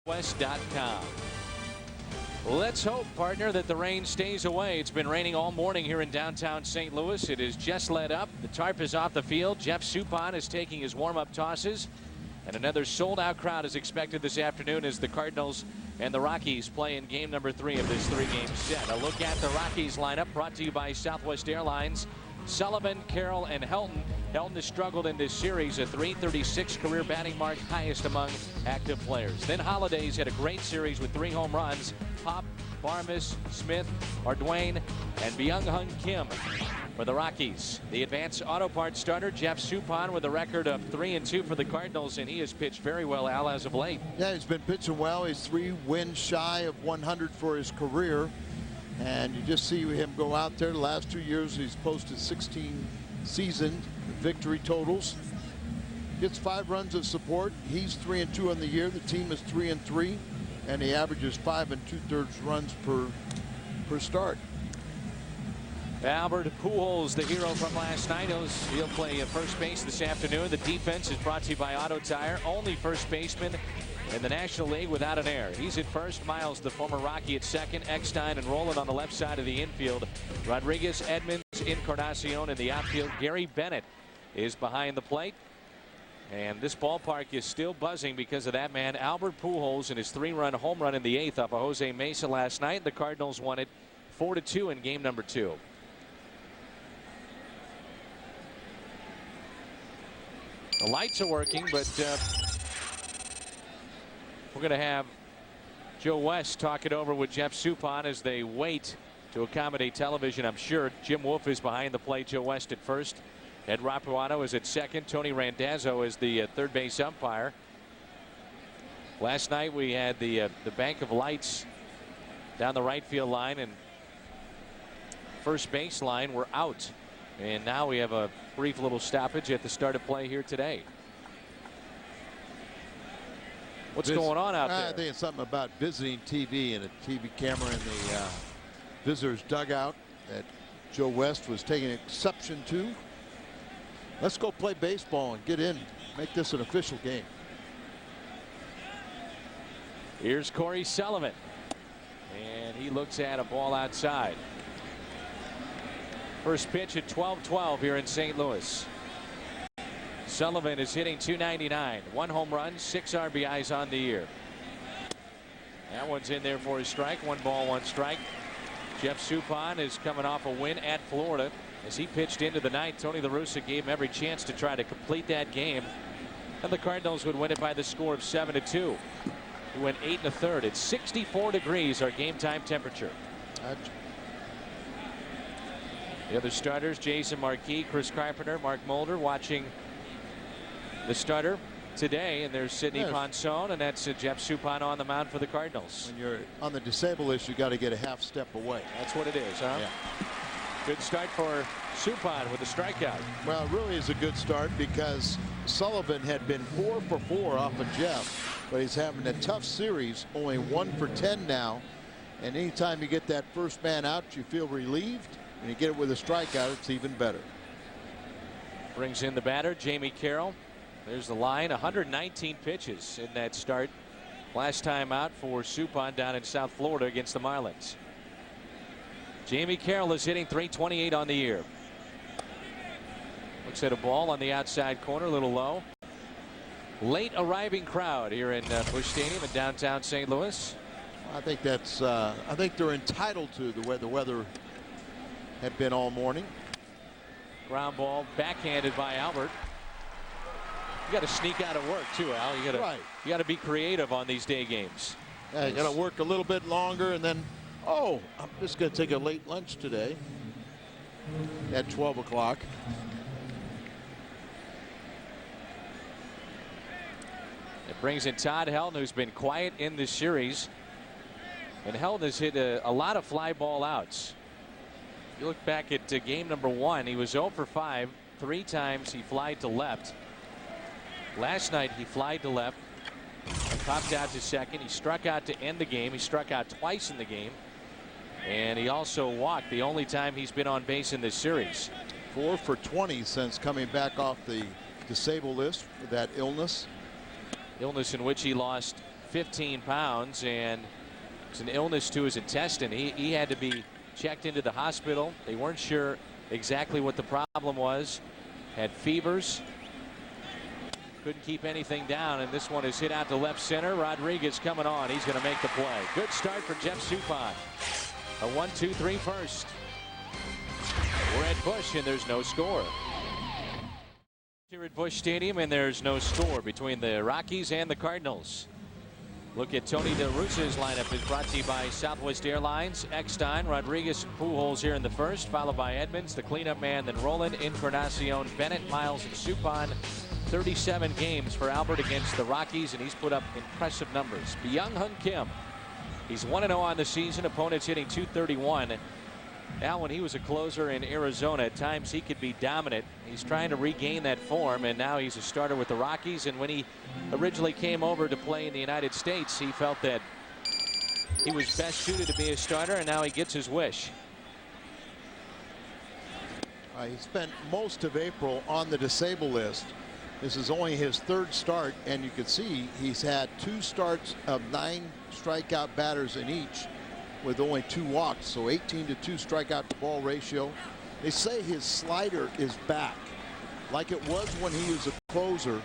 West.com. Let's hope, partner, that the rain stays away. It's been raining all morning here in downtown St. Louis. It has just let up. The tarp is off the field. Jeff Suppan is taking his warm-up tosses. And another sold-out crowd is expected this afternoon as the Cardinals and the Rockies play in game number 3 of this 3-game set. A look at the Rockies lineup brought to you by Southwest Airlines. Sullivan, Carroll, and Helton. Helton has struggled in this series, a .336 career batting mark, highest among active players. Then Holiday's had a great series with 3 home runs. Pop, Barmes, Smith, Ardwayne, and Byung-Hyun Kim for the Rockies. The Advanced Auto Parts starter, Jeff Suppan, with a record of 3-2 for the Cardinals, and he has pitched very well, Al, as of late. Yeah, he's been pitching well. He's 3 wins shy of 100 for his career. And you just see him go out there. The last 2 years, he's posted 16 season victory totals. Gets 5 runs of support. He's 3-2 on the year. The team is 3-3, and he averages 5 2/3 runs per start. Albert Pujols, the hero from last night, he'll play first base this afternoon. The defense is brought to you by Auto Tire. Only first baseman in the National League without an error. He's at first. Miles, the former Rocky, at second. Eckstein and Roland on the left side of the infield. Rodriguez, Edmonds, Encarnacion in the outfield. Gary Bennett is behind the plate. And this ballpark is still buzzing because of that man, Albert Pujols, and his 3-run home run in the 8th off of Jose Mesa last night. The Cardinals won it 4-2 in game number 2. The lights are working, but we're going to have Joe West talk it over with Jeff Suppan as they wait to accommodate television, I'm sure. Jim Wolf is behind the plate. Joe West at first. Ed Rapuano is at second. Tony Randazzo is the third base umpire. Last night we had the bank of lights down the right field line and first base line were out. And now we have a brief little stoppage at the start of play here today. What's going on out there? I think it's something about visiting TV and a TV camera in the visitors dugout that Joe West was taking exception to. Let's go play baseball and get in. Make this an official game. Here's Corey Sullivan. And he looks at a ball outside. First pitch at 12-12 here in St. Louis. Sullivan is hitting .299. 1 home run, 6 RBIs on the year. That one's in there for a strike. 1 ball, 1 strike. Jeff Suppan is coming off a win at Florida. As he pitched into the ninth, Tony La Russa gave him every chance to try to complete that game. And the Cardinals would win it by the score of 7-2. He went 8 1/3. It's 64 degrees, our game time temperature. The other starters, Jason Marquis, Chris Carpenter, Mark Mulder watching the starter today. And there's Sidney Ponson, and that's Jeff Suppan on the mound for the Cardinals. When you're on the disabled list, you got to get a half step away. That's what it is, huh? Yeah. Good start for Suppan with a strikeout. Well, it really is a good start because Sullivan had been 4 for 4 off of Jeff, but he's having a tough series, only 1 for 10 now. And anytime you get that first man out, you feel relieved. When you get it with a strikeout, it's even better. Brings in the batter, Jamie Carroll. There's the line. 119 pitches in that start. Last time out for Suppan down in South Florida against the Marlins. Jamie Carroll is hitting .328 on the year. Looks at a ball on the outside corner, a little low. Late arriving crowd here in Busch Stadium in downtown St. Louis. I think that's I think they're entitled to the way the weather had been all morning. Ground ball backhanded by Albert. You got to sneak out of work too, Al. You got to be creative on these day games. Yeah, you got to work a little bit longer, and then I'm just going to take a late lunch today at 12 o'clock. It brings in Todd Helton, who's been quiet in this series. And Helton has hit a lot of fly ball outs. You look back at game number 1, he was 0 for 5. 3 times he flied to left. Last night he flied to left, popped out to second. He struck out to end the game. He struck out twice in the game. And he also walked the only time he's been on base in this series. 4 for 20 since coming back off the disabled list with that illness. In which he lost 215 pounds, and it's an illness to his intestine. He had to be checked into the hospital. They weren't sure exactly what the problem was. Had fevers. Couldn't keep anything down, and this one is hit out to left center. Rodriguez coming on. He's going to make the play. Good start for Jeff Suppan. A 1-2-3 first. We're at Busch, and there's no score. Here at Busch Stadium, and there's no score between the Rockies and the Cardinals. Look at Tony La Russa's lineup is brought to you by Southwest Airlines. Eckstein, Rodriguez, and Pujols here in the first, followed by Edmonds, the cleanup man, then Roland, Encarnacion, Bennett, Miles, and Suppan. 37 games for Albert against the Rockies, and he's put up impressive numbers. Byung-Hyun Kim, he's 1-0 on the season. Opponents hitting .231. Now, when he was a closer in Arizona, at times he could be dominant. He's trying to regain that form, and now he's a starter with the Rockies. And when he originally came over to play in the United States, he felt that he was best suited to be a starter, and now he gets his wish. He spent most of April on the disabled list. This is only his third start, and you can see he's had 2 starts of 9 strikeout batters in each, with only 2 walks, so 18-2 strikeout to ball ratio. They say his slider is back, like it was when he was a closer,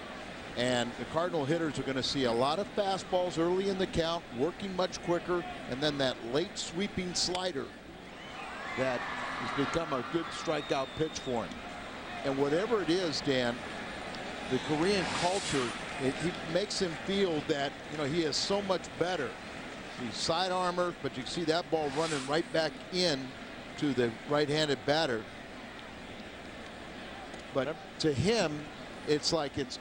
and the Cardinal hitters are going to see a lot of fastballs early in the count, working much quicker, and then that late sweeping slider that has become a good strikeout pitch for him. And whatever it is, Dan, the Korean culture, it makes him feel that, you know, he is so much better. He's side armor, but you see that ball running right back in to the right-handed batter. But to him, it's like it's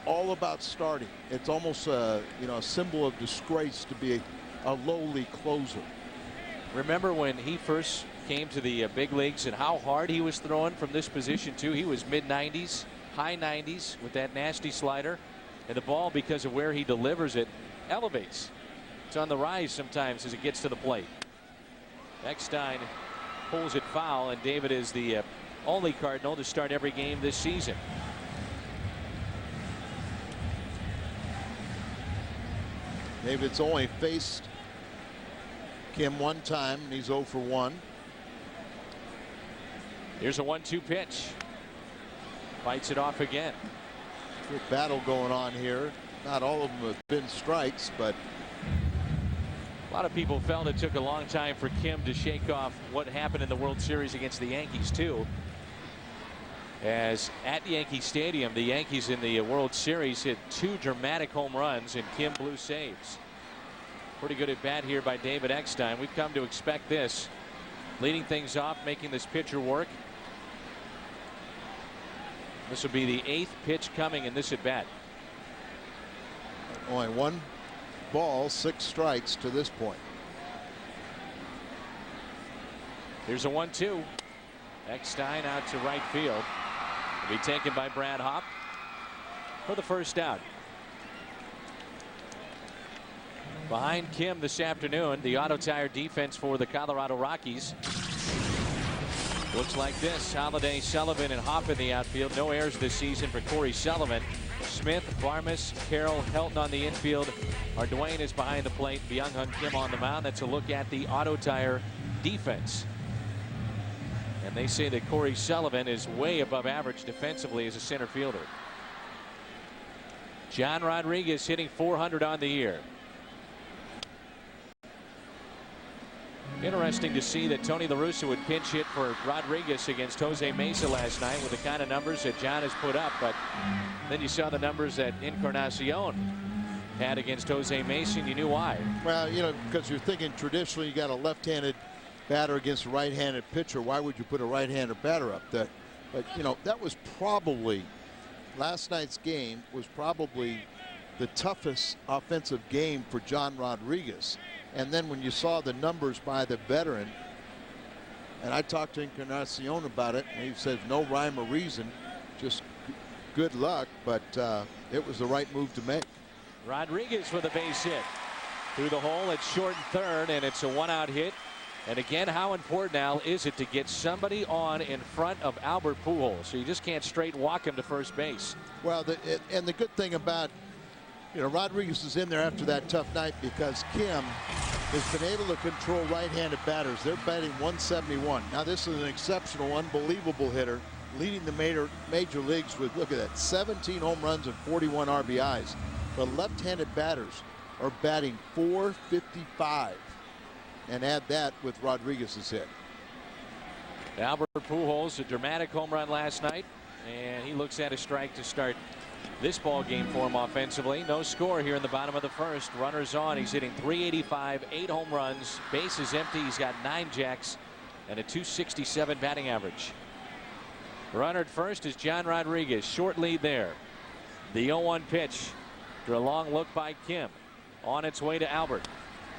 all about starting. It's almost a symbol of disgrace to be a lowly closer. Remember when he first came to the big leagues and how hard he was throwing from this position too? He was mid-90s, high 90s with that nasty slider, and the ball, because of where he delivers it, elevates. It's on the rise sometimes as it gets to the plate. Eckstein pulls it foul, and David is the only Cardinal to start every game this season. David's only faced Kim 1 time, and he's 0 for 1. Here's a 1-2 pitch. Fights it off again. Good battle going on here. Not all of them have been strikes, but a lot of people felt it took a long time for Kim to shake off what happened in the World Series against the Yankees too. As at Yankee Stadium, the Yankees in the World Series hit 2 dramatic home runs, and Kim blew saves. Pretty good at bat here by David Eckstein. We've come to expect this. Leading things off, making this pitcher work. This will be the 8th pitch coming in this at bat. Only 1 ball, 6 strikes to this point. Here's a 1-2. Eckstein out to right field. Will be taken by Brad Hopp for the first out. Behind Kim this afternoon, the auto tire defense for the Colorado Rockies looks like this. Holliday, Sullivan, and Hopp in the outfield. No errors this season for Corey Sullivan. Smith, Varmus, Carroll, Helton on the infield. Arduin is behind the plate. Byung-Hyun Kim on the mound. That's a look at the auto tire defense. And they say that Corey Sullivan is way above average defensively as a center fielder. John Rodriguez hitting .400 on the year. Interesting to see that Tony La Russa would pinch hit for Rodriguez against Jose Mesa last night with the kind of numbers that John has put up. But then you saw the numbers that Encarnacion had against Jose Mesa, and you knew why. Well, you know, because you're thinking traditionally you got a left-handed batter against a right-handed pitcher. Why would you put a right-handed batter up there? But, you know, that was probably, last night's game was probably the toughest offensive game for John Rodriguez. And then when you saw the numbers by the veteran, and I talked to Encarnacion about it, and he says no rhyme or reason, just good luck, but it was the right move to make. Rodriguez with a base hit through the hole. It's short and third, and it's a 1-out hit. And again, how important now is it to get somebody on in front of Albert Pujols, so you just can't straight walk him to first base. Well, and the good thing about You know, Rodriguez is in there after that tough night because Kim has been able to control right-handed batters. They're batting 171. Now, this is an exceptional, unbelievable hitter, leading the major leagues with, look at that, 17 home runs and 41 RBIs. But left-handed batters are batting 455. And add that with Rodriguez's hit. Albert Pujols, a dramatic home run last night, and he looks at a strike to start this ball game for him offensively. No score here in the bottom of the first. Runners on. He's hitting .385, 8 home runs, bases empty. He's got 9 jacks and a .267 batting average. Runner at first is John Rodriguez. Short lead there. The 0-1 pitch for a long look by Kim. On its way to Albert.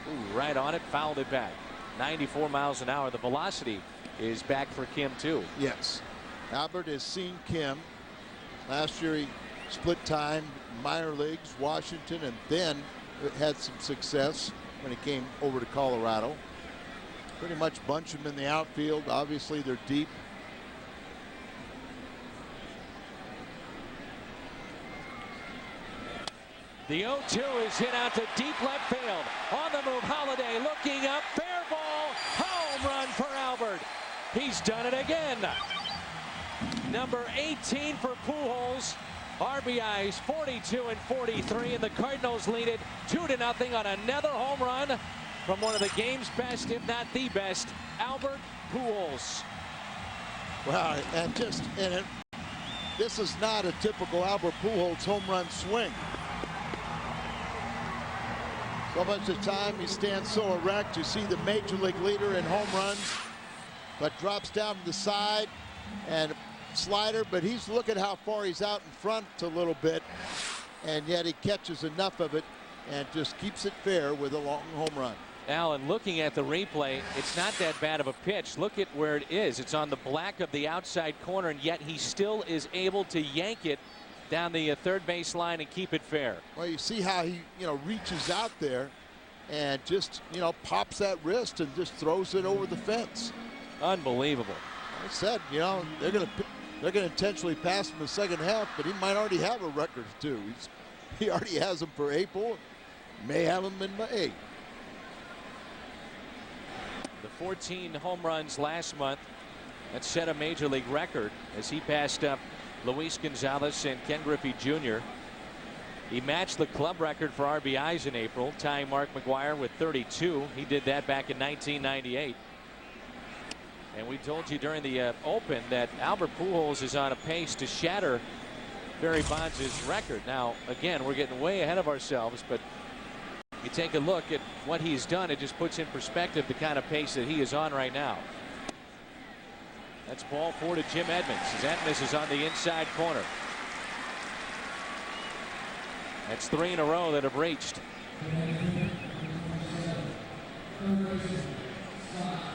Ooh, right on it, fouled it back. 94 miles an hour. The velocity is back for Kim too. Yes. Albert has seen Kim. Last year he split time minor leagues, Washington, and then had some success when he came over to Colorado. Pretty much bunch him in the outfield. Obviously they're deep. The 0-2 is hit out to deep left field. On the move, Holiday looking up, fair ball, home run for Albert. He's done it again. Number 18 for Pujols. RBIs 42 and 43, and the Cardinals lead it 2-0 on another home run from one of the game's best, if not the best, Albert Pujols. Wow, and this is not a typical Albert Pujols home run swing. So much of the time he stands so erect. You see the major league leader in home runs, but drops down to the side and slider, but he's looking how far he's out in front a little bit, and yet he catches enough of it and just keeps it fair with a long home run. Alan, looking at the replay, it's not that bad of a pitch. Look at where it is. It's on the black of the outside corner, and yet he still is able to yank it down the third base line and keep it fair. Well, you see how he, reaches out there and just, pops that wrist and just throws it over the fence. Unbelievable. I said, they're going to intentionally pass him the second half, but he might already have a record too. He already has them for April, may have them in May. The 14 home runs last month, that set a major league record as he passed up Luis Gonzalez and Ken Griffey Jr. He matched the club record for RBIs in April, tying Mark McGwire with 32. He did that back in 1998. And we told you during the Open that Albert Pujols is on a pace to shatter Barry Bonds' record. Now, again, we're getting way ahead of ourselves, but you take a look at what he's done, it just puts in perspective the kind of pace that he is on right now. That's ball 4 to Jim Edmonds as that misses on the inside corner. That's 3 in a row that have reached.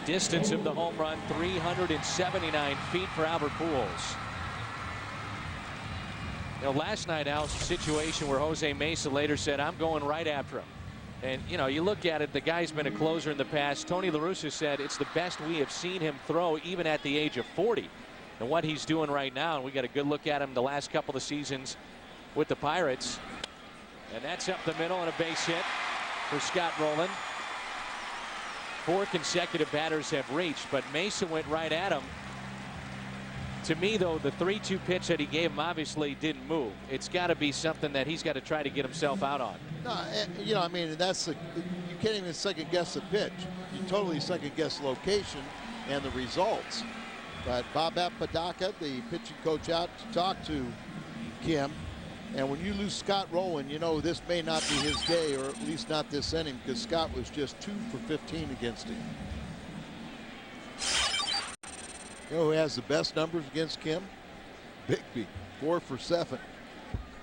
Distance of the home run 379 feet for Albert Pujols. Last night, Al's a situation where Jose Mesa later said, I'm going right after him. And you look at it, the guy's been a closer in the past. Tony La Russa said it's the best we have seen him throw even at the age of 40. And what he's doing right now, and we got a good look at him the last couple of seasons with the Pirates. And that's up the middle and a base hit for Scott Rowland. 4 consecutive batters have reached, but Mesa went right at him. To me, though, the 3-2 pitch that he gave him obviously didn't move. It's got to be something that he's got to try to get himself out on. No, I mean, you can't even second guess the pitch. You totally second guess the location and the results. But Bob Apodaca, the pitching coach, out to talk to Kim. And when you lose Scott Rowland, this may not be his day, or at least not this inning, because Scott was just 2 for 15 against him. Who has the best numbers against Kim? Bigby, 4 for 7,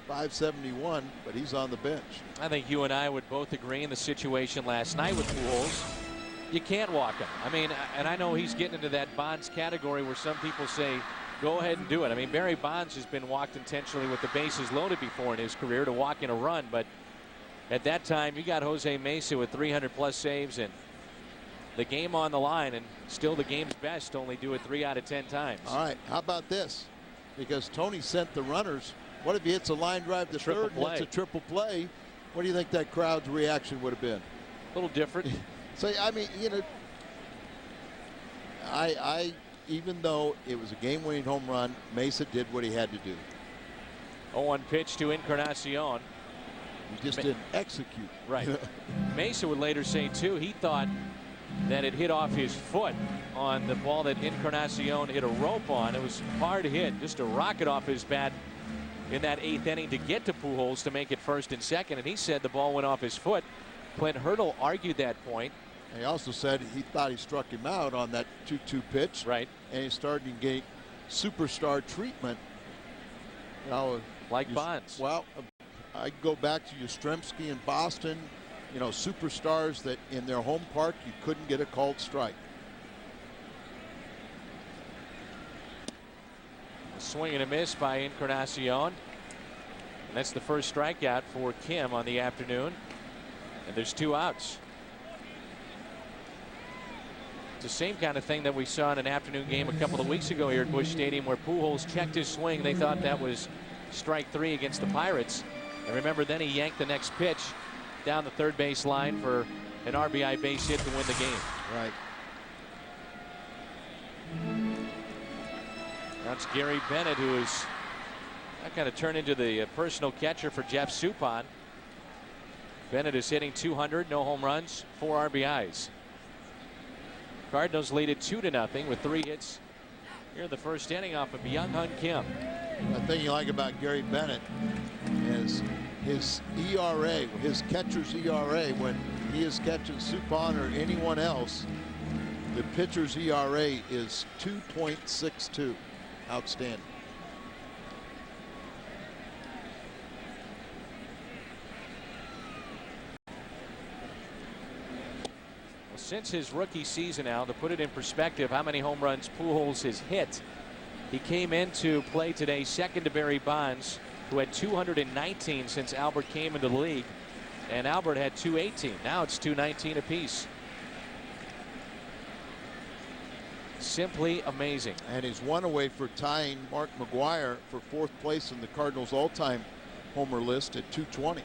571, but he's on the bench. I think you and I would both agree in the situation last night with Pujols. You can't walk him. I mean, and I know he's getting into that Bonds category where some people say, go ahead and do it. I mean, Barry Bonds has been walked intentionally with the bases loaded before in his career to walk in a run, but at that time you got Jose Mesa with 300+ saves and the game on the line, and still the game's best only do it 3 out of 10 times. All right, how about this? Because Tony sent the runners. What if he hits a line drive to third and it's a triple play? What do you think that crowd's reaction would have been? A little different. So, I mean, you know, even though it was a game-winning home run, Mesa did what he had to do. 0-1 pitch to Encarnacion. He just didn't execute. Right. Mesa would later say, too, he thought that it hit off his foot on the ball that Encarnacion hit a rope on. It was hard hit, just a rocket off his bat in that 8th inning to get to Pujols to make it first and second. And he said the ball went off his foot. Clint Hurdle argued that point. He also said he thought he struck him out on that 2-2 pitch. Right. And he's starting to get superstar treatment. You know, like Bonds. Well, I go back to Yastrzemski in Boston. You know, superstars that in their home park you couldn't get a called strike. A swing and a miss by Encarnacion. And that's the first strikeout for Kim on the afternoon. And there's 2 outs. It's the same kind of thing that we saw in an afternoon game a couple of weeks ago here at Busch Stadium, where Pujols checked his swing. They thought that was strike 3 against the Pirates. And remember, then he yanked the next pitch down the third base line for an RBI base hit to win the game. Right. That's Gary Bennett, who is kind of turned into the personal catcher for Jeff Suppan. Bennett is hitting .200, no home runs, 4 RBIs. Cardinals lead it 2-0 with 3 hits here in the first inning off of Byung-Hun Kim. The thing you like about Gary Bennett is his ERA, his catcher's ERA, when he is catching Suppan or anyone else, the pitcher's ERA is 2.62. Outstanding. Well, since his rookie season, Al, to put it in perspective, how many home runs Pujols has hit, he came into play today second to Barry Bonds, who had 219 since Albert came into the league, and Albert had 218. Now it's 219 apiece. Simply amazing. And he's 1 away for tying Mark McGwire for 4th place in the Cardinals all-time homer list at 220.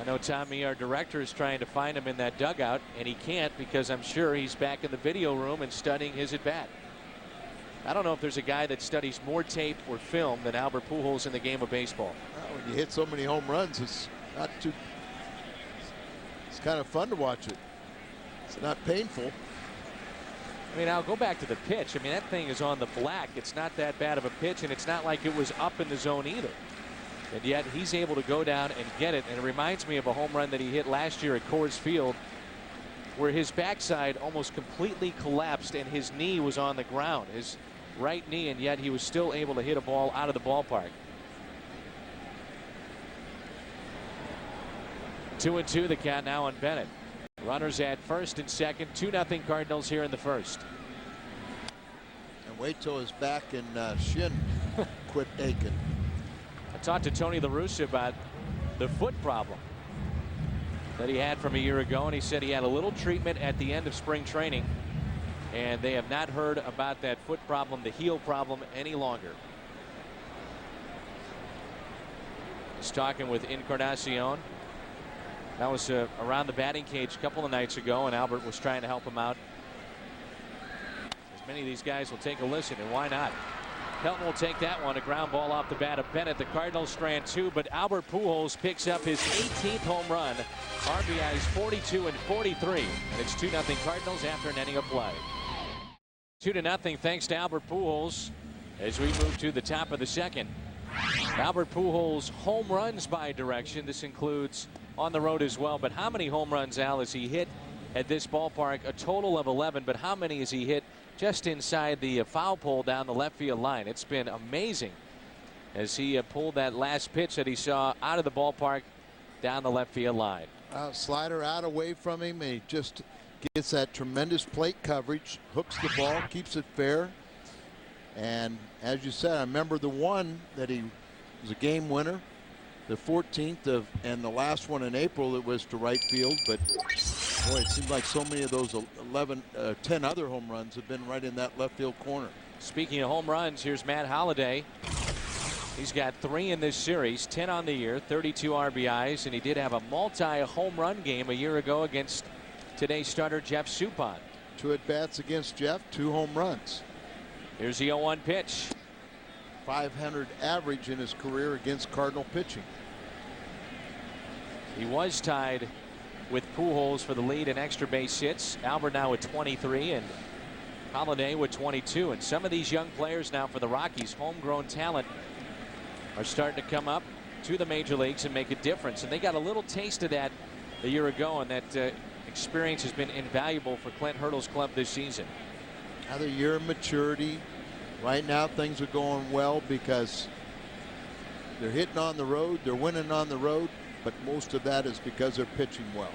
I know Tommy, our director, is trying to find him in that dugout, and he can't because I'm sure he's back in the video room and studying his at-bat. I don't know if there's a guy that studies more tape or film than Albert Pujols in the game of baseball. Well, when you hit so many home runs, it's not too. It's kind of fun to watch it. It's not painful. I mean, I'll go back to the pitch. I mean, that thing is on the black. It's not that bad of a pitch, and it's not like it was up in the zone either. And yet he's able to go down and get it. And it reminds me of a home run that he hit last year at Coors Field, where his backside almost completely collapsed and his knee was on the ground, his right knee, and yet he was still able to hit a ball out of the ballpark. 2-2 the count now on Bennett. Runners at first and second. 2-0 Cardinals here in the first. And wait till his back and shin quit aching. I talked to Tony La Russa about the foot problem that he had from a year ago, and he said he had a little treatment at the end of spring training, and they have not heard about that foot problem, the heel problem, any longer. He's talking with Encarnacion. That was around the batting cage a couple of nights ago, and Albert was trying to help him out. As many of these guys will take a listen, and why not? Helton will take that one, a ground ball off the bat of Bennett. The Cardinals strand 2, but Albert Pujols picks up his 18th home run. RBIs 42 and 43, and it's 2-0 Cardinals after an inning of play. 2-0 thanks to Albert Pujols as we move to the top of the second. Albert Pujols home runs by direction. This includes on the road as well. But how many home runs, Al, has he hit at this ballpark? A total of 11. But how many has he hit just inside the foul pole down the left field line? It's been amazing as he pulled that last pitch that he saw out of the ballpark down the left field line. Slider out away from him. He just gets that tremendous plate coverage, hooks the ball, keeps it fair. And as you said, I remember the one that he was a game winner, the 14th and the last one in April that was to right field. But boy, it seems like so many of those 10 other home runs have been right in that left field corner. Speaking of home runs, here's Matt Holliday. He's got 3 in this series, 10 on the year, 32 RBIs, and he did have a multi-home run game a year ago against today's starter Jeff Suppan. 2 at-bats against Jeff, 2 home runs. Here's the 0-1 pitch. .500 average in his career against Cardinal pitching. He was tied with Pujols for the lead in extra base hits. Albert now with 23 and Holiday with 22. And some of these young players now for the Rockies, homegrown talent, are starting to come up to the major leagues and make a difference. And they got a little taste of that a year ago, and that experience has been invaluable for Clint Hurdle's club this season. Another year of maturity. Right now things are going well because they're hitting on the road, they're winning on the road, but most of that is because they're pitching well.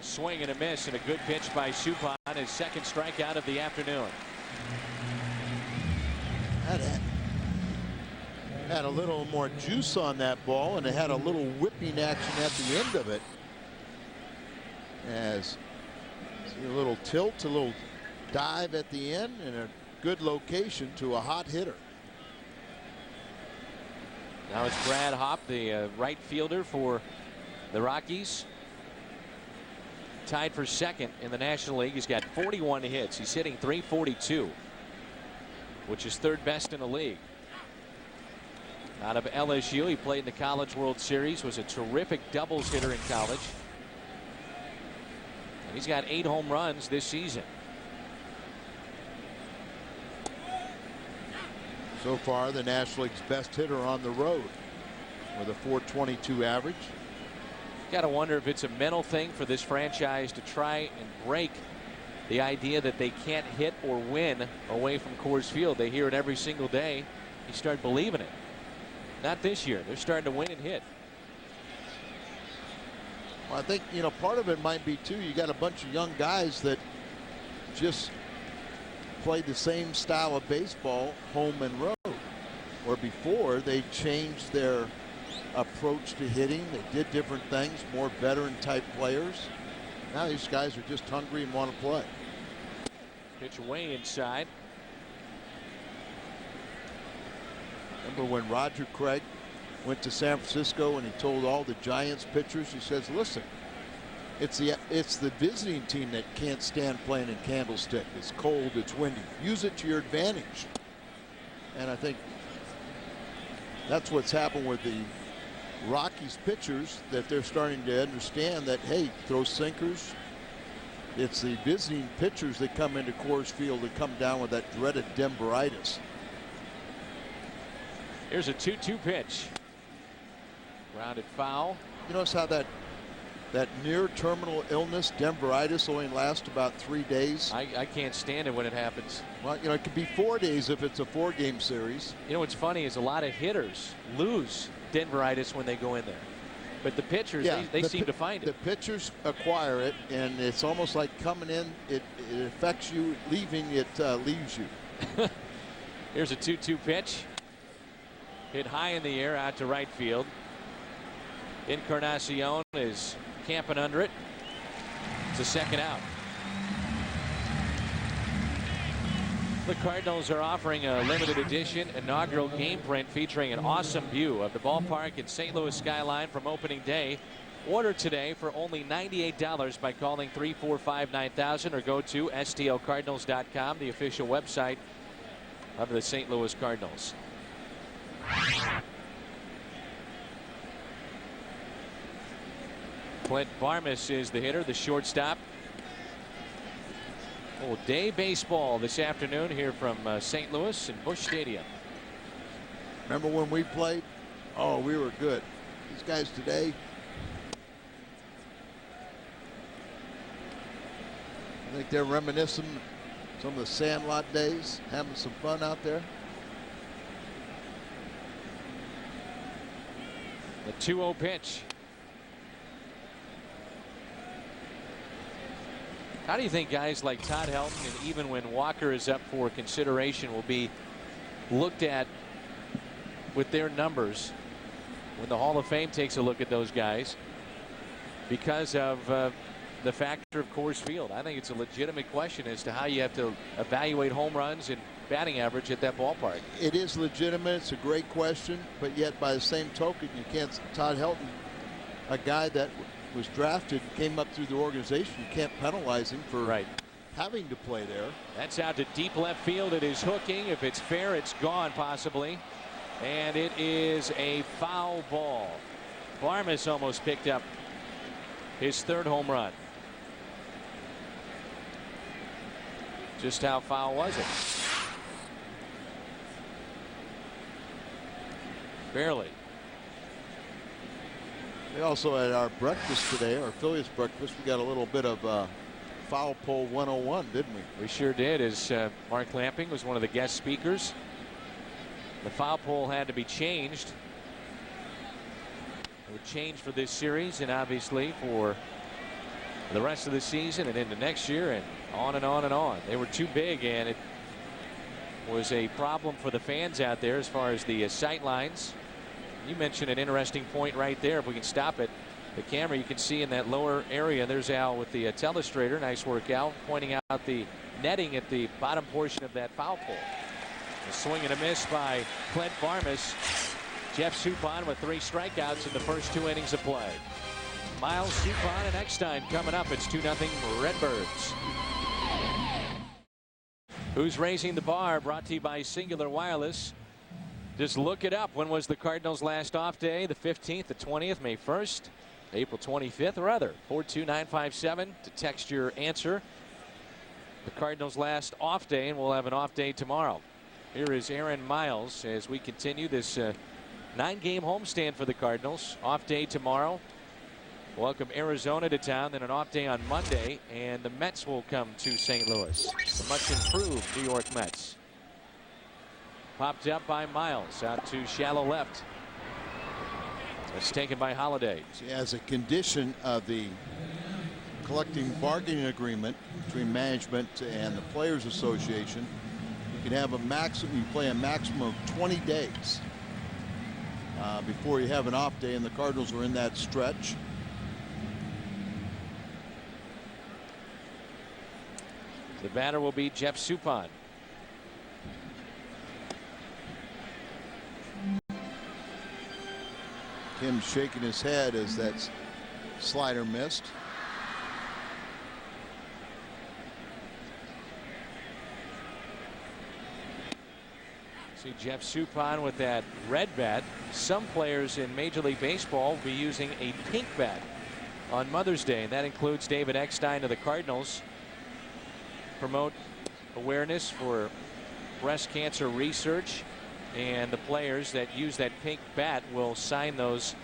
Swing and a miss, and a good pitch by Suppan, his second strikeout of the afternoon. That had a little more juice on that ball, and it had a little whipping action at the end of it. As see a little tilt, a little dive at the end, and a good location to a hot hitter. Now it's Brad Hopp, the right fielder for the Rockies. Tied for second in the National League. He's got 41 hits. He's hitting .342, which is third best in the league. Out of LSU, he played in the College World Series, was a terrific doubles hitter in college. And he's got 8 home runs this season. So far, the National League's best hitter on the road with a .422 average. Got to wonder if it's a mental thing for this franchise to try and break the idea that they can't hit or win away from Coors Field. They hear it every single day. You start believing it. Not this year. They're starting to win and hit. Well, I think, you know, part of it might be too, you got a bunch of young guys that just played the same style of baseball home and road, where before they changed their approach to hitting. They did different things, more veteran type players. Now these guys are just hungry and want to play. Pitch way inside. Remember when Roger Craig went to San Francisco and he told all the Giants pitchers, he says, listen, it's the visiting team that can't stand playing in Candlestick. It's cold, it's windy. Use it to your advantage. And I think that's what's happened with the Rockies pitchers, that they're starting to understand that, hey, throw sinkers. It's the visiting pitchers that come into Coors Field that come down with that dreaded Denveritis. Here's a 2-2 pitch. Grounded foul. You notice how that near terminal illness, Denveritis, only lasts about 3 days. I can't stand it when it happens. Well, you know, it could be 4 days if it's a 4-game series. You know what's funny is a lot of hitters lose Denveritis when they go in there, but the pitchers, they seem to find it. The pitchers acquire it, and it's almost like coming in, it affects you, leaving it leaves you. Here's a 2-2 pitch. Hit high in the air out to right field. Encarnacion is camping under it. It's a second out. The Cardinals are offering a limited edition inaugural game print featuring an awesome view of the ballpark and St. Louis skyline from opening day. Order today for only $98 by calling 345-9000 or go to stlcardinals.com, the official website of the St. Louis Cardinals. Clint Barmes is the hitter, the shortstop. Oh, day baseball this afternoon here from St. Louis and Busch Stadium. Remember when we played? Oh, we were good. These guys today, I think they're reminiscing some of the Sandlot days, having some fun out there. The 2-0 pitch. How do you think guys like Todd Helton, and even when Walker is up for consideration, will be looked at with their numbers when the Hall of Fame takes a look at those guys because of the factor of Coors Field? I think it's a legitimate question as to how you have to evaluate home runs and batting average at that ballpark? It is legitimate. It's a great question, but yet by the same token, you can't. Todd Helton, a guy that was drafted, came up through the organization. You can't penalize him for having to play there. That's out to deep left field. It is hooking. If it's fair, it's gone possibly. And it is a foul ball. Barmes almost picked up his third home run. Just how foul was it? Barely. We also had our breakfast today, our Phillies breakfast. We got a little bit of foul pole 101, didn't we? We sure did, as Mark Lamping was one of the guest speakers. The foul pole had to be changed. It would change for this series and obviously for the rest of the season and into next year and on and on and on. They were too big, and it was a problem for the fans out there as far as the sight lines. You mentioned an interesting point right there. If we can stop it, the camera, you can see in that lower area, there's Al with the telestrator. Nice work, Al, pointing out the netting at the bottom portion of that foul pole. A swing and a miss by Clint Barmes. Jeff Suppan with 3 strikeouts in the first 2 innings of play. Miles, Suppan, and Eckstein coming up. It's 2-0 Redbirds. Who's Raising the Bar? Brought to you by Singular Wireless. Just look it up. When was the Cardinals' last off day? The 15th, the 20th, May 1st, April 25th, or other. 42957 to text your answer. The Cardinals' last off day, and we'll have an off day tomorrow. Here is Aaron Miles as we continue this 9-game homestand for the Cardinals. Off day tomorrow. Welcome Arizona to town, then an off day on Monday, and the Mets will come to St. Louis. The much improved New York Mets. Popped up by Miles out to shallow left. It's taken by Holiday. See, as a condition of the collective bargaining agreement between management and the Players Association, you can have a maximum. You play a maximum of 20 days before you have an off day, and the Cardinals are in that stretch. The batter will be Jeff Suppan. Him shaking his head as that slider missed. See Jeff Suppan with that red bat. Some players in Major League Baseball will be using a pink bat on Mother's Day, and that includes David Eckstein of the Cardinals. Promote awareness for breast cancer research, and the players that use that pink bat will sign those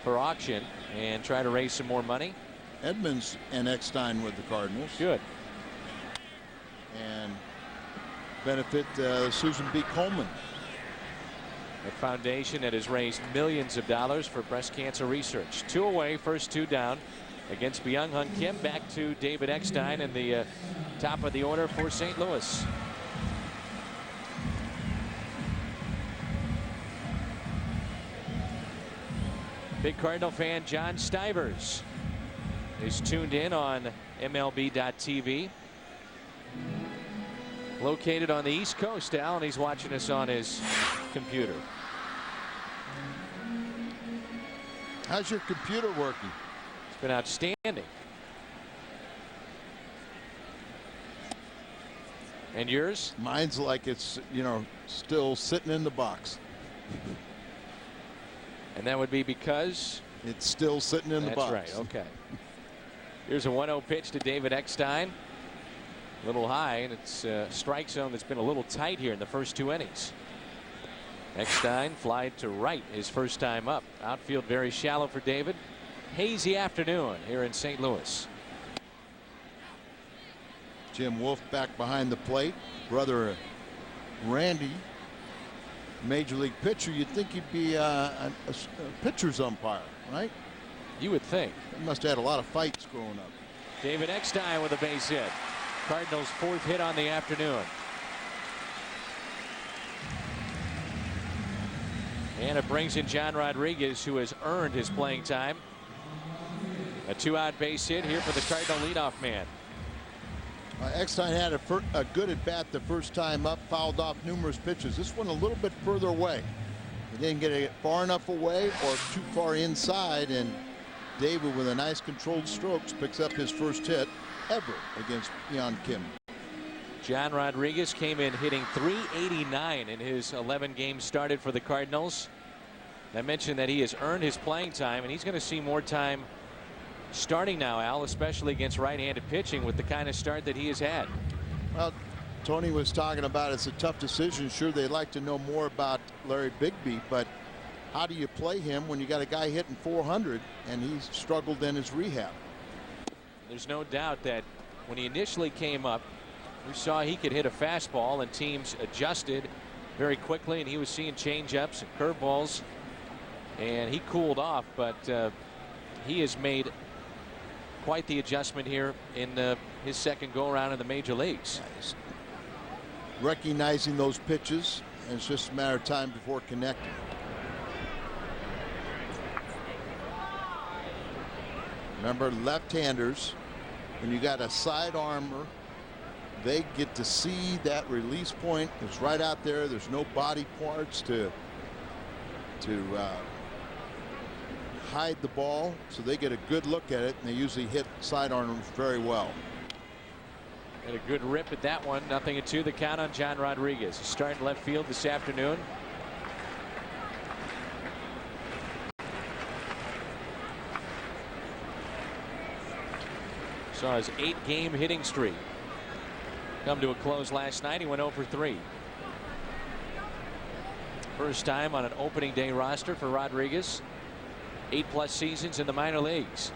for auction and try to raise some more money. Edmonds and Eckstein with the Cardinals. Good. And benefit Susan B. Coleman. A foundation that has raised millions of dollars for breast cancer research. 2 away, first 2 down against Byung-Hun Kim. Back to David Eckstein in the top of the order for St. Louis. Big Cardinal fan John Stivers is tuned in on MLB.tv. Located on the East Coast, Al, and he's watching us on his computer. How's your computer working? It's been outstanding. And yours? Mine's like it's, you know, still sitting in the box. And that would be because? It's still sitting in the box. That's right. Okay. Here's a 1-0 pitch to David Eckstein. A little high, and it's a strike zone that's been a little tight here in the first 2 innings. Eckstein fly to right his first time up. Outfield very shallow for David. Hazy afternoon here in St. Louis. Jim Wolf back behind the plate. Brother Randy, Major League pitcher. You'd think he'd be a pitcher's umpire, right? You would think. He must have had a lot of fights growing up. David Eckstein with a base hit. Cardinals' 4th hit on the afternoon. And it brings in John Rodriguez, who has earned his playing time. A 2-out base hit here for the Cardinal leadoff man. Eckstein had a good at bat the first time up, fouled off numerous pitches. This one a little bit further away. He didn't get it far enough away or too far inside, and David, with a nice controlled strokes, picks up his first hit ever against Hyun Kim. John Rodriguez came in hitting .389 in his 11 games started for the Cardinals. I mentioned that he has earned his playing time, and he's going to see more time starting now, Al, especially against right-handed pitching with the kind of start that he has had. Well, Tony was talking about it's a tough decision. Sure, they'd like to know more about Larry Bigby, but how do you play him when you got a guy hitting .400 and he's struggled in his rehab? There's no doubt that when he initially came up, we saw he could hit a fastball, and teams adjusted very quickly, and he was seeing changeups and curveballs, and he cooled off, but he has made quite the adjustment here in his second go around in the major leagues. Nice. Recognizing those pitches, and it's just a matter of time before connecting. Remember, left-handers, when you got a side armor, they get to see that release point. It's right out there. There's no body parts to hide the ball, so they get a good look at it, and they usually hit side arms very well. Had a good rip at that one. 0-2 the count on John Rodriguez. He's starting left field this afternoon. Saw his 8-game hitting streak come to a close last night. He went 0 for 3. First time on an opening day roster for Rodriguez. 8+ seasons in the minor leagues.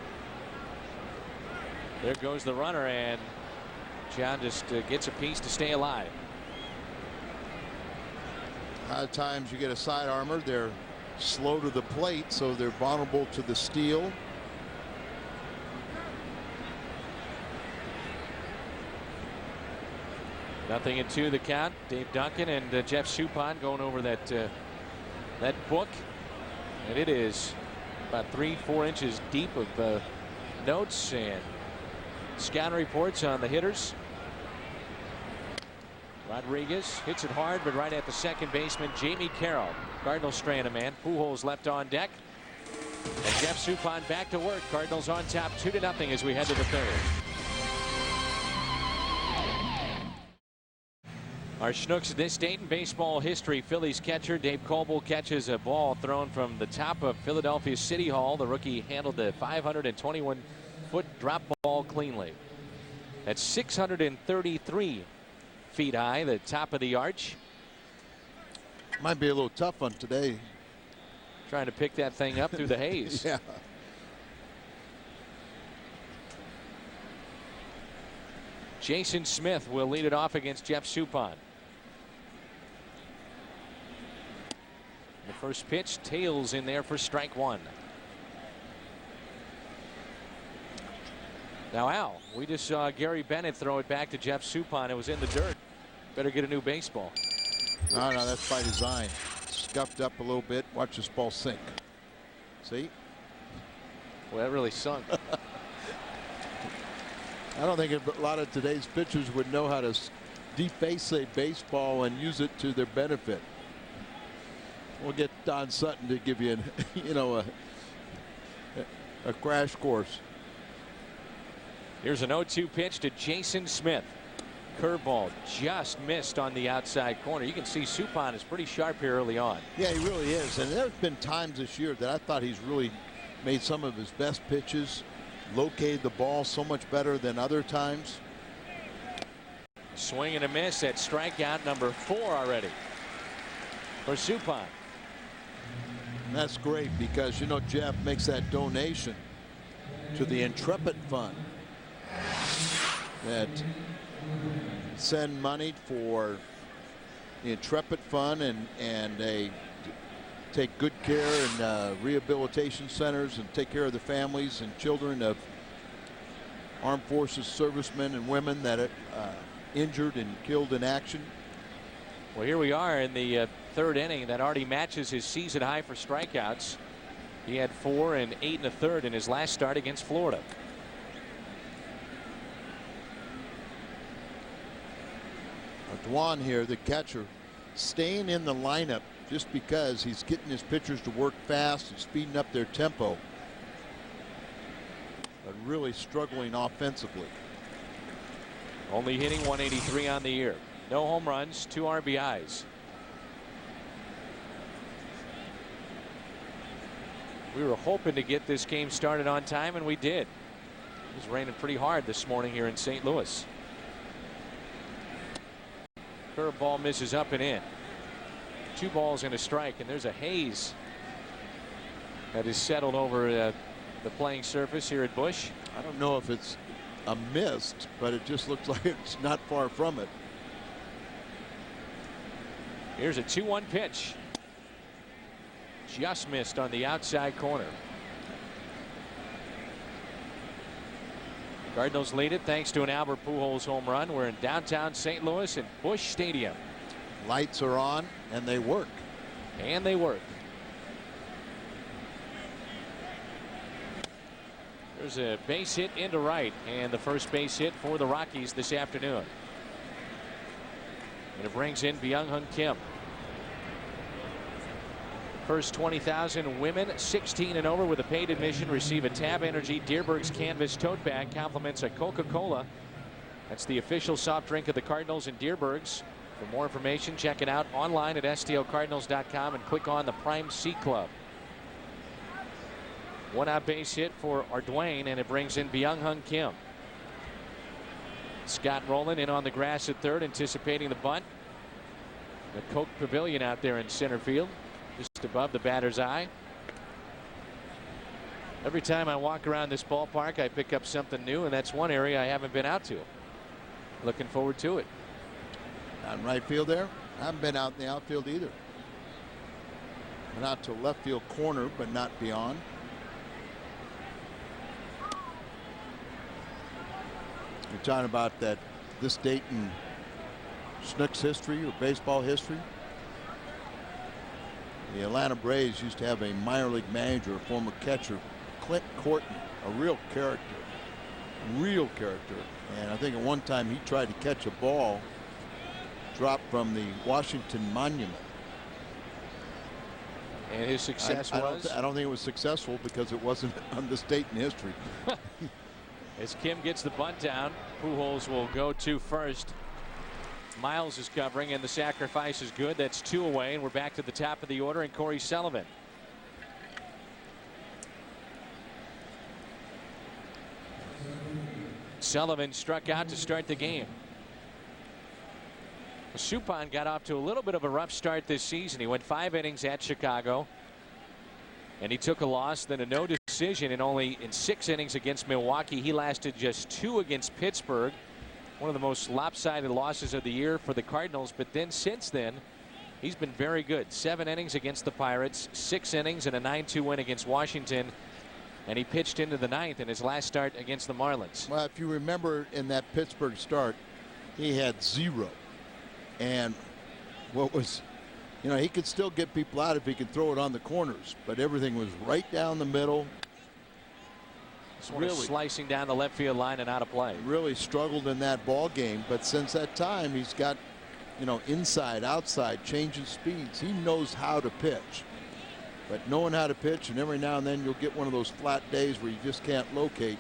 There goes the runner, and John just gets a piece to stay alive. A lot of times you get a side armor, they're slow to the plate, so they're vulnerable to the steal. Nothing at 2 the count. Dave Duncan and Jeff Suppan going over that book, and it is about 3-4 inches deep of notes and scouting reports on the hitters. Rodriguez hits it hard, but right at the second baseman, Jamie Carroll. Cardinals straying a man. Pujols left on deck, and Jeff Suppan back to work. Cardinals on top 2-0 as we head to the third. Our Schnooks this date in baseball history. Phillies catcher Dave Coble catches a ball thrown from the top of Philadelphia City Hall. The rookie handled the 521-foot drop ball cleanly. That's 633 feet high, the top of the arch. Might be a little tough on today. Trying to pick that thing up through the haze. Yeah. Jason Smith will lead it off against Jeff Suppan. The first pitch, tails in there for strike one. Now, Al, we just saw Gary Bennett throw it back to Jeff Suppan. It was in the dirt. Better get a new baseball. No, that's by design. Scuffed up a little bit. Watch this ball sink. See? Well, that really sunk. I don't think a lot of today's pitchers would know how to deface a baseball and use it to their benefit. We'll get Don Sutton to give you a crash course. Here's an 0-2 pitch to Jason Smith. Curveball just missed on the outside corner. You can see Suppan is pretty sharp here early on. Yeah, he really is. And there's been times this year that I thought he's really made some of his best pitches, located the ball so much better than other times. Swing and a miss at strikeout number 4 already for Suppan. And that's great because, Jeff makes that donation to the Intrepid Fund that send money for the Intrepid Fund, and they take good care in rehabilitation centers and take care of the families and children of armed forces servicemen and women that are injured and killed in action. Well, here we are in the third inning. That already matches his season high for strikeouts. He had 4 and 8 1/3 in his last start against Florida. Dwan here, the catcher, staying in the lineup just because he's getting his pitchers to work fast and speeding up their tempo, but really struggling offensively. Only hitting 183 on the year. No home runs, 2 RBIs. We were hoping to get this game started on time, and we did. It was raining pretty hard this morning here in St. Louis. Curveball misses up and in. 2 balls and a strike, and there's a haze that is settled over the playing surface here at Busch. I don't know if it's a mist, but it just looks like it's not far from it. Here's a 2-1 pitch. Just missed on the outside corner. Cardinals lead it thanks to an Albert Pujols home run. We're in downtown St. Louis at Busch Stadium. Lights are on and they work. And they work. There's a base hit into right, and the first base hit for the Rockies this afternoon. And it brings in Byung-Hun Kim. First 20,000 women 16 and over with a paid admission receive a Tab Energy Deerberg's Canvas tote bag. Compliments of Coca-Cola. That's the official soft drink of the Cardinals and Deerberg's. For more information, check it out online at STLCardinals.com and click on the Prime C Club. 1 out base hit for Ardwayne, and it brings in Byung-Hun Kim. Scott Rowland in on the grass at third, anticipating the bunt. The Coke Pavilion out there in center field, just above the batter's eye. Every time I walk around this ballpark, I pick up something new, and that's one area I haven't been out to. Looking forward to it. Out in right field there. I haven't been out in the outfield either. Went out to left field corner, but not beyond. You're talking about this date in Schnucks history or baseball history. The Atlanta Braves used to have a minor league manager, a former catcher, Clint Courtney, a real character. And I think at one time he tried to catch a ball dropped from the Washington Monument. And his success was? I don't think it was successful because it wasn't on this date in history. As Kim gets the bunt down, Pujols will go to first. Miles is covering, and the sacrifice is good. That's 2 away, and we're back to the top of the order, and Corey Sullivan. Sullivan struck out to start the game. Suppan got off to a little bit of a rough start this season. He went 5 innings at Chicago, and he took a loss, then a no decision, and only in 6 innings against Milwaukee. He lasted just 2 against Pittsburgh. One of the most lopsided losses of the year for the Cardinals. But then since then, he's been very good. 7 innings against the Pirates, 6 innings, and a 9-2 win against Washington. And he pitched into the 9th in his last start against the Marlins. Well, if you remember in that Pittsburgh start, he had 0. And what was, he could still get people out if he could throw it on the corners, but everything was right down the middle. Really slicing down the left field line and out of play. Really struggled in that ball game, but since that time he's got, inside, outside, changing speeds. He knows how to pitch. But knowing how to pitch, and every now and then you'll get one of those flat days where you just can't locate.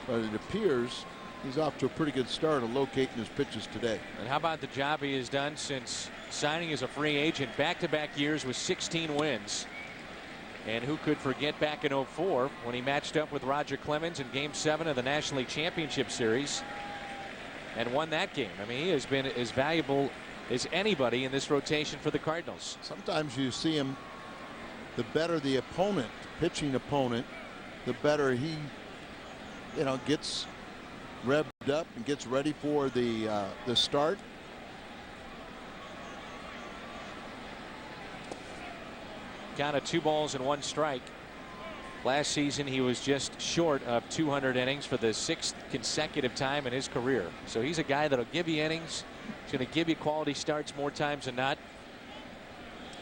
But it appears he's off to a pretty good start of locating his pitches today. And how about the job he has done since signing as a free agent? Back-to-back years with 16 wins. And who could forget back in 04 when he matched up with Roger Clemens in Game 7 of the National League Championship Series and won that game. I mean, he has been as valuable as anybody in this rotation for the Cardinals. Sometimes you see him, the better the opponent, pitching opponent, the better he, gets revved up and gets ready for the start. Count of 2 balls and 1 strike. Last season he was just short of 200 innings for the 6th consecutive time in his career. So he's a guy that'll give you innings. He's going to give you quality starts more times than not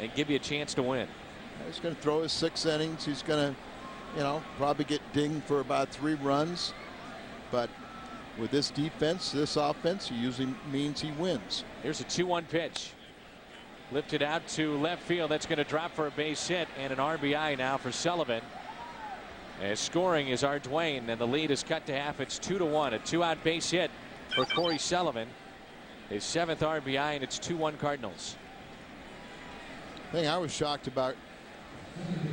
and give you a chance to win. He's going to throw his 6 innings. He's going to, probably get dinged for about 3 runs. But with this defense, this offense, it usually means he wins. Here's a 2-1 pitch. Lifted out to left field. That's going to drop for a base hit and an RBI now for Sullivan. As scoring is Ardwayne, and the lead is cut to half. It's 2-1. A 2-out base hit for Corey Sullivan. His 7th RBI, and it's 2-1 Cardinals. The thing I was shocked about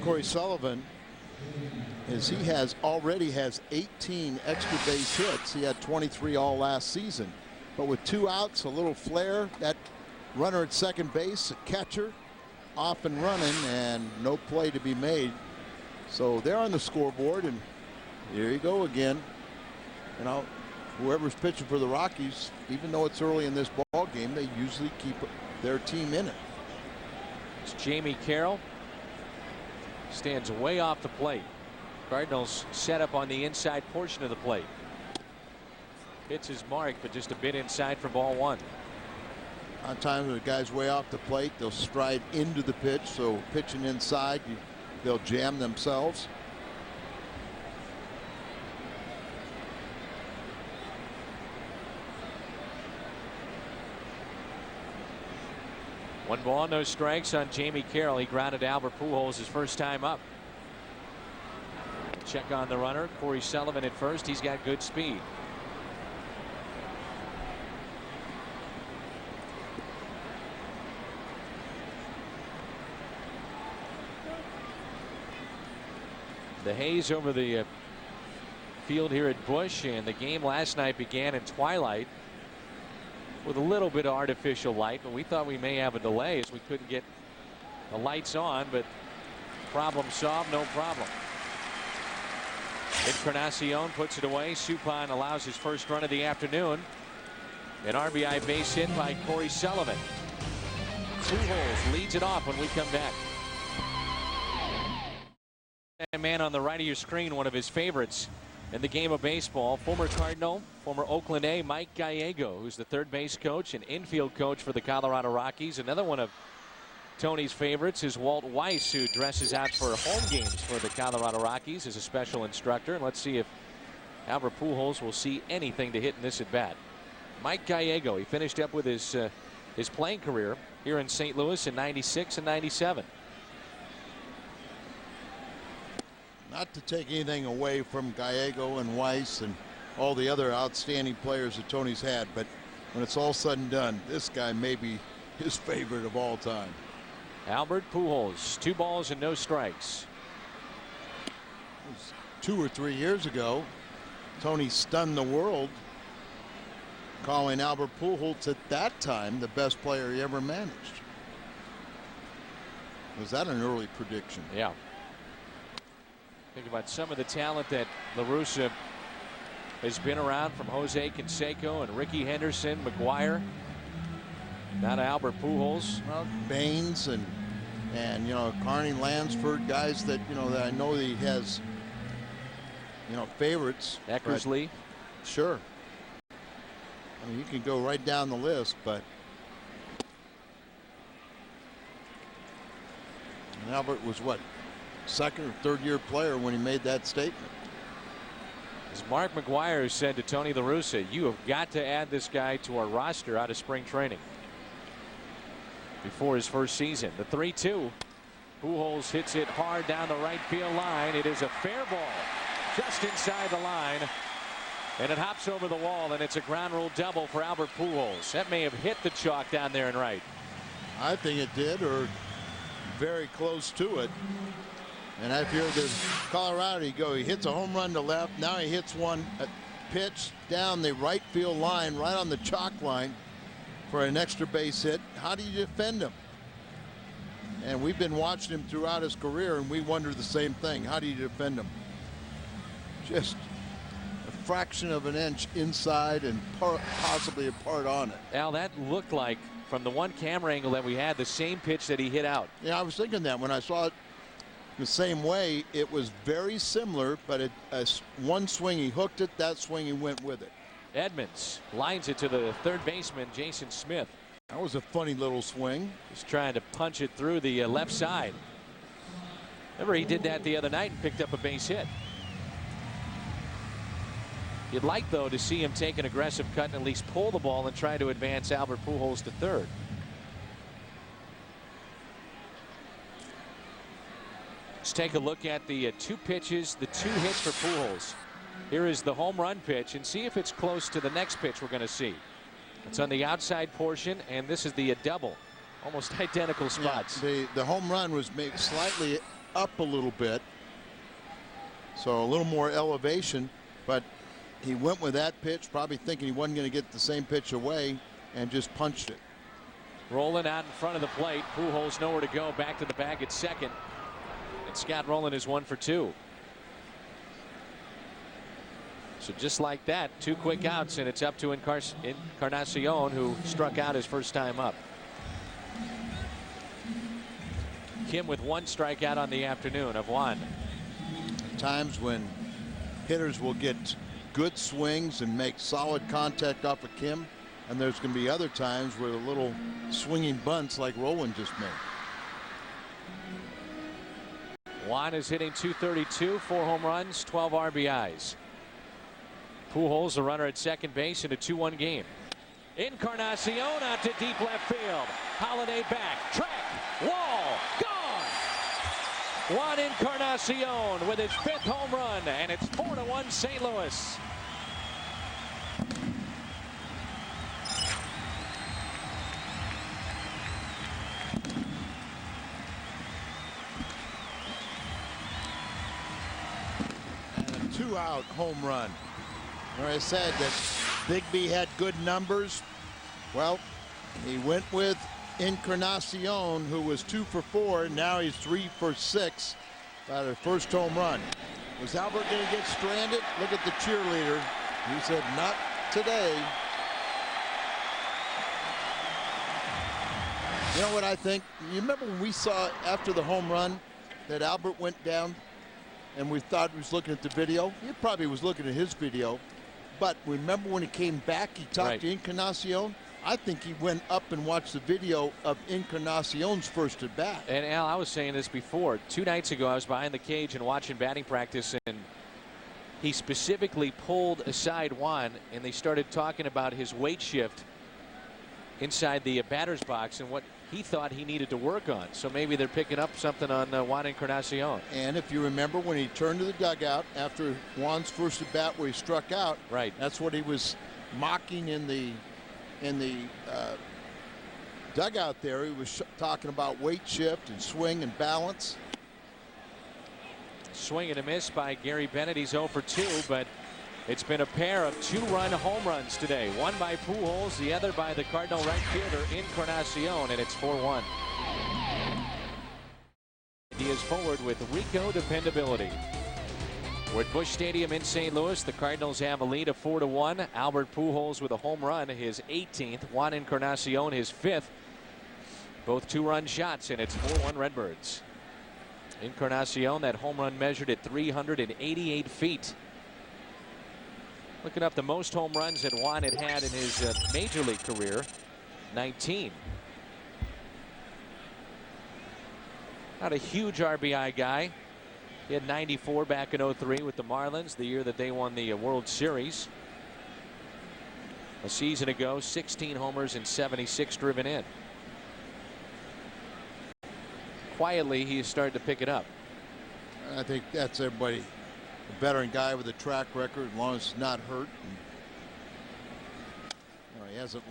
Corey Sullivan is he already has 18 extra base hits. He had 23 all last season, but with 2 outs, a little flair, that runner at second base, a catcher off and running, and no play to be made. So they're on the scoreboard, and here you go again. You know, whoever's pitching for the Rockies, even though it's early in this ball game, they usually keep their team in it. It's Jamie Carroll. Stands way off the plate. Cardinals set up on the inside portion of the plate. Hits his mark, but just a bit inside for ball 1. On times when the guy's way off the plate, they'll stride into the pitch. So pitching inside, they'll jam themselves. One ball, no strikes on Jamie Carroll. He grounded Albert Pujols his first time up. Check on the runner. Corey Sullivan at first. He's got good speed. The haze over the field here at Busch, and the game last night began in twilight with a little bit of artificial light, but we thought we may have a delay as we couldn't get the lights on, but problem solved, no problem. Encarnacion puts it away. Suppan allows his first run of the afternoon. An RBI base hit by Corey Sullivan. Pujols leads it off when we come back. That man on the right of your screen, one of his favorites in the game of baseball, former Cardinal, former Oakland A, Mike Gallego, who's the third base coach and infield coach for the Colorado Rockies. Another one of Tony's favorites is Walt Weiss, who dresses out for home games for the Colorado Rockies as a special instructor. And let's see if Albert Pujols will see anything to hit in this at bat. Mike Gallego, he finished up with his playing career here in St. Louis in '96 and '97. Not to take anything away from Gallego and Weiss and all the other outstanding players that Tony's had, but when it's all said and done, this guy may be his favorite of all time. Albert Pujols, 2 balls and no strikes. It was 2 or 3 years ago, Tony stunned the world, calling Albert Pujols at that time the best player he ever managed. Was that an early prediction? Yeah. Think about some of the talent that La Russa has been around, from Jose Canseco and Ricky Henderson, McGuire. Now to Albert Pujols. Well, Baines and you know, Carney, Lansford, guys that, you know, that I know that he has, you know, favorites. Eckersley. Sure. I mean, you can go right down the list, but and Albert was what, second or third year player when he made that statement. As Mark McGuire said to Tony La Russa, you have got to add this guy to our roster out of spring training before his first season. The 3-2. Pujols hits it hard down the right field line. It is a fair ball just inside the line, and it hops over the wall, and it's a ground rule double for Albert Pujols. That may have hit the chalk down there in right. I think it did, or very close to it. And if you're the Colorado, you go, he hits a home run to left. Now he hits one pitch down the right field line, right on the chalk line for an extra base hit. How do you defend him? And we've been watching him throughout his career, and we wonder the same thing. How do you defend him? Just a fraction of an inch inside and possibly a part on it. Al, that looked like, from the one camera angle that we had, the same pitch that he hit out. Yeah, I was thinking that when I saw it the same way. It was very similar, but one swing he hooked it, that swing he went with it. Edmonds lines it to the third baseman, Jason Smith. That was a funny little swing. He's trying to punch it through the left side. Remember, he did that the other night and picked up a base hit. You'd like, though, to see him take an aggressive cut and at least pull the ball and try to advance Albert Pujols to third. Let's take a look at the 2 pitches, the 2 hits for Pujols. Here is the home run pitch, and see if it's close to the next pitch we're going to see. It's on the outside portion, and this is the double. Almost identical spots. Yeah, the home run was maybe slightly up a little bit, so a little more elevation, but he went with that pitch, probably thinking he wasn't going to get the same pitch away, and just punched it. Rolling out in front of the plate. Pujols nowhere to go. Back to the bag at second. And Scott Rowland is 1 for 2. So just like that, 2 quick outs, and it's up to Encarnacion, who struck out his first time up. Kim with 1 strikeout on the afternoon of Juan. Times when hitters will get good swings and make solid contact off of Kim, and there's going to be other times where the little swinging bunts like Rowland just made. Juan is hitting .232, 4 home runs, 12 RBIs. Pujols, the runner at second base in a 2-1 game. Encarnacion out to deep left field. Holiday back, track, wall, gone. Juan Encarnacion with his 5th home run, and it's 4-1 St. Louis. And a 2-out home run. Where I said that Bigby had good numbers. Well, he went with Encarnacion, who was 2 for 4, and now he's 3 for 6 by their first home run. Was Albert going to get stranded? Look at the cheerleader. He said, not today. You know what I think? You remember when we saw after the home run that Albert went down and we thought he was looking at the video? He probably was looking at his video. But remember when he came back, he talked to Encarnacion? I think he went up and watched the video of Encarnacion's first at bat. And Al, I was saying this before. 2 nights ago, I was behind the cage and watching batting practice, and he specifically pulled aside Juan, and they started talking about his weight shift inside the batter's box and what he thought he needed to work on. So maybe they're picking up something on Juan Encarnacion. And if you remember when he turned to the dugout after Juan's first at bat where he struck out, right, that's what he was mocking in the dugout there. He was talking about weight shift and swing and balance. Swing and a miss by Gary Bennett. He's 0 for 2, but it's been a pair of 2-run home runs today. One by Pujols, the other by the Cardinal right fielder Encarnacion, and it's 4-1. He is forward with Rico dependability. We're at Busch Stadium in St. Louis. The Cardinals have a lead of 4-1. Albert Pujols with a home run, his 18th. Juan Encarnacion, his 5th. Both 2-run shots, and it's 4-1 Redbirds. Encarnacion, that home run measured at 388 feet. Looking up the most home runs that Juan had in his major league career, 19. Not a huge RBI guy. He had 94 back in 03 with the Marlins, the year that they won the World Series. A season ago, 16 homers and 76 driven in. Quietly, he's started to pick it up. I think that's everybody. A veteran guy with a track record, as long as he's not hurt. And, he hasn't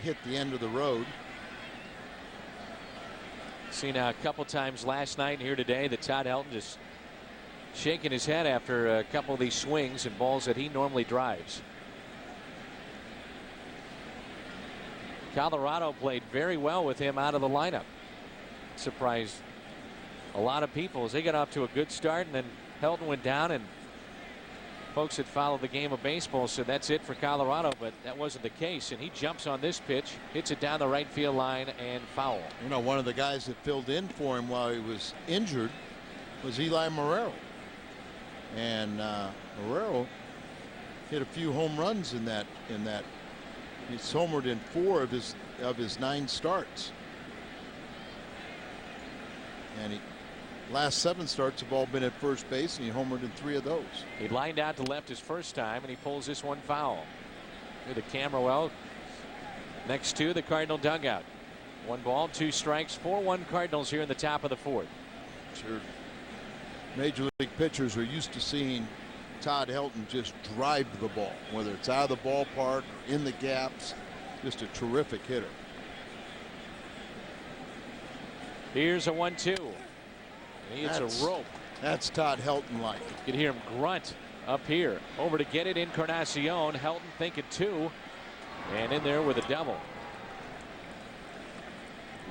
hit the end of the road. Seen a couple times last night and here today that Todd Helton just shaking his head after a couple of these swings and balls that he normally drives. Colorado played very well with him out of the lineup. Surprised a lot of people as they got off to a good start, and then Helton went down, and folks that follow the game of baseball said that's it for Colorado, but that wasn't the case, and he jumps on this pitch, hits it down the right field line, and foul. You know, one of the guys that filled in for him while he was injured was Eli Marrero, and Marrero hit a few home runs in that. He's homered in 4 of his 9 starts, and he last 7 starts have all been at first base, and he homered in 3 of those. He lined out to left his first time, and he pulls this one foul. Near the camera well next to the Cardinal dugout. 1 ball, 2 strikes, 4-1 Cardinals here in the top of the 4th. Sure. Major league pitchers are used to seeing Todd Helton just drive the ball, whether it's out of the ballpark or in the gaps. Just a terrific hitter. Here's a 1-2. It's a rope. That's Todd Helton like. You can hear him grunt up here. Over to get it, Encarnacion. Helton thinking 2. And in there with a double.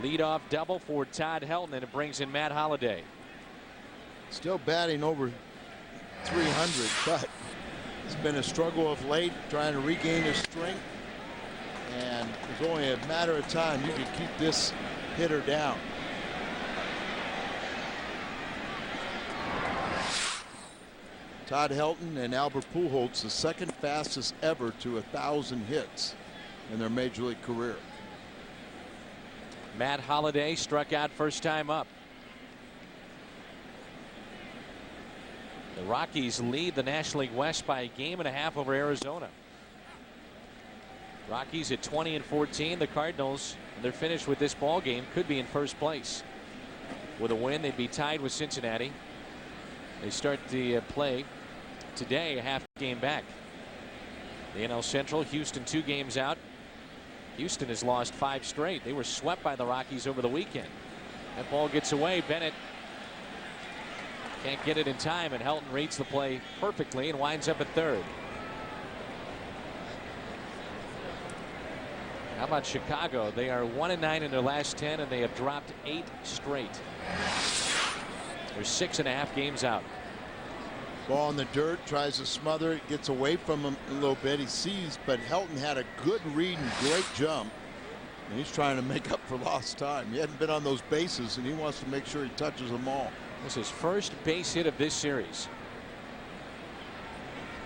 Leadoff double for Todd Helton, and it brings in Matt Holliday. Still batting over 300, but it's been a struggle of late trying to regain his strength. And it's only a matter of time you can keep this hitter down. Todd Helton and Albert Pujols, the 2nd fastest ever to 1,000 hits in their major league career. Matt Holliday struck out first time up. The Rockies lead the National League West by a 1.5 games over Arizona. Rockies at 20-14. The Cardinals, they're finished with this ball game, could be in first place. With a win, they'd be tied with Cincinnati. They start the play today a half game back. The NL Central, Houston 2 games out. Houston has lost 5 straight. They were swept by the Rockies over the weekend. That ball gets away. Bennett can't get it in time, and Helton reads the play perfectly and winds up at third. How about Chicago? They are 1-9 in their last 10, and they have dropped 8 straight. They're 6.5 games out. Ball in the dirt, tries to smother it, gets away from him a little bit. He sees, but Helton had a good read and great jump. And he's trying to make up for lost time. He hadn't been on those bases, and he wants to make sure he touches them all. This is his first base hit of this series.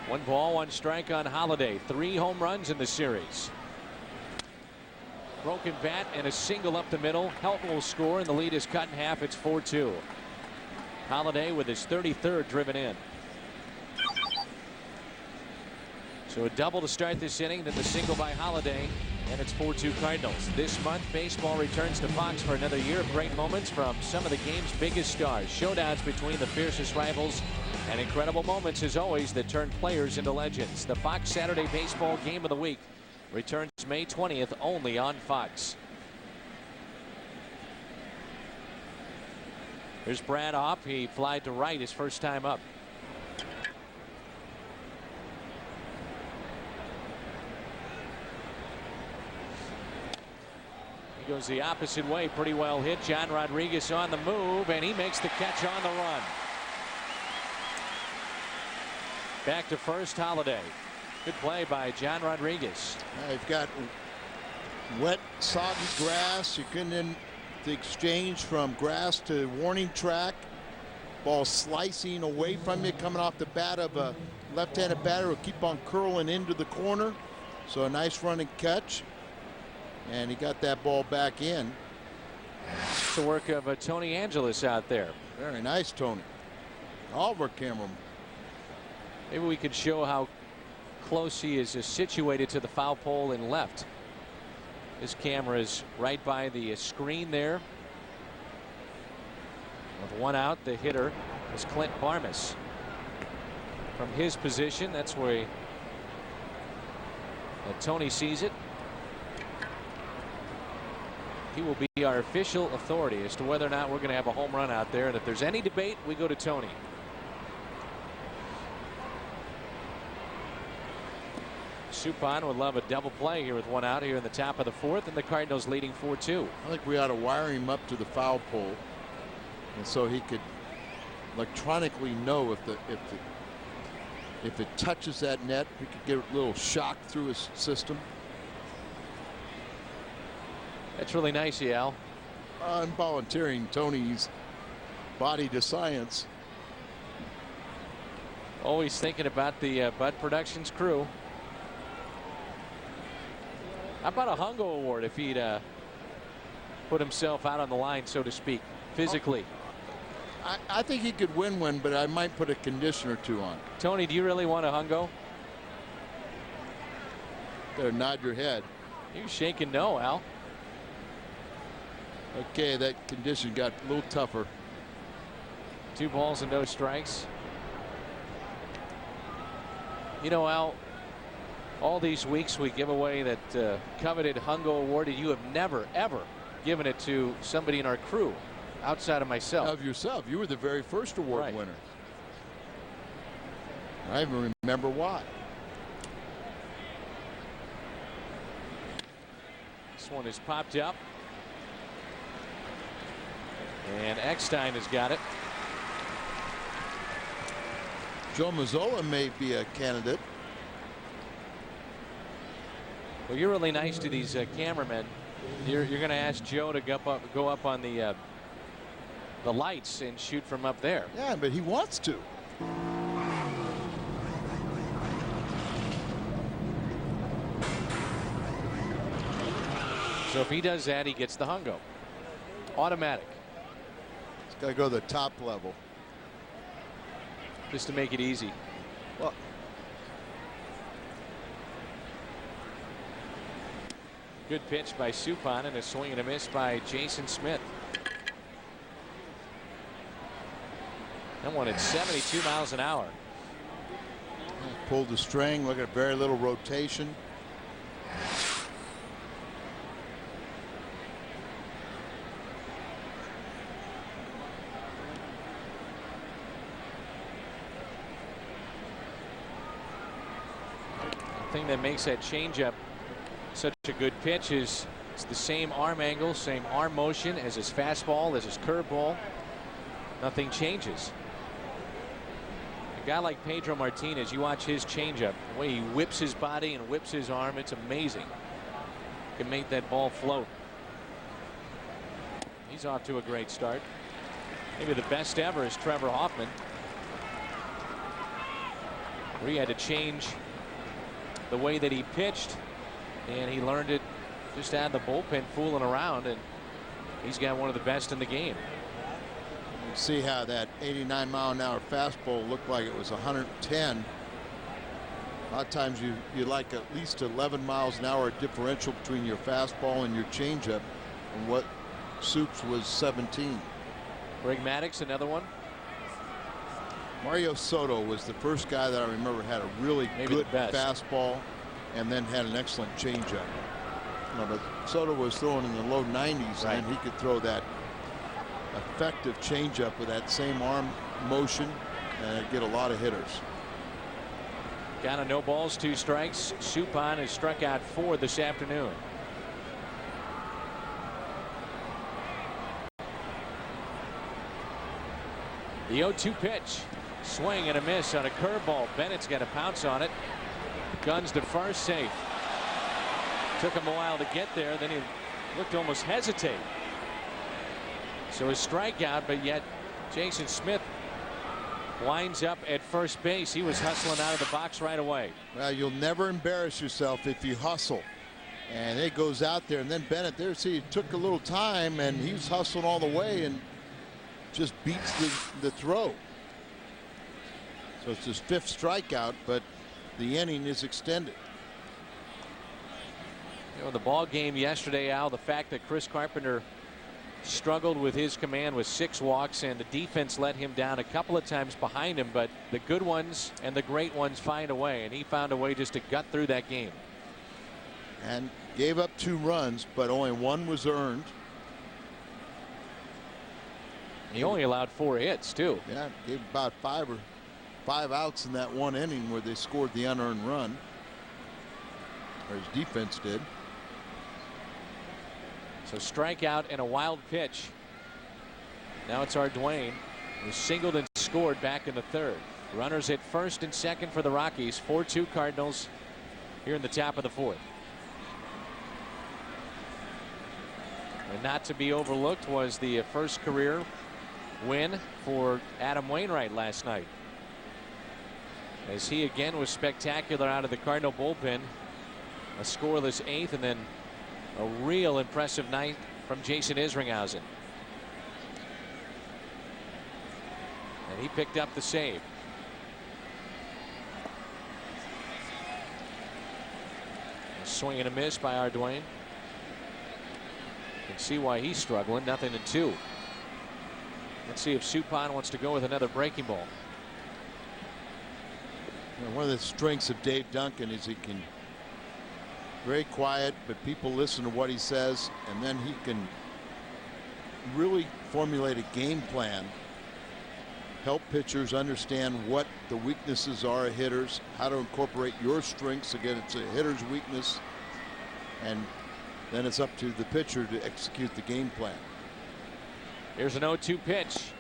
1 ball, 1 strike on Holliday. 3 home runs in the series. Broken bat and a single up the middle. Helton will score, and the lead is cut in half. It's 4-2. Holliday with his 33rd driven in. So a double to start this inning, then the single by Holliday, and it's 4-2 Cardinals. This month, baseball returns to Fox for another year of great moments from some of the game's biggest stars. Showdowns between the fiercest rivals, and incredible moments, as always, that turn players into legends. The Fox Saturday Baseball Game of the Week returns May 20th only on Fox. Here's Brad off. He flied to right his first time up. He goes the opposite way. Pretty well hit. John Rodriguez on the move, and he makes the catch on the run. Back to first, Holliday. Good play by John Rodriguez. You've got wet, soggy grass. You can then the exchange from grass to warning track. Ball slicing away from you, coming off the bat of a left-handed batter will keep on curling into the corner. So a nice running catch. And he got that ball back in. It's the work of Tony Angelis out there. Very nice, Tony. All of our cameramen. Maybe we could show how close he is situated to the foul pole in left. This camera is right by the screen there. With 1 out, the hitter is Clint Barmas. From his position, that's where Tony sees it. He will be our official authority as to whether or not we're going to have a home run out there. And if there's any debate, we go to Tony. Suppan would love a double play here with 1 out here in the top of the 4th, and the Cardinals leading 4-2. I think we ought to wire him up to the foul pole, and so he could electronically know if it touches that net, we could get a little shock through his system. That's really nice, Al. I'm volunteering Tony's body to science. Always thinking about the Bud Productions crew. How about a Hungo Award if he'd put himself out on the line, so to speak, physically? I think he could win one, but I might put a condition or two on. Tony, do you really want a hungo? Better nod your head. You're shaking no, Al. Okay, that condition got a little tougher. 2 balls and no strikes. You know, Al, all these weeks we give away that coveted Hungo Award, and you have never, ever given it to somebody in our crew outside of myself. Of yourself. You were the very first award Right. winner. I even remember why. This one is popped up. And Eckstein has got it. Joe Mazzola may be a candidate. Well, you're really nice to these cameramen. You're going to ask Joe to go up on the lights and shoot from up there. Yeah, but he wants to. So if he does that, he gets the Hungo. Automatic. It's got to go to the top level. Just to make it easy. Well, good pitch by Suppan and a swing and a miss by Jason Smith. That one at 72 miles an hour. pulled the string. Look at very little rotation. The thing that makes that changeup such a good pitch is it's the same arm angle, same arm motion as his fastball, as his curveball. Nothing changes. A guy like Pedro Martinez, you watch his changeup, the way he whips his body and whips his arm, it's amazing. Can make that ball float. He's off to a great start. Maybe the best ever is Trevor Hoffman, where he had to change the way that he pitched, and he learned it just out of the bullpen fooling around, and he's got one of the best in the game. You see how that 89-mile-an-hour fastball looked like it was 110. A lot of times you like at least 11 miles an hour differential between your fastball and your changeup, and what Supes was 17. Greg Maddux, another one. Mario Soto was the first guy that I remember had a really good fastball and then had an excellent changeup. But Soto was throwing in the low 90s, right, and he could throw that effective changeup with that same arm motion and get a lot of hitters. Down to no balls, 2 strikes. Suppan has struck out 4 this afternoon. The 0-2 pitch. Swing and a miss on a curveball. Bennett's got to pounce on it. Guns to first, safe. Took him a while to get there. Then he looked to almost hesitate. So a strikeout, but yet Jason Smith winds up at first base. He was hustling out of the box right away. Well, you'll never embarrass yourself if you hustle. And it goes out there, and then Bennett there, see, it took a little time, and he was hustling all the way and just beats the throw. So it's his 5th strikeout, but the inning is extended. You know, the ball game yesterday, Al, the fact that Chris Carpenter struggled with his command with 6 walks, and the defense let him down a couple of times behind him, but the good ones and the great ones find a way, and he found a way just to gut through that game. And gave up 2 runs, but only 1 was earned. He only allowed 4 hits too. Yeah, gave about 5 outs in that 1 inning where they scored the unearned run, or his defense did. So strikeout and a wild pitch. Now it's Arduin, who singled and scored back in the 3rd. Runners at first and second for the Rockies. 4-2 Cardinals here in the top of the 4th. And not to be overlooked was the first career win for Adam Wainwright last night, as he again was spectacular out of the Cardinal bullpen. A scoreless 8th, and then a real impressive night from Jason Isringhausen. And he picked up the save. A swing and a miss by Ardwayne. You can see why he's struggling. 0-2. Let's see if Suppan wants to go with another breaking ball. You know, one of the strengths of Dave Duncan is he can very quiet, but people listen to what he says, and then he can really formulate a game plan, help pitchers understand what the weaknesses are of hitters, how to incorporate your strengths against a hitter's weakness, and then it's up to the pitcher to execute the game plan. Here's an 0-2 pitch.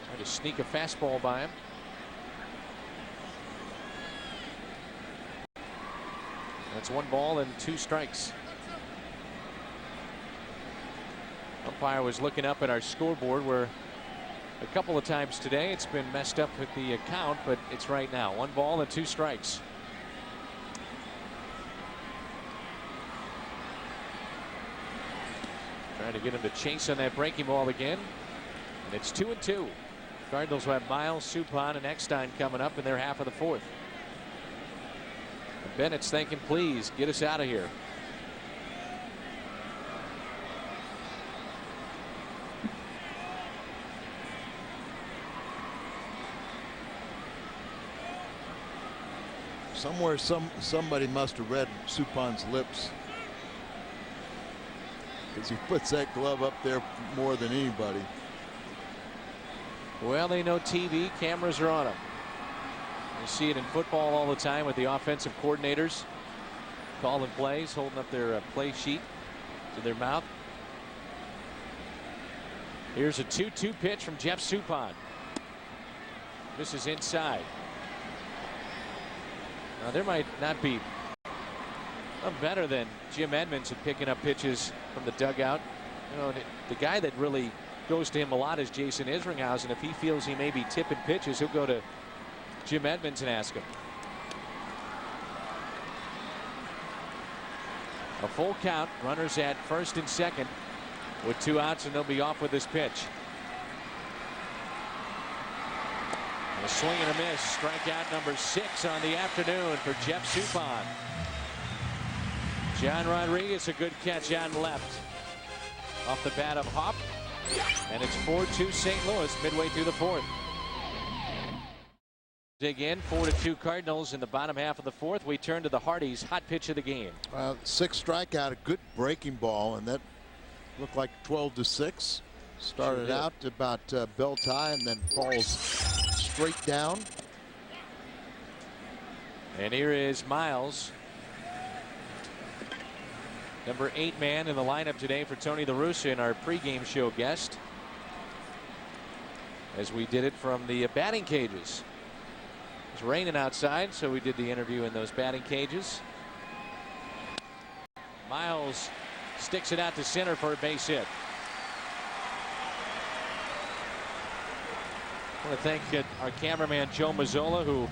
Trying to sneak a fastball by him. That's 1 ball and 2 strikes. Umpire was looking up at our scoreboard where a couple of times today it's been messed up with the count, but it's right now. 1 ball and 2 strikes. Trying to get him to chase on that breaking ball again. And it's 2-2. Cardinals will have Miles, Suppan, and Eckstein coming up in their half of the 4th. Bennett's thinking, please get us out of here. Somewhere somebody must have read Suppan's lips, because he puts that glove up there more than anybody. Well, they know TV cameras are on them. You see it in football all the time with the offensive coordinators calling plays, holding up their play sheet to their mouth. Here's a 2-2 pitch from Jeff Suppan. This is inside. Now, there might not be better than Jim Edmonds at picking up pitches from the dugout. You know, the guy that really goes to him a lot is Jason Isringhausen. If he feels he may be tipping pitches, he'll go to Jim Edmonds and ask him. A full count. Runners at first and second with 2 outs, and they'll be off with this pitch. A swing and a miss. Strikeout number 6 on the afternoon for Jeff Suppan. John Rodriguez, a good catch on left. Off the bat of Hop. And it's 4-2 St. Louis midway through the 4th. Dig in. 4-2 Cardinals in the bottom half of the 4th. We turn to the Hardys' hot pitch of the game. 6 strikeout, a good breaking ball, and that looked like 12-6. Started out about belt high and then falls straight down. And here is Miles, number 8 man in the lineup today for Tony La Russa, and our pregame show guest, as we did it from the batting cages. It's raining outside, so we did the interview in those batting cages. Miles sticks it out to center for a base hit. I want to thank our cameraman Joe Mazzola, who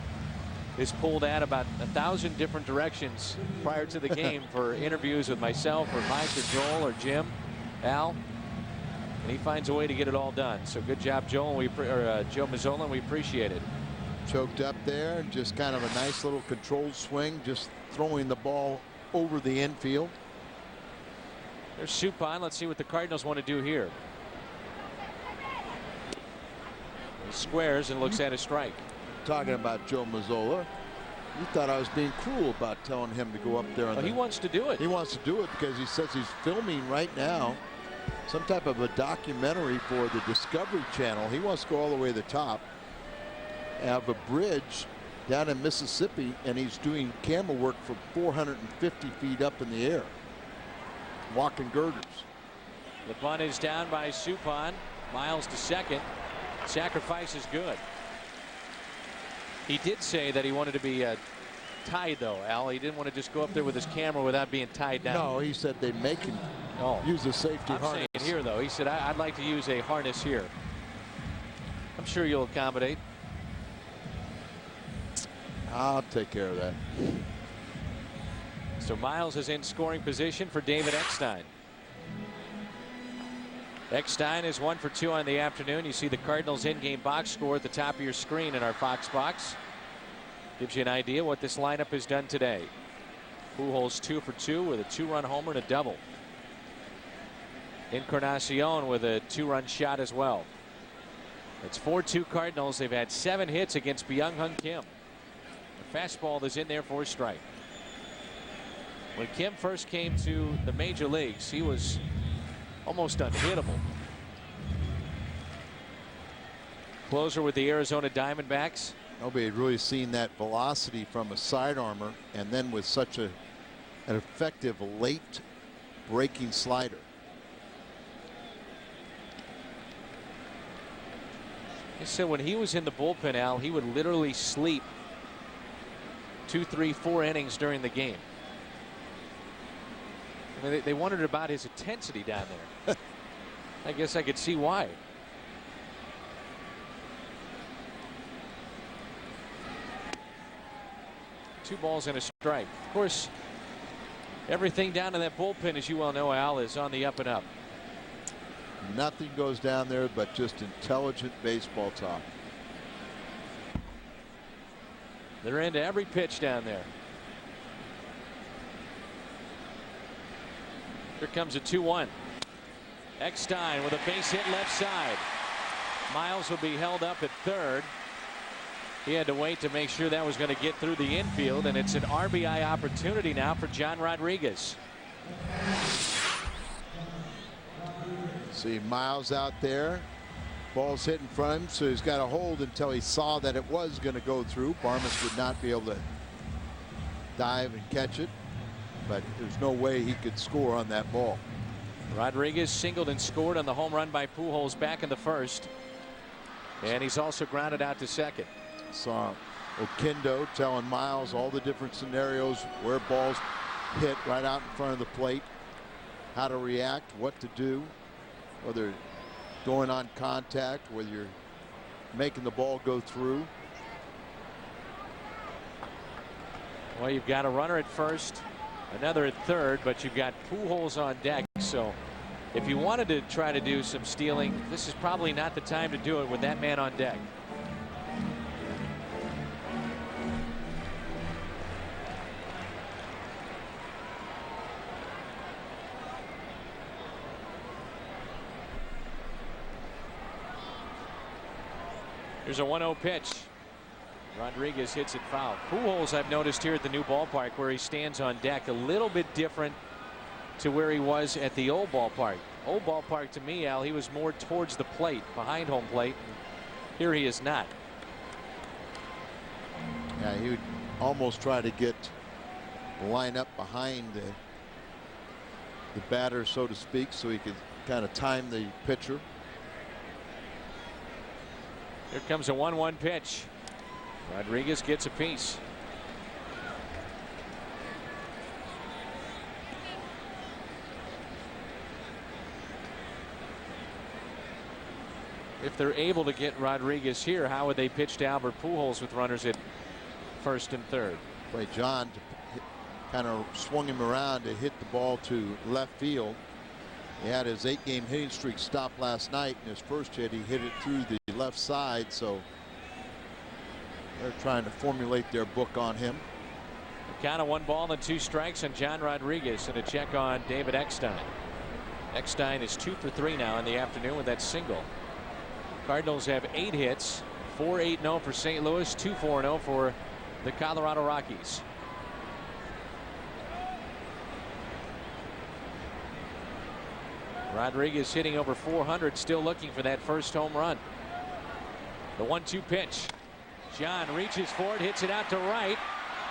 is pulled out about 1,000 different directions prior to the game for interviews with myself or Mike or Joel or Jim, Al, and he finds a way to get it all done. So good job, Joel. Joe Mazzola, and we appreciate it. Choked up there, and just kind of a nice little controlled swing, just throwing the ball over the infield. There's Suppan. Let's see what the Cardinals want to do here. He squares and looks at a strike. Talking about Joe Mazzola, you thought I was being cruel about telling him to go up there. He wants to do it. He wants to do it because he says he's filming right now some type of a documentary for the Discovery Channel. He wants to go all the way to the top, have a bridge down in Mississippi, and he's doing camera work from 450 feet up in the air, walking girders. The bunt is down by Suppan. Miles to second. Sacrifice is good. He did say that he wanted to be tied, though, Al. He didn't want to just go up there with his camera without being tied down. No, he said they make him use a safety harness. I'm saying here, though. He said, I'd like to use a harness here. I'm sure you'll accommodate. I'll take care of that. So Miles is in scoring position for David Eckstein. Eckstein is 1 for 2 on the afternoon. You see the Cardinals in-game box score at the top of your screen in our Fox box. Gives you an idea what this lineup has done today. Pujols 2 for 2 with a 2-run homer and a double. Encarnacion with a 2-run shot as well. It's 4-2 Cardinals. They've had 7 hits against Byung-Hyun Kim. The fastball is in there for a strike. When Kim first came to the major leagues, he was almost unhittable. Closer with the Arizona Diamondbacks. Nobody had really seen that velocity from a sidearmer, and then with such an effective late breaking slider. He said when he was in the bullpen, Al, he would literally sleep 2, 3, 4 innings during the game. I mean, they wondered about his intensity down there. I guess I could see why. Two balls and a strike. Of course, everything down in that bullpen, as you well know, Al, is on the up and up. Nothing goes down there but just intelligent baseball talk. They're into every pitch down there. Here comes a 2-1. Eckstein with a base hit left side. Miles will be held up at third. He had to wait to make sure that was going to get through the infield, and it's an RBI opportunity now for John Rodriguez. See Miles out there. Ball's hit in front of him, so he's got to hold until he saw that it was going to go through. Barmes would not be able to dive and catch it, but there's no way he could score on that ball. Rodriguez singled and scored on the home run by Pujols back in the first, and he's also grounded out to second. Saw Oquendo telling Miles all the different scenarios where balls hit right out in front of the plate, how to react, what to do, whether going on contact, whether you're making the ball go through. Well, you've got a runner at first, another at third, but you've got Pujols on deck. So if you wanted to try to do some stealing, this is probably not the time to do it with that man on deck. Here's a 1-0 pitch. Rodriguez hits it foul. Pujols, I've noticed here at the new ballpark where he stands on deck, a little bit different to where he was at the old ballpark. Old ballpark, to me, Al, he was more towards the plate, behind home plate. Here he is not. Yeah, he would almost try to get the line up behind the batter, so to speak, so he could kind of time the pitcher. Here comes a 1-1 pitch. Rodriguez gets a piece. If they're able to get Rodriguez here, how would they pitch to Albert Pujols with runners at first and third? Boy, John kind of swung him around to hit the ball to left field. He had his 8-game hitting streak stopped last night. In his first hit, he hit it through the left side, so they're trying to formulate their book on him. The count of 1 ball and 2 strikes on John Rodriguez, and a check on David Eckstein. Eckstein is 2 for 3 now in the afternoon with that single. Cardinals have 8 hits, 4-8-0 for St. Louis, 2-4-0 for the Colorado Rockies. Rodriguez hitting over 400, still looking for that first home run. The 1-2 pitch. John reaches for it, hits it out to right,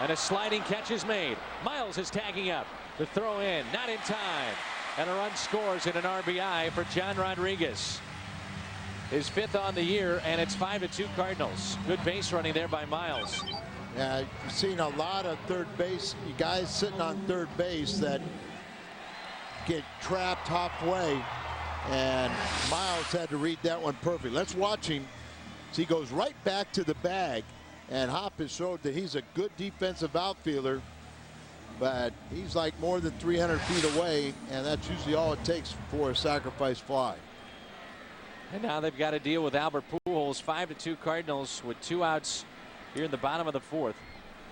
and a sliding catch is made. Miles is tagging up. The throw in, not in time, and a run scores in an RBI for John Rodriguez. His 5th on the year, and it's 5-2 Cardinals. Good base running there by Miles. Yeah, you've seen a lot of third base guys sitting on third base that get trapped halfway, and Miles had to read that one perfectly. Let's watch him. So he goes right back to the bag, and Hop has showed that he's a good defensive outfielder, but he's like more than 300 feet away, and that's usually all it takes for a sacrifice fly. And now they've got to deal with Albert Pujols. 5-2 Cardinals with 2 outs here in the bottom of the 4th.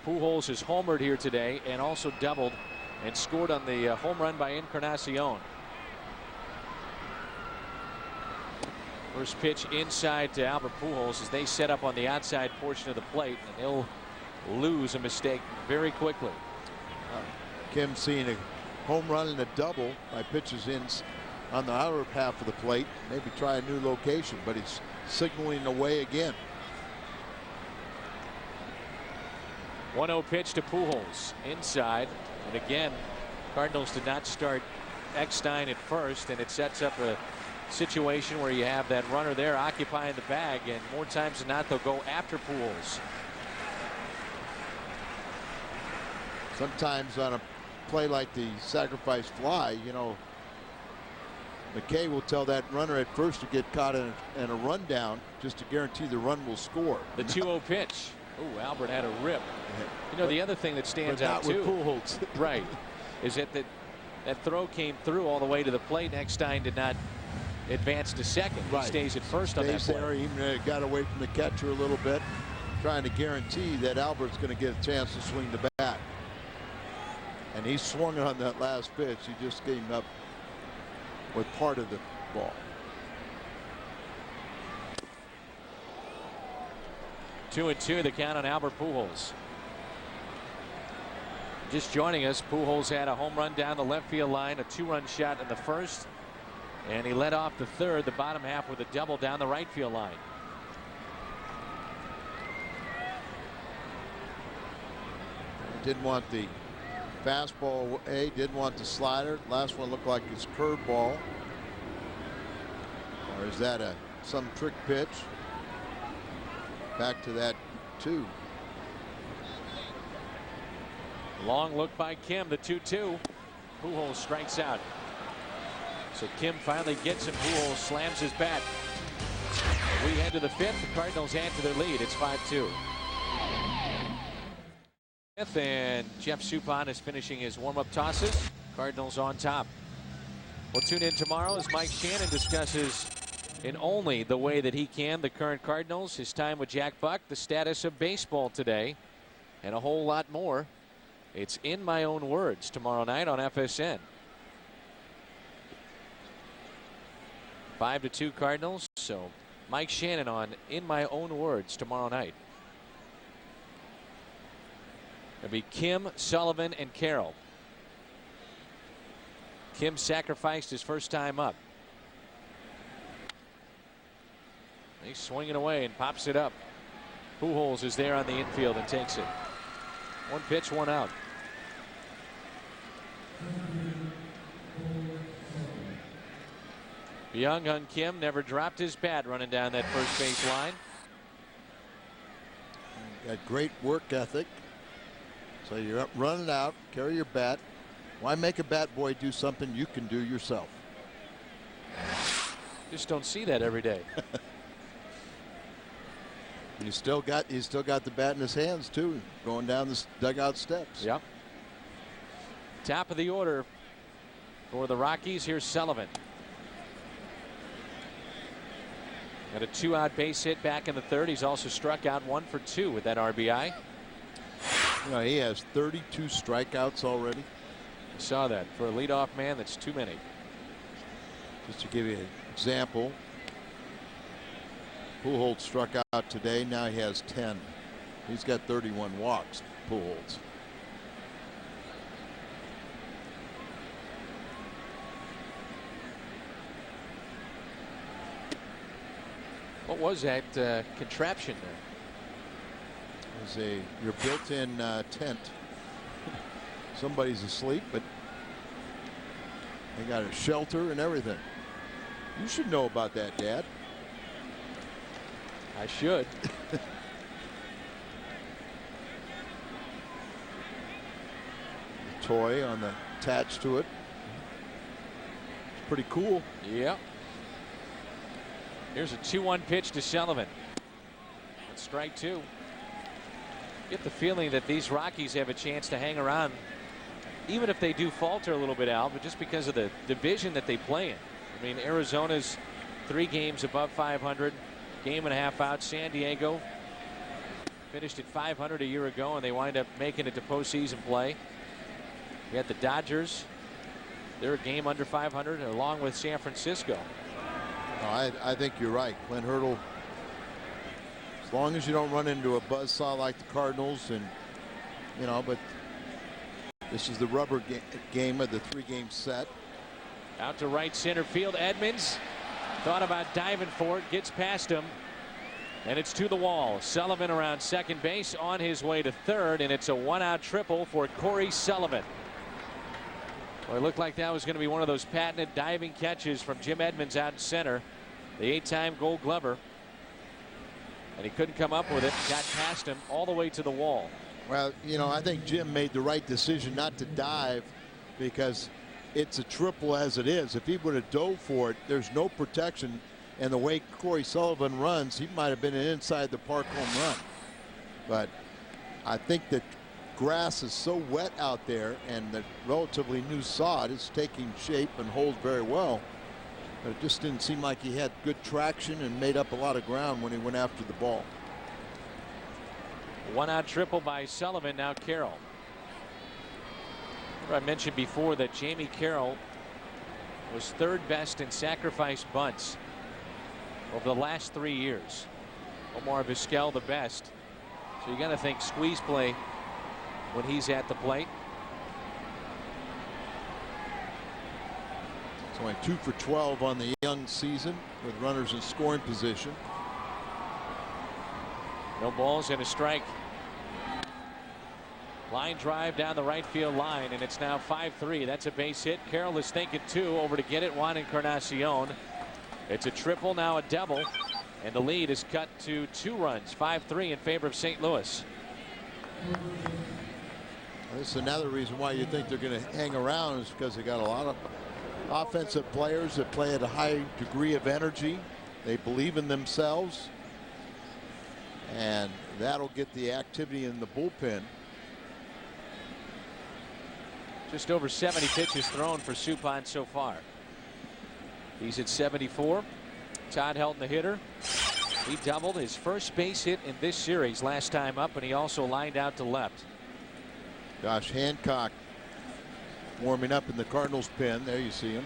Pujols has homered here today and also doubled and scored on the home run by Encarnacion. First pitch inside to Albert Pujols as they set up on the outside portion of the plate, and he'll lose a mistake very quickly. Kim seeing a home run and a double by pitches in on the outer half of the plate. Maybe try a new location, but he's signaling away again. 1-0 pitch to Pujols inside, and again Cardinals did not start Eckstein at first, and it sets up a situation where you have that runner there occupying the bag, and more times than not they'll go after Pujols. Sometimes on a play like the sacrifice fly, you know, McKay will tell that runner at first to get caught in a rundown just to guarantee the run will score. The 2-0 pitch. Oh, Albert had a rip. You know, the other thing that stands out too, with Pujols, right, is that that throw came through all the way to the plate. Eckstein did not advance to second. Right. He stays at first on that play. There, even got away from the catcher a little bit, trying to guarantee that Albert's going to get a chance to swing the bat. And he swung on that last pitch. He just came up with part of the ball. 2-2 the count on Albert Pujols. Just joining us, Pujols had a home run down the left field line, a 2-run shot in the first, and he led off the third, the bottom half, with a double down the right field line. Didn't want the fastball, didn't want the slider. Last one looked like his curveball. Or is that some trick pitch? Back to that 2. Long look by Kim, the 2-2. Pujols strikes out. So Kim finally gets him. Pujols slams his bat. We head to the 5th. The Cardinals add to their lead. It's 5-2. And Jeff Suppan is finishing his warm-up tosses. Cardinals on top. We'll tune in tomorrow as Mike Shannon discusses in only the way that he can the current Cardinals, his time with Jack Buck, the status of baseball today, and a whole lot more. It's In My Own Words tomorrow night on FSN. 5-2 Cardinals. So Mike Shannon on In My Own Words tomorrow night. It'll be Kim, Sullivan, and Carroll. Kim sacrificed his first time up. He's swinging away and pops it up. Pujols is there on the infield and takes it. 1 pitch, 1 out. Byung-Hyun Kim never dropped his bat running down that first base line. Got great work ethic. So you're up running out, carry your bat. Why make a bat boy do something you can do yourself? Just don't see that every day. He's still got the bat in his hands too, going down the dugout steps. Yep. Top of the order for the Rockies. Here's Sullivan. Got a 2-out base hit back in the 3rd. He's also struck out 1 for 2 with that RBI. You know, he has 32 strikeouts already. I saw that. For a leadoff man, that's too many. Just to give you an example, Pujols struck out today. Now he has 10. He's got 31 walks, Pujols. What was that contraption there? It was your built-in tent. Somebody's asleep, but they got a shelter and everything. You should know about that, Dad. I should. The toy on the attached to it. It's pretty cool. Yep. Here's a 2-1 pitch to Sullivan. That's strike 2. Get the feeling that these Rockies have a chance to hang around, even if they do falter a little bit, Al, but just because of the division that they play in. I mean, Arizona's 3 games above 500, game and a half out. San Diego finished at 500 a year ago, and they wind up making it to postseason play. We had the Dodgers. They're a game under 500, along with San Francisco. I think you're right. Clint Hurdle, as long as you don't run into a buzzsaw like the Cardinals, and but this is the rubber game of the 3-game set. Out to right center field. Edmonds thought about diving for it, gets past him, and it's to the wall. Sullivan around second base, on his way to third, and it's a 1-out triple for Corey Sullivan. Well, it looked like that was going to be one of those patented diving catches from Jim Edmonds out in center, the 8-time Gold Glover, and he couldn't come up with it. Got past him all the way to the wall. Well, I think Jim made the right decision not to dive, because it's a triple as it is. If he would have dove for it, there's no protection, and the way Corey Sullivan runs, he might have been an inside the park home run. But I think that grass is so wet out there, and the relatively new sod is taking shape and holds very well, but it just didn't seem like he had good traction and made up a lot of ground when he went after the ball. 1-out triple by Sullivan. Now Carroll. I mentioned before that Jamie Carroll was 3rd best in sacrifice bunts over the last 3 years. Omar Vizquel the best. So you got to think squeeze play when he's at the plate. It's only 2 for 12 on the young season with runners in scoring position. No balls and a strike. Line drive down the right field line, and it's now 5-3. That's a base hit. Carroll is thinking 2 over to get it. Juan Encarnacion. It's a triple, now a double, and the lead is cut to 2 runs. 5-3 in favor of St. Louis. This is another reason why you think they're going to hang around, is because they got a lot of offensive players that play at a high degree of energy. They believe in themselves, and that'll get the activity in the bullpen. Just over 70 pitches thrown for Suppan so far. He's at 74. Todd Helton, the hitter. He doubled his first base hit in this series last time up, and he also lined out to left. Josh Hancock warming up in the Cardinals pen. There you see him.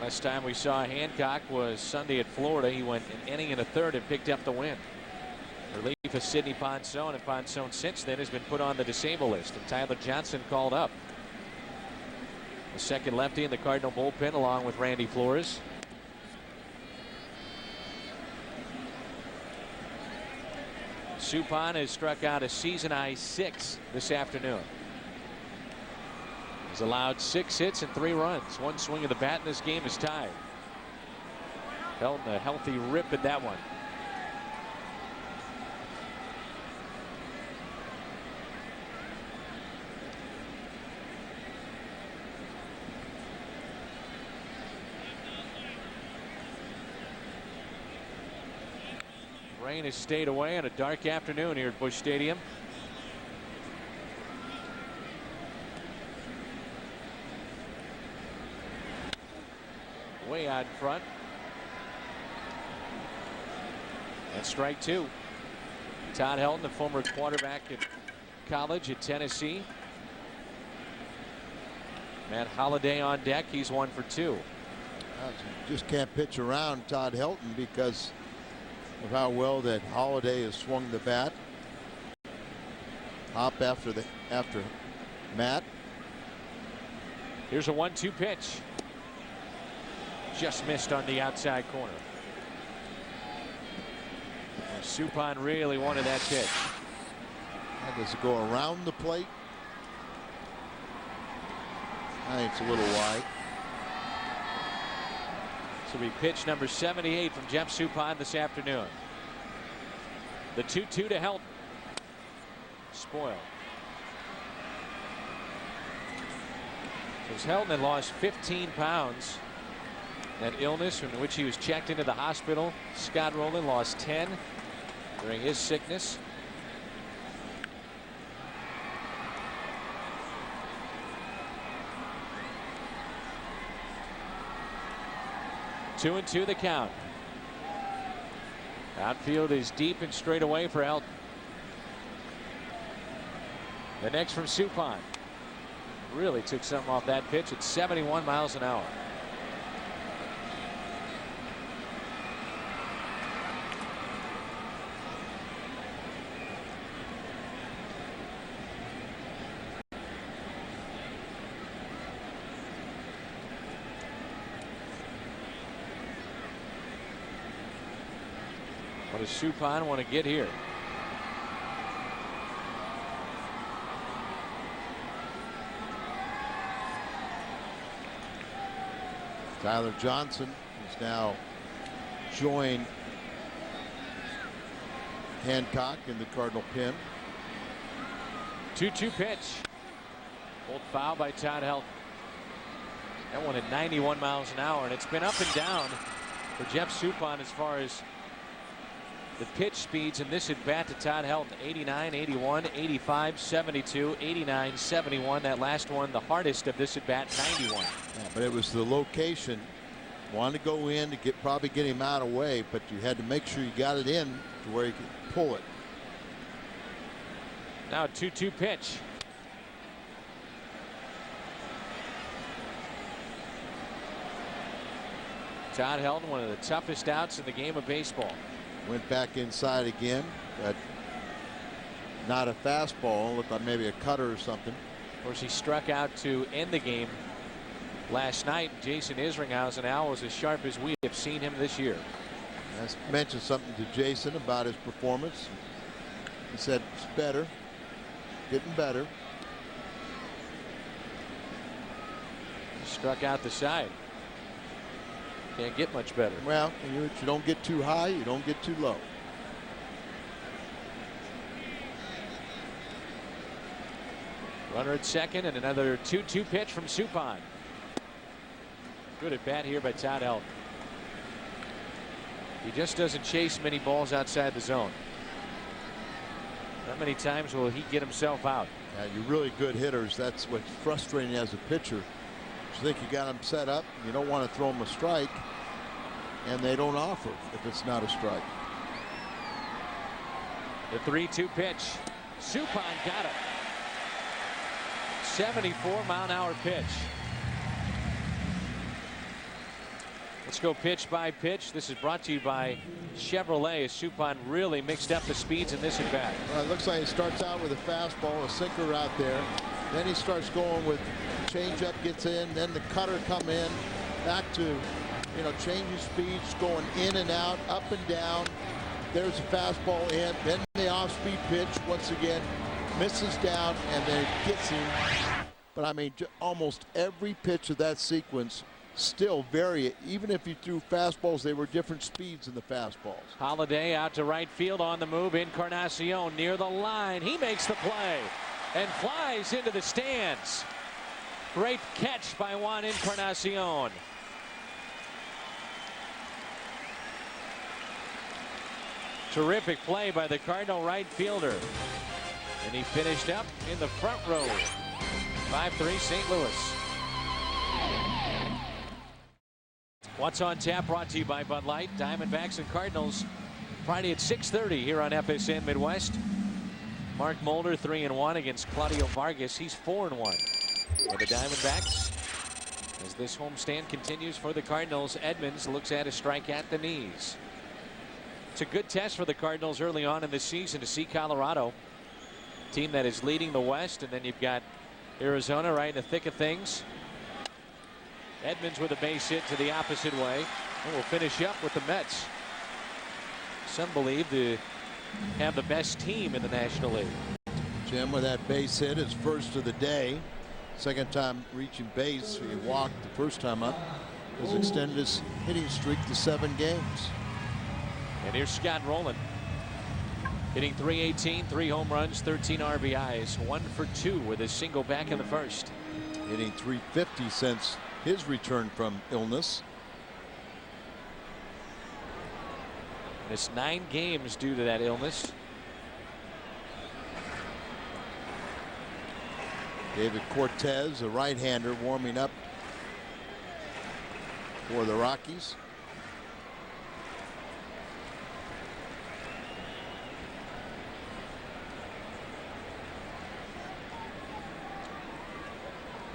Last time we saw Hancock was Sunday at Florida. He went an inning and a third and picked up the win. Relief of Sidney Ponson, and Ponson since then has been put on the disabled list, and Tyler Johnson called up. The second lefty in the Cardinal bullpen, along with Randy Flores. Suppan has struck out a season high 6 this afternoon. He's allowed 6 hits and 3 runs. 1 swing of the bat in this game is tied. Helton a healthy rip at that one. Rain has stayed away on a dark afternoon here at Busch Stadium. Way out in front. And strike 2. Todd Helton, the former quarterback at college at Tennessee. Matt Holliday on deck. He's 1 for 2. Just can't pitch around Todd Helton because of how well that Holliday has swung the bat. Hop after Matt. Here's a 1-2 pitch. Just missed on the outside corner. Suppan really wanted that pitch. Does it go around the plate? I think it's a little wide. So we pitch number 78 from Jeff Suppan this afternoon. The 2-2 to Helton. Spoiled. So Helton had lost 15 pounds That illness in which he was checked into the hospital. Scott Rowland lost 10 during his sickness. Two and two the count. Outfield is deep and straight away for Elton. The next from Suppan. Really took something off that pitch at 71 miles an hour. What does Suppan want to get here? Tyler Johnson has now joined Hancock in the Cardinal pen. 2-2 pitch. Pulled foul by Todd Helton. That one at 91 miles an hour, and it's been up and down for Jeff Suppan as far as the pitch speeds in this at bat to Todd Helton. 89, 81, 85, 72, 89, 71. That last one, the hardest of this at bat, 91. Yeah, but it was the location. Wanted to go in to probably get him out of the way, but you had to make sure you got it in to where you could pull it. Now a 2-2 pitch. Todd Helton, one of the toughest outs in the game of baseball. Went back inside again, but not a fastball. Looked like maybe a cutter or something. Of course, he struck out to end the game last night. Jason Isringhausen now was as sharp as we have seen him this year. I mentioned something to Jason about his performance. He said it's better, getting better. He struck out the side. Can't get much better. Well, you don't get too high, you don't get too low. Runner at second, and another 2-2 pitch from Suppan. Good at bat here by Todd Helton. He just doesn't chase many balls outside the zone. Not many times will he get himself out. Yeah, you're really good hitters. That's what's frustrating as a pitcher. You think you got them set up, you don't want to throw them a strike, and they don't offer if it's not a strike. The 3-2 pitch. Suppan got it. 74-mile-an-hour pitch. Let's go pitch by pitch. This is brought to you by Chevrolet, as Suppan really mixed up the speeds in this at bat. Well, it looks like he starts out with a fastball, a sinker out there. Then he starts going with changeup, gets in, then the cutter come in, back to, changing speeds, going in and out, up and down. There's a fastball in, then the off-speed pitch once again misses down, and then it gets him. But I mean, almost every pitch of that sequence still vary. Even if you threw fastballs, they were different speeds in the fastballs. Holiday out to right field on the move. Encarnacion near the line. He makes the play and flies into the stands. Great catch by Juan Encarnacion. Terrific play by the Cardinal right fielder. And he finished up in the front row. 5-3 St. Louis. What's on Tap brought to you by Bud Light. Diamondbacks and Cardinals Friday at 6:30 here on FSN Midwest. Mark Mulder 3-1 against Claudio Vargas. He's 4-1 for the Diamondbacks. As this homestand continues for the Cardinals, Edmonds looks at a strike at the knees. It's a good test for the Cardinals early on in the season to see Colorado, team that is leading the West, and then you've got Arizona right in the thick of things. Edmonds with a base hit to the opposite way, and we'll finish up with the Mets. Some believe to have the best team in the National League. Jim with that base hit, his first of the day. Second time reaching base. He walked the first time up. Has extended his hitting streak to 7 games. And here's Scott Rowland, hitting .318, 3 home runs, 13 RBIs, 1 for 2 with a single back in the first. Hitting .350 since his return from illness. Missed 9 games due to that illness. David Cortez, a right-hander, warming up for the Rockies.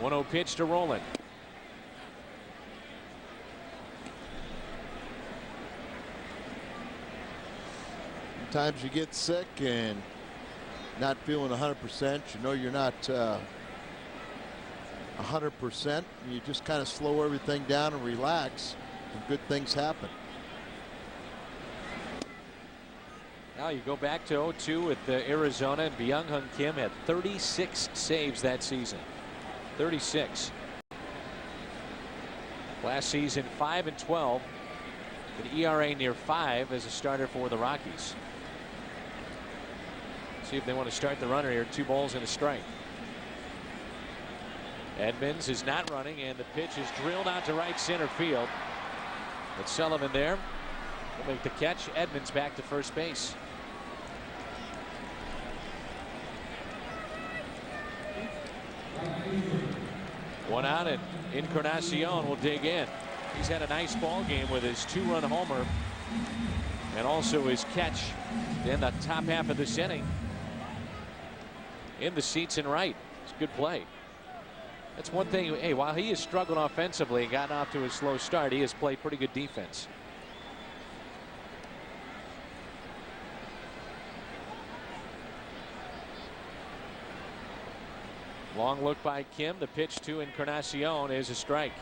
One-zero pitch to Rowland. Sometimes you get sick and not feeling 100%. You know you're not 100%. You just kind of slow everything down and relax, and good things happen. Now you go back to 0-2 with Arizona, and Byung-Hyun Kim had 36 saves that season. 36. Last season 5-12. An ERA near 5 as a starter for the Rockies. See if they want to start the runner here. 2 balls and a strike. Edmonds is not running, and the pitch is drilled out to right center field. But Sullivan there will make the catch. Edmonds back to first base. One out, and Encarnacion will dig in. He's had a nice ball game with his 2-run homer and also his catch in the top half of this inning. In the seats and right. It's a good play. That's one thing. Hey, while he has struggled offensively and gotten off to a slow start, he has played pretty good defense. Long look by Kim. The pitch to Encarnacion is a strike.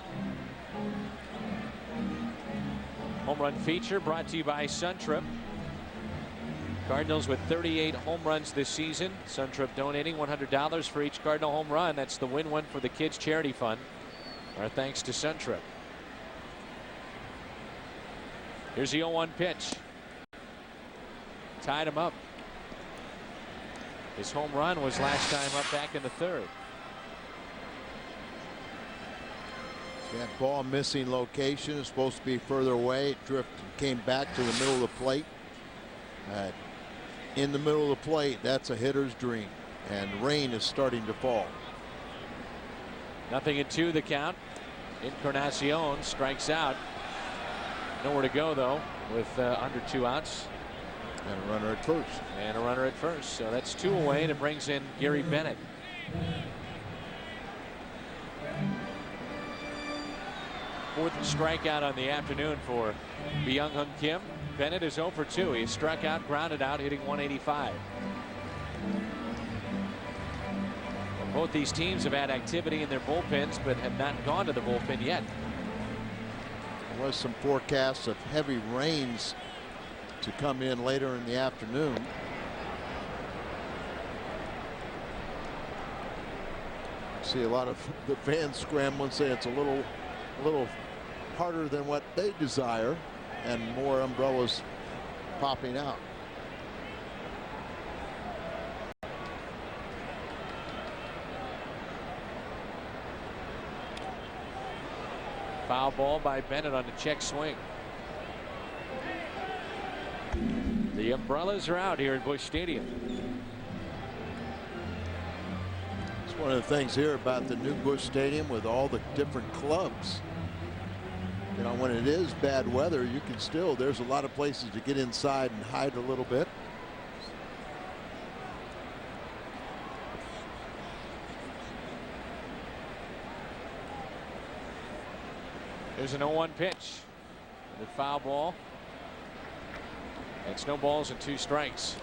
Home run feature brought to you by Suntrip. Cardinals with 38 home runs this season. Suntrip donating $100 for each Cardinal home run. That's the win-win for the kids charity fund. Our thanks to Suntrip. Here's the 0-1 pitch. Tied him up. His home run was last time up back in the 3rd. That ball missing location is supposed to be further away. It drifted, came back to the middle of the plate. In the middle of the plate, that's a hitter's dream. And rain is starting to fall. 0-2 the count. Encarnacion strikes out. Nowhere to go though with under 2 outs. And a runner at first. And a runner at first. So that's 2 away, and it brings in Gary Bennett. Fourth strikeout on the afternoon for Byung-Hyun Kim. Bennett is 0 for 2. He struck out, grounded out, hitting 185. Well, both these teams have had activity in their bullpens, but have not gone to the bullpen yet. There was some forecasts of heavy rains to come in later in the afternoon. See a lot of the fans scrambling, say it's a little harder than what they desire, and more umbrellas popping out. Foul ball by Bennett on the check swing. The umbrellas are out here at Busch Stadium. It's one of the things here about the new Busch Stadium with all the different clubs. You know, when it is bad weather, you can still, there's a lot of places to get inside and hide a little bit. There's an 0-1 pitch. The foul ball. It's no balls and 2 strikes.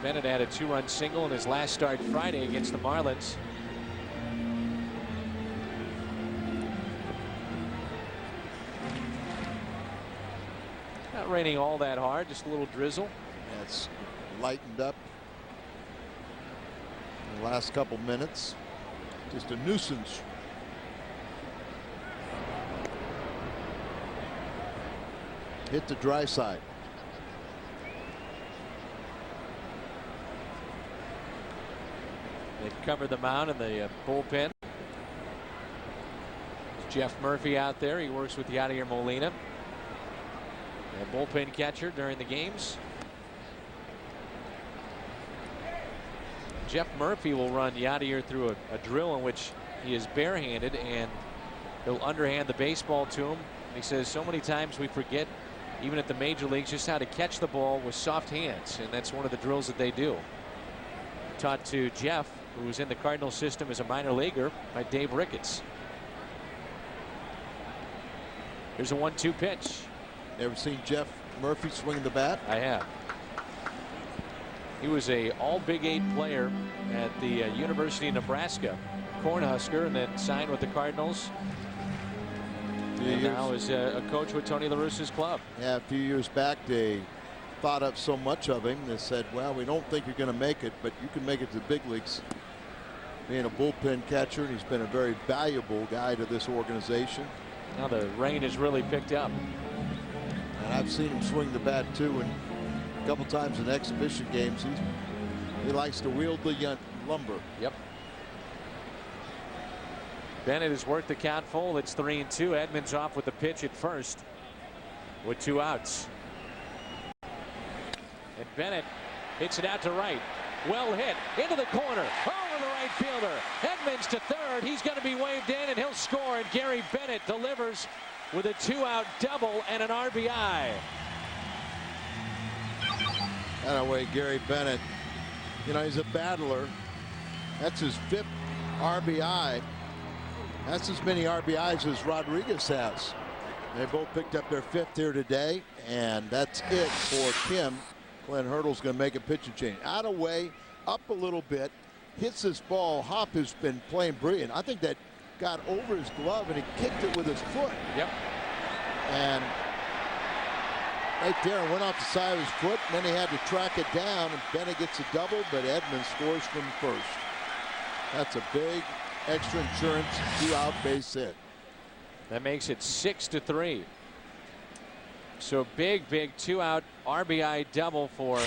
Bennett had a 2-run single in his last start Friday against the Marlins. Not raining all that hard, just a little drizzle. It's lightened up in the last couple minutes. Just a nuisance. Hit the dry side. They've covered the mound in the bullpen. Jeff Murphy out there. He works with Yadier Molina, a bullpen catcher during the games. Jeff Murphy will run Yadier through a drill in which he is barehanded, and he'll underhand the baseball to him. And he says so many times we forget, even at the major leagues, just how to catch the ball with soft hands, and that's one of the drills that they do. Taught to Jeff, who was in the Cardinals system as a minor leaguer, by Dave Ricketts. Here's a 1-2 pitch. Ever seen Jeff Murphy swing the bat? I have. He was a all Big 8 player at the University of Nebraska, Cornhusker, and then signed with the Cardinals. And now is a coach with Tony La Russa's club. Yeah, a few years back they thought up so much of him. They said, well, we don't think you're going to make it, but you can make it to the big leagues. Being a bullpen catcher, and he's been a very valuable guy to this organization. Now the rain has really picked up. And I've seen him swing the bat too, and a couple times in exhibition games. He likes to wield the lumber. Yep. Bennett has worked the count full. It's 3-2. Edmonds off with the pitch at first with 2 outs. And Bennett hits it out to right. Well hit into the corner. Over the right fielder. Edmonds to third. He's going to be waved in, and he'll score. And Gary Bennett delivers with a 2-out double and an RBI. That way, Gary Bennett. You know, he's a battler. That's his 5th RBI. That's as many RBIs as Rodriguez has. They both picked up their 5th here today, and that's it for Kim. Clint Hurdle's going to make a pitching change. Out of way, up a little bit, hits this ball. Hop has been playing brilliant. I think that got over his glove, and he kicked it with his foot. Yep. And right there, and went off the side of his foot, and then he had to track it down, and Bennett gets a double, but Edmonds scores from first. That's a big extra insurance 2-out base hit. That makes it 6-3. So big 2-out RBI double for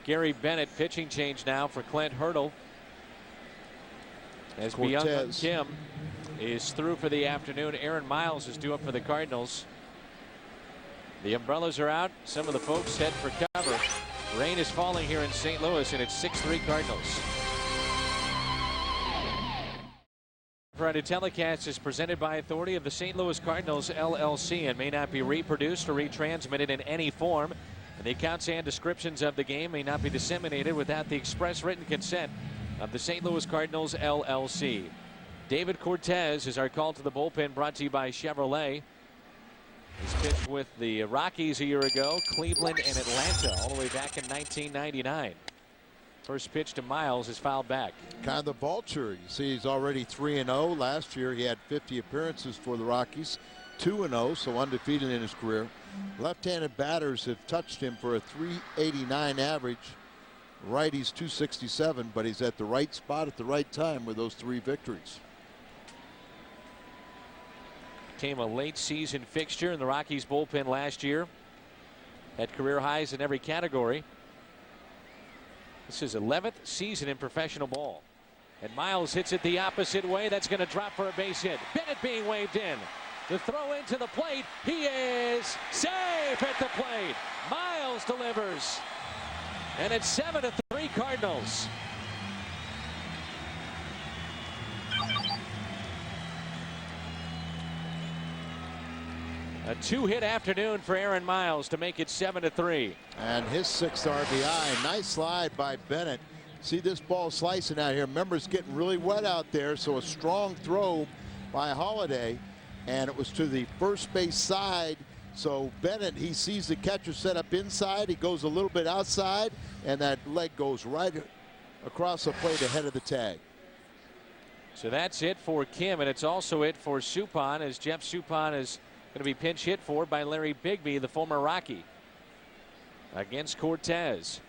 Gary Bennett. Pitching change now for Clint Hurdle, as Byung-Hyun Kim is through for the afternoon. Aaron Miles is due up for the Cardinals. The umbrellas are out. Some of the folks head for cover. Rain is falling here in St. Louis, and it's 6-3 Cardinals. Friday telecast is presented by authority of the St. Louis Cardinals LLC and may not be reproduced or retransmitted in any form. And the accounts and descriptions of the game may not be disseminated without the express written consent of the St. Louis Cardinals LLC. David Cortez is our call to the bullpen, brought to you by Chevrolet. He's pitched with the Rockies a year ago, Cleveland, and Atlanta all the way back in 1999. First pitch to Miles is fouled back. Kind of the vulture. You see, he's already 3-0. Last year he had 50 appearances for the Rockies, 2-0, so undefeated in his career. Left-handed batters have touched him for a .389 average. Righties .267, but he's at the right spot at the right time with those 3 victories. Became a late season fixture in the Rockies bullpen last year. Had career highs in every category. This is 11th season in professional ball. And Miles hits it the opposite way. That's going to drop for a base hit. Bennett being waved in. The throw into the plate. He is safe at the plate. Miles delivers. And it's 7-3 Cardinals. A 2-hit afternoon for Aaron Miles to make it 7-3. And his 6th RBI. Nice slide by Bennett. See this ball slicing out here. Remember, it's getting really wet out there, so a strong throw by Holiday, and it was to the first base side. So Bennett, he sees the catcher set up inside. He goes a little bit outside, and that leg goes right across the plate ahead of the tag. So that's it for Kim, and it's also it for Suppan, as Jeff Suppan is going to be pinch hit for by Larry Bigby, the former Rocky, against Cortez.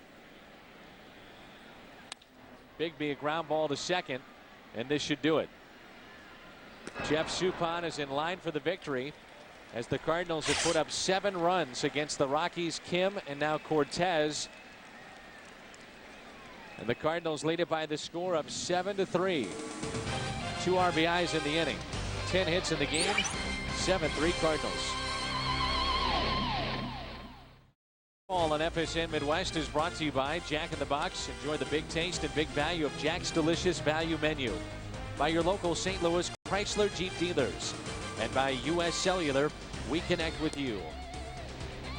Bigby a ground ball to second, and this should do it. Jeff Suppan is in line for the victory, as the Cardinals have put up 7 runs against the Rockies. Kim and now Cortez, and the Cardinals lead it by the score of 7-3. 2 RBIs in the inning. 10 hits in the game. 7-3 Cardinals. All on FSN Midwest is brought to you by Jack in the Box. Enjoy the big taste and big value of Jack's delicious value menu. By your local St. Louis Chrysler Jeep dealers. And by U.S. Cellular, we connect with you.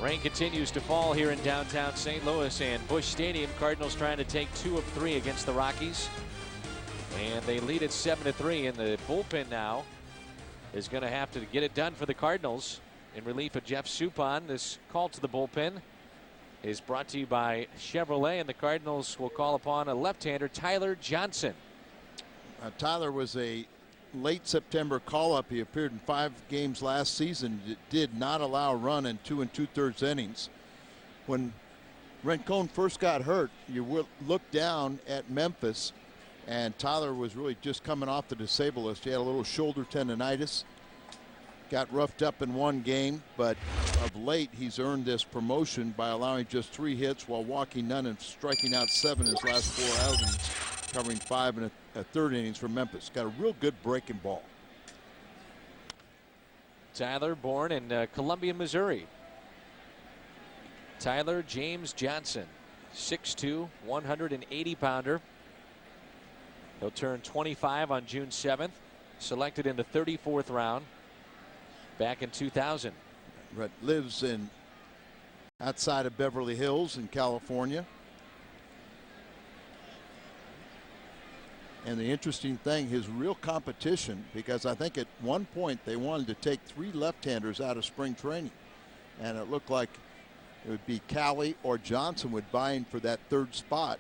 Rain continues to fall here in downtown St. Louis and Busch Stadium. Cardinals trying to take 2 of 3 against the Rockies. And they lead it 7-3, and the bullpen now is going to have to get it done for the Cardinals in relief of Jeff Suppan. This call to the bullpen is brought to you by Chevrolet, and the Cardinals will call upon a left-hander, Tyler Johnson. Tyler was a late September call-up. He appeared in 5 games last season. It did not allow a run in 2 2/3 innings. When Rincon first got hurt, you look down at Memphis, and Tyler was really just coming off the disabled list. He had a little shoulder tendonitis, got roughed up in 1 game, but of late he's earned this promotion by allowing just 3 hits while walking none and striking out 7 in his last 4 outings, covering 5 and a third innings for Memphis. Got a real good breaking ball. Tyler, born in Columbia, Missouri. Tyler James Johnson, 6'2", 180-pounder. He'll turn 25 on June 7th. Selected in the 34th round back in 2000. Lives in outside of Beverly Hills in California. And the interesting thing, his real competition, because I think at one point they wanted to take 3 left-handers out of spring training, and it looked like it would be Cali or Johnson would vie in for that 3rd spot.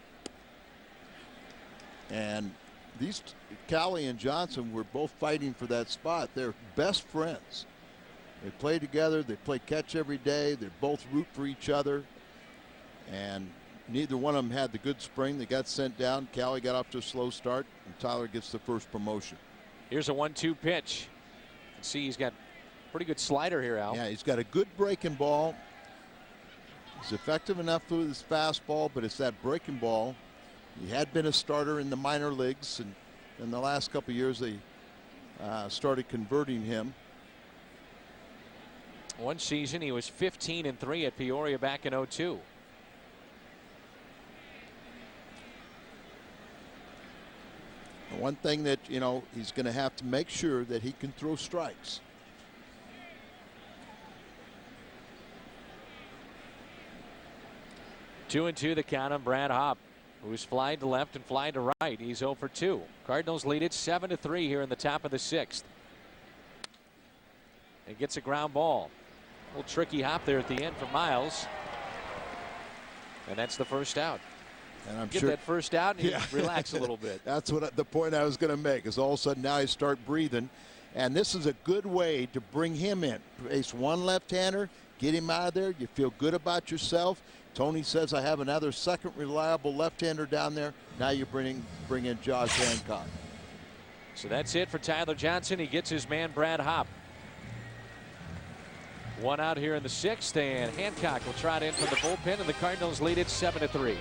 And these Cali and Johnson were both fighting for that spot. They're best friends. They play together. They play catch every day. They both root for each other. And neither one of them had the good spring. They got sent down. Cali got off to a slow start, and Tyler gets the first promotion. Here's a 1-2 pitch. You can see he's got pretty good slider here, Al. Yeah, he's got a good breaking ball. He's effective enough with his fastball, but it's that breaking ball. He had been a starter in the minor leagues, and in the last couple of years they started converting him. One season he was 15-3 at Peoria back in 2002. One thing that, you know, he's going to have to make sure that he can throw strikes. Two and 2 the count on Brad Hopp, who's flying to left and flying to right. He's 0 for 2. Cardinals lead it 7-3 here in the top of the 6th. And gets a ground ball. A little tricky hop there at the end for Miles. And that's the first out. And I'm Get sure that first out and relax a little bit. That's what the point I was going to make is all of a sudden now you start breathing. And this is a good way to bring him in. Face one left-hander, get him out of there. You feel good about yourself. Tony says I have another second reliable left-hander down there. Now you bring in Josh Hancock. So that's it for Tyler Johnson. He gets his man Brad Hopp. 1 out here in the 6th, and Hancock will trot in from the bullpen, and the Cardinals lead it 7-3.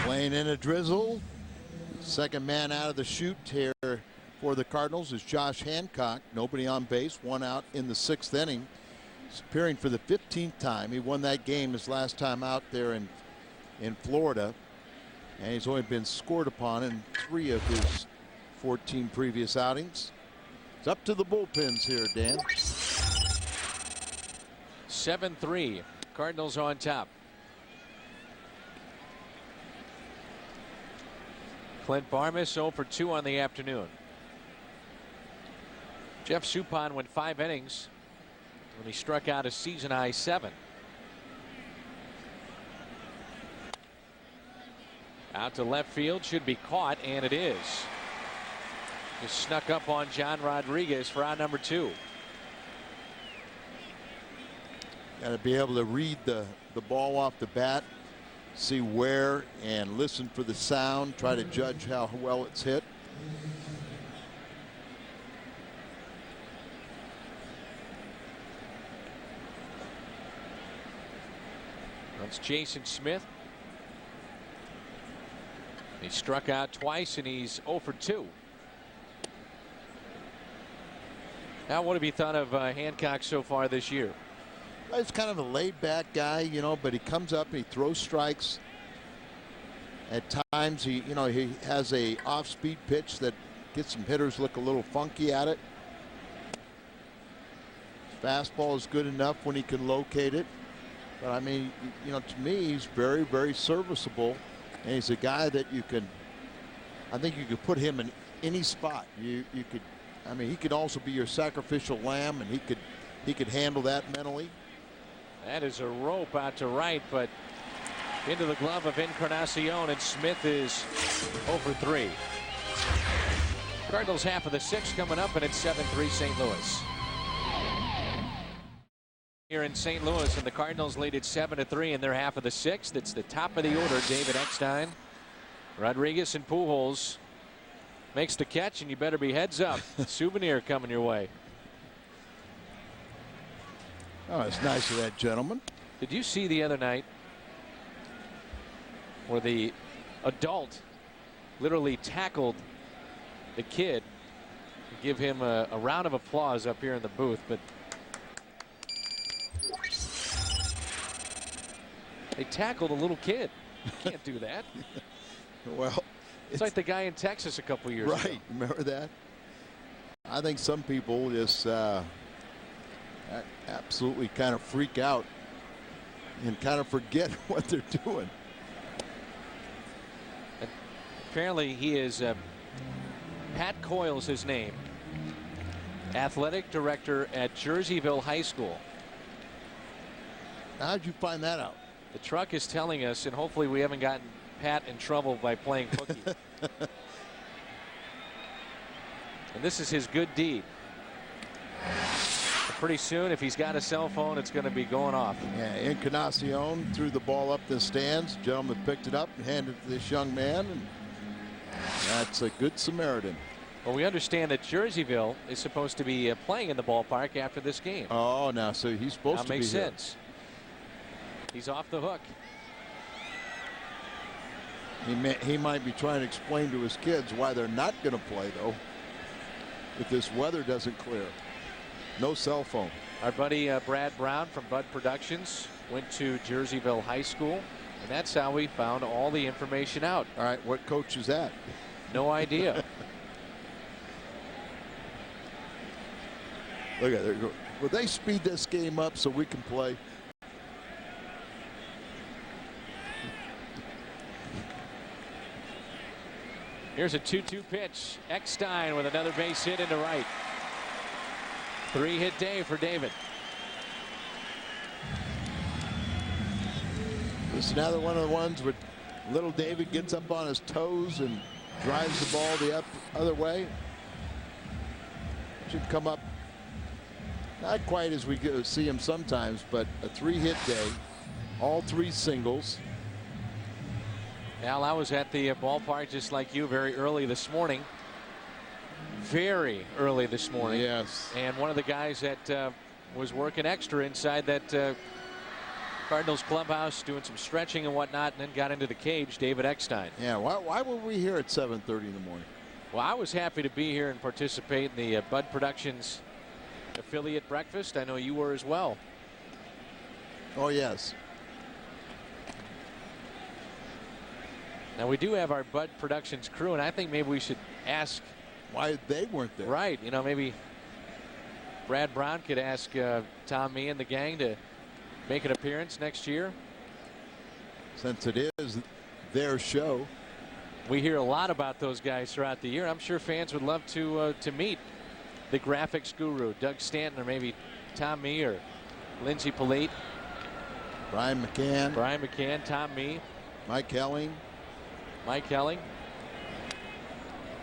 Playing in a drizzle. Second man out of the chute here for the Cardinals is Josh Hancock. Nobody on base. 1 out in the 6th inning. He's appearing for the 15th time. He won that game his last time out there in Florida. And he's only been scored upon in 3 of his 14 previous outings. It's up to the bullpens here, Dan. 7-3. Cardinals on top. Clint Barmas 0 for 2 on the afternoon. Jeff Suppan went 5 innings when he struck out a season high 7. Out to left field, should be caught, and it is. Just snuck up on John Rodriguez for out number 2. Got to be able to read the ball off the bat, see where, and listen for the sound, try to judge how well it's hit. That's Jason Smith. He struck out twice and he's 0 for 2. Now, what have you thought of Hancock so far this year? He's kind of a laid-back guy, you know, but he comes up and he throws strikes. At times, he has a off-speed pitch that gets some hitters look a little funky at it. His fastball is good enough when he can locate it. But I mean, you know, to me, he's very, very serviceable, and he's a guy that I think you could put him in any spot. You could, I mean, he could also be your sacrificial lamb, and he could handle that mentally. That is a rope out to right, but into the glove of Encarnacion, and Smith is 0 for 3. Cardinals half of the 6th coming up, and it's 7-3 St. Louis. Here in St. Louis, and the Cardinals lead at 7-3 in their half of the 6th. It's the top of the order. David Eckstein, Rodriguez, and Pujols. Makes the catch, and you better be heads up. Souvenir coming your way. Oh, it's nice of that gentleman. Did you see the other night where the adult literally tackled the kid? Give him a round of applause up here in the booth, but they tackled a little kid. You can't do that. Well, it's like the guy in Texas a couple years ago. Right. Remember that? I think some people just absolutely kind of freak out and kind of forget what they're doing. And apparently he is Pat Coyle's his name, athletic director at Jerseyville High School. How'd you find that out? The truck is telling us, and hopefully we haven't gotten Pat in trouble by playing hooky. And this is his good deed. Pretty soon, if he's got a cell phone, it's going to be going off. Yeah, Encarnacion threw the ball up the stands. Gentleman picked it up and handed it to this young man, and that's a good Samaritan. Well, we understand that Jerseyville is supposed to be playing in the ballpark after this game. Oh, now so he's supposed to be here. That makes sense. He's off the hook. He might be trying to explain to his kids why they're not going to play, though, if this weather doesn't clear. No cell phone. Our buddy Brad Brown from Bud Productions went to Jerseyville High School, and that's how we found all the information out. All right, what coach is that? No idea. Look at it. Will they speed this game up so we can play? Here's a 2-2 pitch. Eckstein with another base hit into right. 3-hit day for David. This is another one of the ones where little David gets up on his toes and drives the ball the other way. Should come up not quite as we see him sometimes, but a 3-hit day. All 3 singles. Al, I was at the ballpark just like you very early this morning. Very early this morning. Yes. And one of the guys that was working extra inside that Cardinals clubhouse, doing some stretching and whatnot, and then got into the cage, David Eckstein. Yeah, why were we here at 7:30 in the morning? Well, I was happy to be here and participate in the Bud Productions affiliate breakfast. I know you were as well. Oh, yes. Now, we do have our Bud Productions crew, and I think maybe we should ask why they weren't there. Right. You know, maybe Brad Brown could ask Tom, me, and the gang to make an appearance next year. Since it is their show. We hear a lot about those guys throughout the year. I'm sure fans would love to meet the graphics guru, Doug Stanton, or maybe Tom Mee or Lindsey Polite. Brian McCann, Tom Mee, Mike Helling.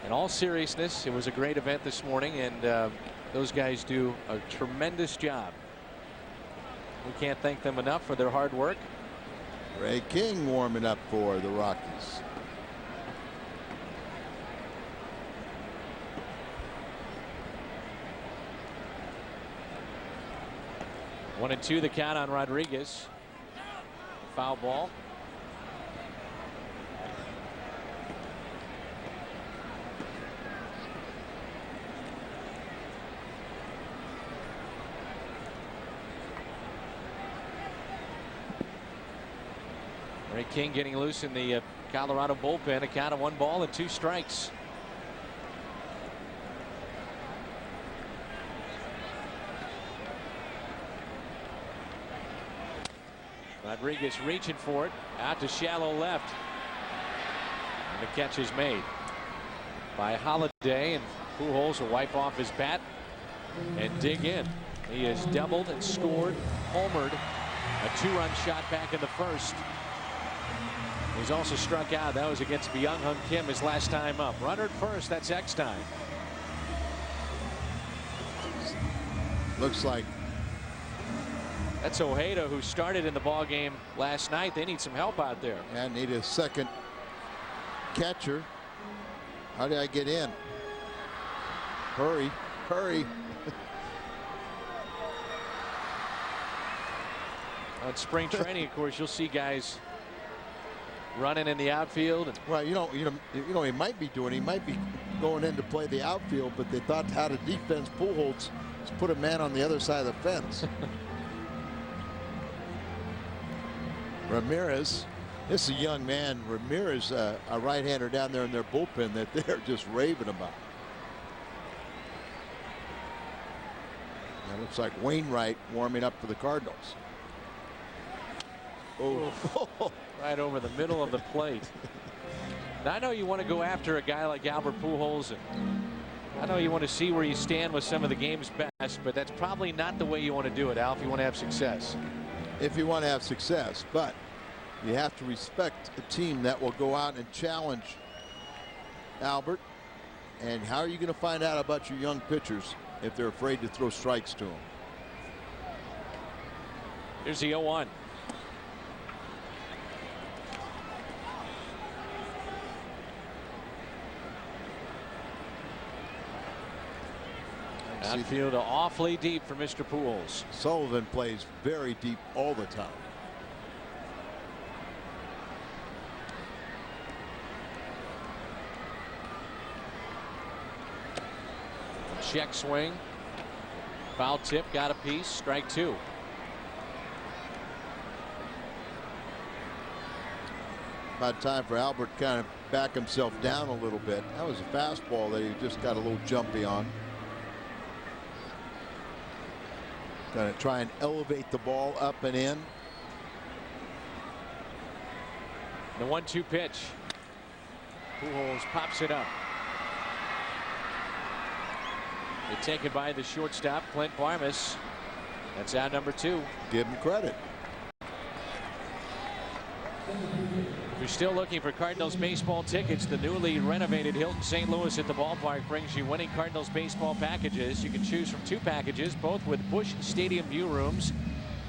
In all seriousness, it was a great event this morning, and those guys do a tremendous job We can't thank them enough for their hard work. Ray King warming up for the Rockies. One and two the count on Rodriguez. Foul ball. Ray King getting loose in the Colorado bullpen. A count of 1 ball and 2 strikes. Rodriguez reaching for it. Out to shallow left. And the catch is made by Holiday, and Pujols will wipe off his bat and dig in. He has doubled and scored, homered, a 2-run shot back in the first. He's also struck out. That was against Byung-Hyun Kim his last time up. Runner at first. That's X time. Looks like that's Ojeda, who started in the ball game last night. They need some help out there. and need a second catcher. How did I get in? Hurry, hurry. On spring training, of course, you'll see guys running in the outfield. And Well, you know, he might be doing. He might be going in to play the outfield, but they thought how to defense Pujols is put a man on the other side of the fence. Ramirez, this is a young man. Ramirez, a right-hander down there in their bullpen that they're just raving about. That looks like Wainwright warming up for the Cardinals. Oh, right over the middle of the plate. Now, I know you want to go after a guy like Albert Pujols, and I know you want to see where you stand with some of the game's best, but that's probably not the way you want to do it, Al, if you want to have success. if you want to have success, but you have to respect a team that will go out and challenge Albert. And how are you going to find out about your young pitchers if they're afraid to throw strikes to them? Here's the 0-1. Outfield awfully deep for Mr. Pujols. Sullivan plays very deep all the time. Check swing. Foul tip, got a piece, strike 2. About time for Albert to kind of back himself down a little bit. That was a fastball that he just got a little jumpy on. Going to try and elevate the ball up and in. The 1-2 pitch. Pujols pops it up. They take it by the shortstop, Clint Barmas. That's out number 2. Give him credit. If you're still looking for Cardinals baseball tickets, the newly renovated Hilton St. Louis at the ballpark brings you winning Cardinals baseball packages. You can choose from 2 packages, both with Busch Stadium view rooms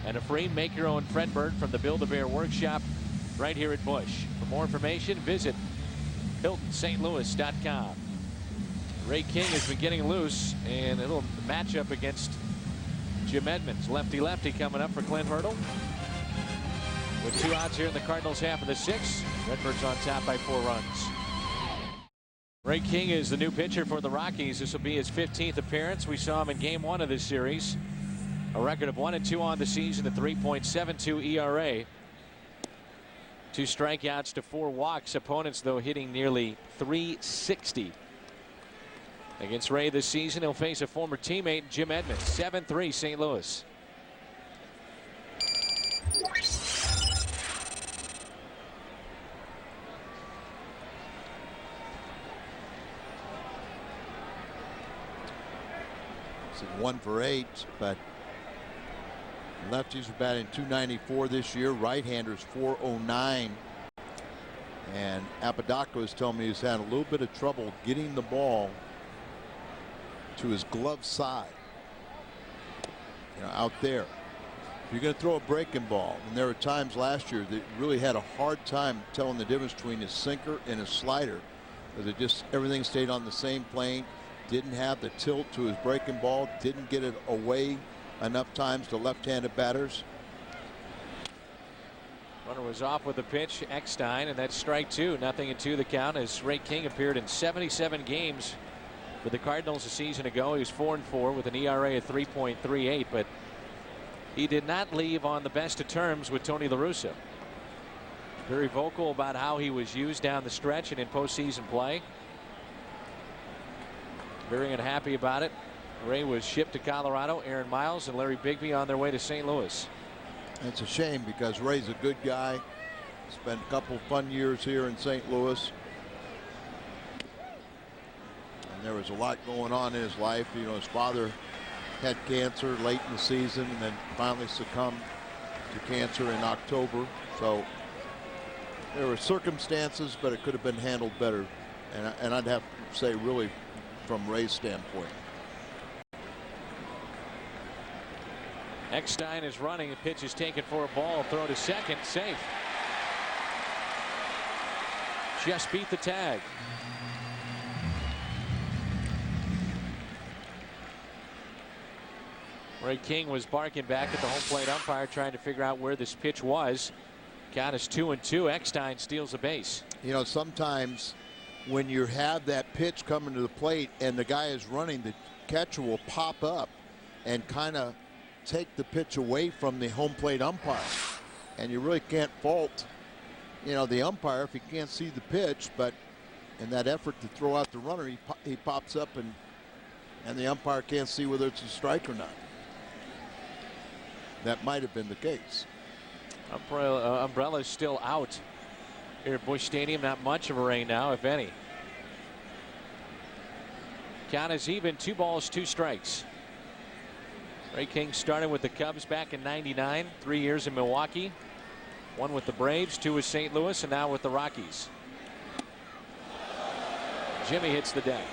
and a free make-your-own Fredbird from the Build-A-Bear workshop right here at Busch. For more information, visit HiltonSt.Louis.com. Ray King has been getting loose, and a little matchup against Jim Edmonds. Lefty-lefty coming up for Clint Hurdle. With 2 outs here in the Cardinals half of the 6th, Redbirds on top by 4 runs. Ray King is the new pitcher for the Rockies. This will be his 15th appearance. We saw him in game 1 of this series. A record of 1-2 on the season, a 3.72 ERA. 2 strikeouts to 4 walks. Opponents, though, hitting nearly .360. Against Ray this season, he'll face a former teammate, Jim Edmonds. 7-3 St. Louis. It's 1 for 8, but lefties are batting .294 this year. Right-handers .409. And Apodaca is telling me he's had a little bit of trouble getting the ball to his glove side. You know, out there. If you're going to throw a breaking ball, and there were times last year that really had a hard time telling the difference between his sinker and his slider, because it just everything stayed on the same plane, didn't have the tilt to his breaking ball, didn't get it away enough times to left-handed batters. Runner was off with the pitch, Eckstein, and that's strike two. 0-2 the count as Ray King appeared in 77 games for the Cardinals a season ago. He was 4-4 with an ERA of 3.38, but he did not leave on the best of terms with Tony La Russa. Very vocal about how he was used down the stretch and in postseason play. Very unhappy about it. Ray was shipped to Colorado. Aaron Miles and Larry Bigby on their way to St. Louis. It's a shame because Ray's a good guy. Spent a couple fun years here in St. Louis. And there was a lot going on in his life. You know, his father had cancer late in the season and then finally succumbed to cancer in October. So there were circumstances, but it could have been handled better. And I'd have to say, really, from Ray's standpoint. Eckstein is running. The pitch is taken for a ball. Throw to second. Safe. Just beat the tag. Ray King was barking back at the home plate umpire, trying to figure out where this pitch was. Count is 2-2. Eckstein steals a base. You know, sometimes when you have that pitch coming to the plate and the guy is running, the catcher will pop up and kind of take the pitch away from the home plate umpire. And you really can't fault, you know, the umpire if he can't see the pitch, but in that effort to throw out the runner, he pops up and the umpire can't see whether it's a strike or not. That might have been the case. Umbrella is still out here at Busch Stadium. Not much of a rain now, if any. Count is even. 2 balls, 2 strikes. Ray King started with the Cubs back in '99. 3 years in Milwaukee. 1 with the Braves, 2 with St. Louis, and now with the Rockies. Jimmy hits the deck.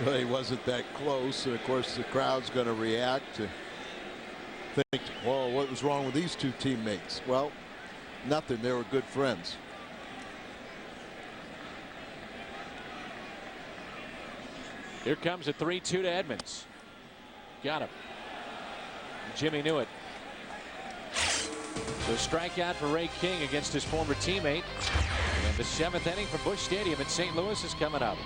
Really wasn't that close, and of course the crowd's going to react to think, well, what was wrong with these two teammates? Well, nothing. They were good friends. Here comes a 3-2 to Edmonds. Got him. Jimmy knew it. So strikeout for Ray King against his former teammate. And the 7th inning for Busch Stadium in St. Louis is coming up.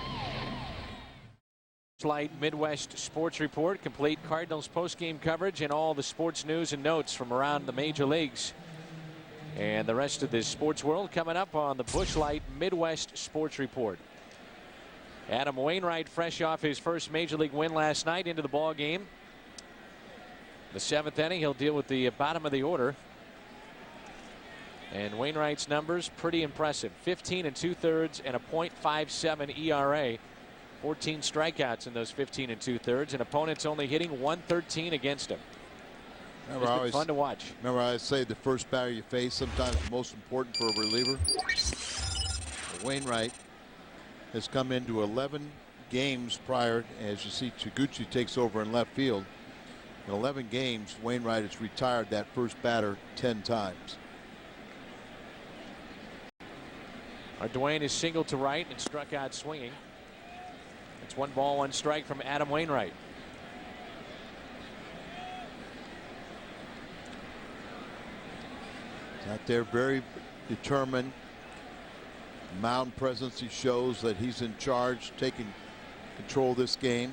Light Midwest Sports Report, complete Cardinals postgame coverage and all the sports news and notes from around the major leagues and the rest of the sports world coming up on the Busch Light Midwest Sports Report. Adam Wainwright, fresh off his first major league win last night, into the ball game. The 7th inning, he'll deal with the bottom of the order. And Wainwright's numbers pretty impressive. 15 2/3 and a .57 ERA. 14 strikeouts in those 15 2/3, and opponents only hitting 113 against him. It's been fun to watch. Remember, I say the first batter you face sometimes the most important for a reliever. Wainwright has come into 11 games prior. As you see, Taguchi takes over in left field. In 11 games, Wainwright has retired that first batter 10 times. Dwayne is singled to right and struck out swinging. It's 1 ball, 1 strike from Adam Wainwright. Out there, very determined. Mound presence, he shows that he's in charge, taking control of this game.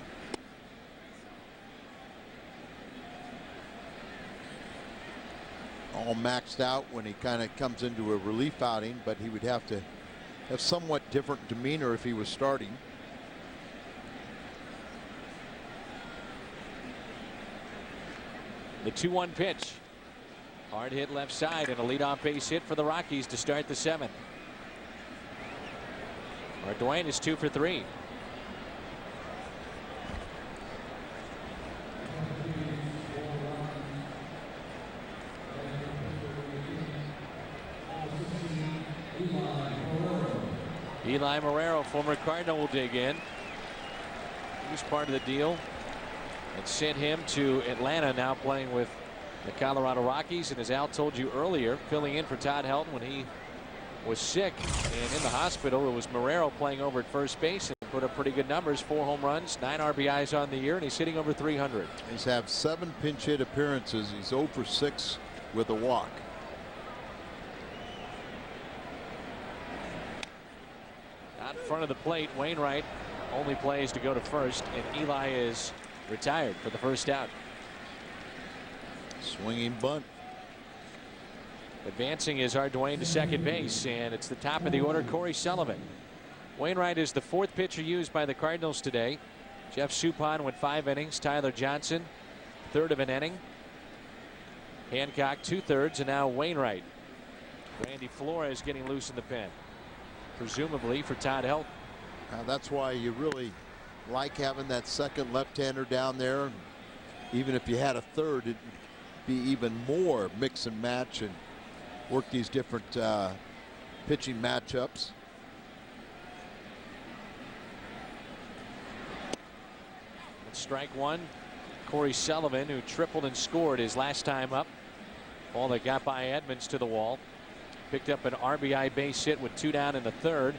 All maxed out when he kind of comes into a relief outing, but he would have to have somewhat different demeanor if he was starting. The 2-1 pitch. Hard hit left side and a leadoff base hit for the Rockies to start the 7th. Dwayne is 2 for 3. Eli Marrero, former Cardinal, will dig in. He was part of the deal and sent him to Atlanta, now playing with the Colorado Rockies, and as Al told you earlier, filling in for Todd Helton when he was sick and in the hospital. It was Marrero playing over at first base and put up pretty good numbers. 4 home runs, 9 RBIs on the year, and he's hitting over 300. He's had 7 pinch hit appearances. He's 0 for 6 with a walk. Out in front of the plate, Wainwright only plays to go to first, and Eli is retired for the first out. Swinging bunt. Advancing is Arduin to second base, and it's the top of the order, Corey Sullivan. Wainwright is the 4th pitcher used by the Cardinals today. Jeff Suppan went 5 innings. Tyler Johnson, 1/3 of an inning. Hancock 2/3, and now Wainwright. Randy Flores getting loose in the pen, presumably for Todd Helton. Now that's why you really like having that second left-hander down there. Even if you had a third, it'd be even more mix and match and work these different pitching matchups. Strike one. Corey Sullivan, who tripled and scored his last time up. Ball that got by Edmonds to the wall. Picked up an RBI base hit with 2 down in the 3rd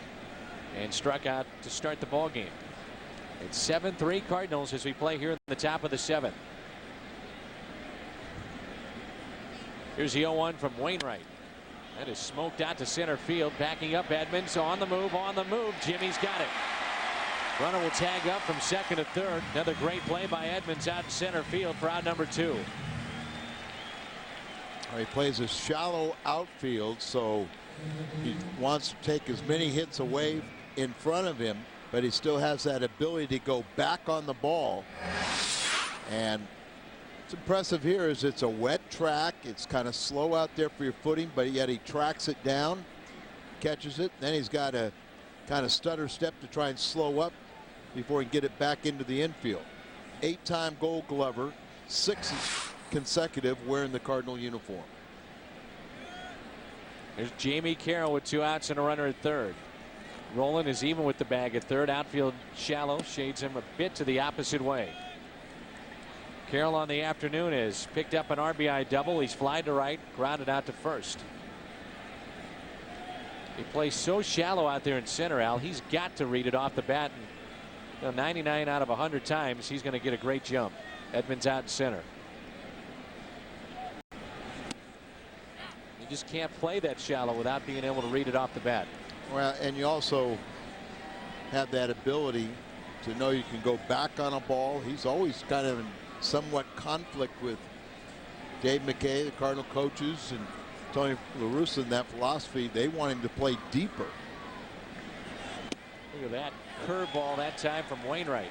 and struck out to start the ball game. It's 7-3 Cardinals as we play here in the top of the 7th. Here's the 0-1 from Wainwright. That is smoked out to center field. Backing up Edmonds on the move, Jimmy's got it. Runner will tag up from second to third. Another great play by Edmonds out in center field for out number 2. He plays a shallow outfield, so he wants to take as many hits away in front of him, but he still has that ability to go back on the ball. And what's impressive here is it's a wet track. It's kind of slow out there for your footing, but yet he tracks it down, catches it. Then he's got a kind of stutter step to try and slow up before he can get it back into the infield. 8-time Gold Glover, 6 consecutive wearing the Cardinal uniform. There's Jamie Carroll with 2 outs and a runner at third. Roland is even with the bag at third. Outfield shallow, shades him a bit to the opposite way. Carroll on the afternoon has picked up an RBI double. He's flied to right, grounded out to first. He plays so shallow out there in center, Al. He's got to read it off the bat. And, 99 out of 100 times, he's going to get a great jump. Edmonds out in center. You just can't play that shallow without being able to read it off the bat. Well, and you also have that ability to know you can go back on a ball. He's always kind of in somewhat conflict with Dave McKay, the Cardinal coaches, and Tony La Russa in that philosophy. They want him to play deeper. Look at that curveball that time from Wainwright.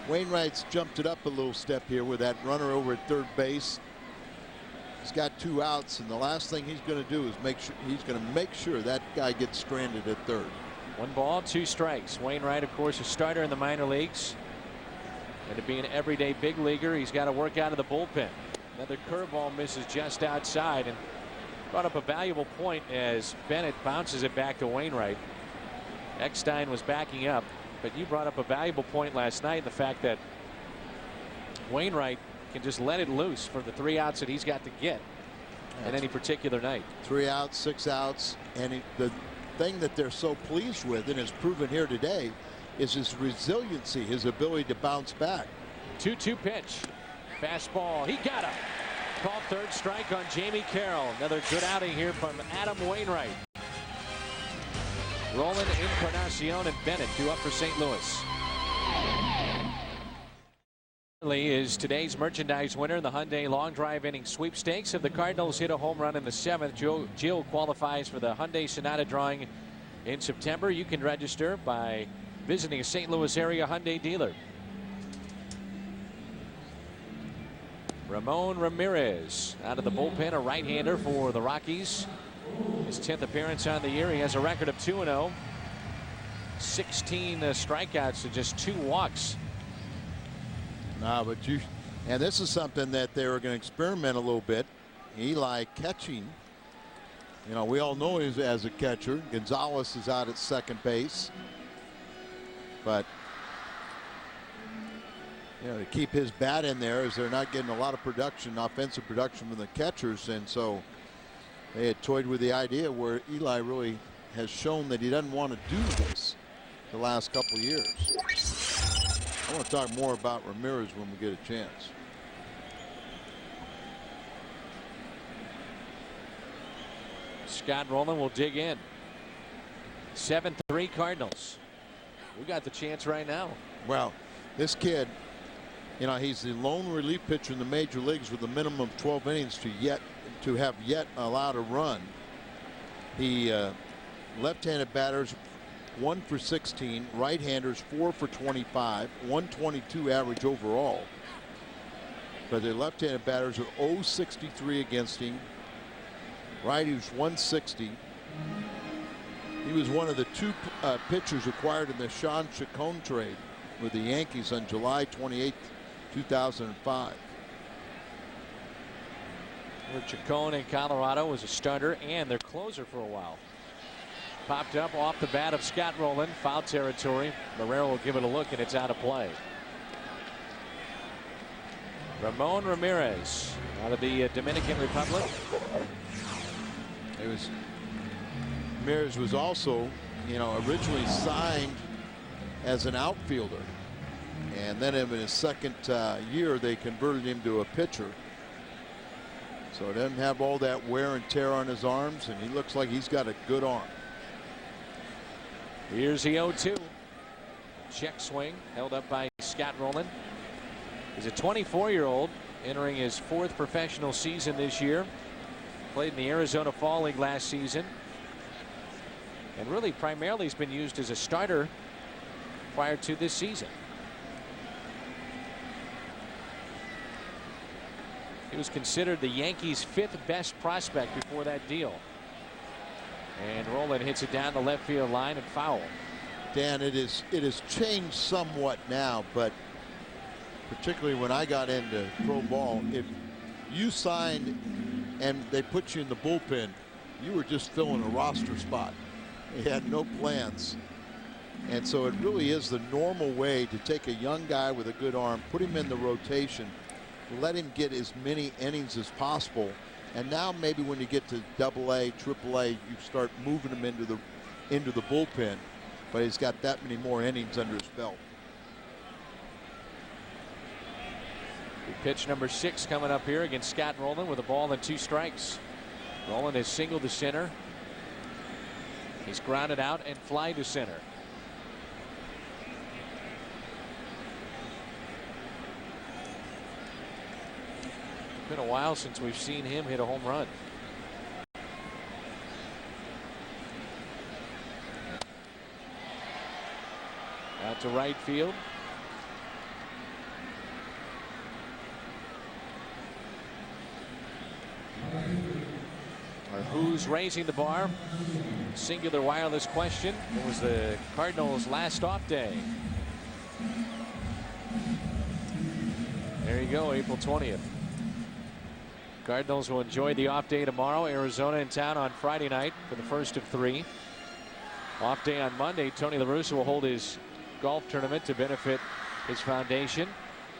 Wainwright's jumped it up a little step here with that runner over at third base. He's got 2 outs, and the last thing he's going to do is make sure that guy gets stranded at third. 1 ball, 2 strikes. Wainwright, of course, a starter in the minor leagues, and to be an everyday big leaguer, he's got to work out of the bullpen. Another curveball misses just outside, and brought up a valuable point as Bennett bounces it back to Wainwright. Eckstein was backing up, but you brought up a valuable point last night, the fact that Wainwright can just let it loose for the 3 outs that he's got to get at any particular night. 3 outs, 6 outs, and the thing that they're so pleased with, and is proven here today, is his resiliency, his ability to bounce back. 2-2 pitch. Fastball. He got him. Called third strike on Jamie Carroll. Another good outing here from Adam Wainwright. Roland, Encarnacion, and Bennett due up for St. Louis. Is today's merchandise winner in the Hyundai Long Drive Inning Sweepstakes. If the Cardinals hit a home run in the 7th, Jill qualifies for the Hyundai Sonata drawing in September. You can register by visiting a St. Louis area Hyundai dealer. Ramon Ramirez out of the bullpen, a right-hander for the Rockies. His 10th appearance on the year. He has a record of 2-0. 16 strikeouts to just 2 walks. No, but and this is something that they were going to experiment a little bit. Eli catching. You know, we all know him as a catcher. Gonzalez is out at second base. But to keep his bat in there, as they're not getting a lot of production, offensive production from the catchers, and so they had toyed with the idea where Eli really has shown that he doesn't want to do this the last couple of years. I want to talk more about Ramirez when we get a chance. Scott Rowland will dig in. 7-3 Cardinals. We got the chance right now. Well, this kid, he's the lone relief pitcher in the major leagues with a minimum of 12 innings to have yet allowed a run. He left-handed batters 1 for 16, right-handers 4 for 25, 122 average overall. But the left-handed batters are 0.63 against him. Righties 160. He was one of the 2 pitchers acquired in the Sean Chacon trade with the Yankees on July 28, 2005. Chacon in Colorado was a starter and their closer for a while. Popped up off the bat of Scott Rowland. Foul territory. Marrero will give it a look, and it's out of play. Ramon Ramirez out of the Dominican Republic. Ramirez was also, originally signed as an outfielder, and then in his second year they converted him to a pitcher. So he doesn't have all that wear and tear on his arms, and he looks like he's got a good arm. Here's the 0-2. Check swing held up by Scott Rowland. He's a 24-year-old entering his 4th professional season this year. Played in the Arizona Fall League last season. And really primarily he's been used as a starter prior to this season. He was considered the Yankees' 5th best prospect before that deal. And Rowland hits it down the left field line and foul. Dan, it has changed somewhat now, but particularly when I got into pro ball, if you signed and they put you in the bullpen, you were just filling a roster spot. You had no plans. And so it really is the normal way to take a young guy with a good arm, put him in the rotation, let him get as many innings as possible. And now maybe when you get to AA, AAA, you start moving him into the bullpen. But he's got that many more innings under his belt. Pitch number 6 coming up here against Scott Rowland with a ball and 2 strikes. Rowland has singled to center. He's grounded out and fly to center. It's been a while since we've seen him hit a home run. Out to right field. Who's raising the bar? Singular wireless question. It was the Cardinals' last off day. There you go, April 20th. Cardinals will enjoy the off day tomorrow. Arizona in town on Friday night for the first of 3. Off day on Monday. Tony La Russa will hold his golf tournament to benefit his foundation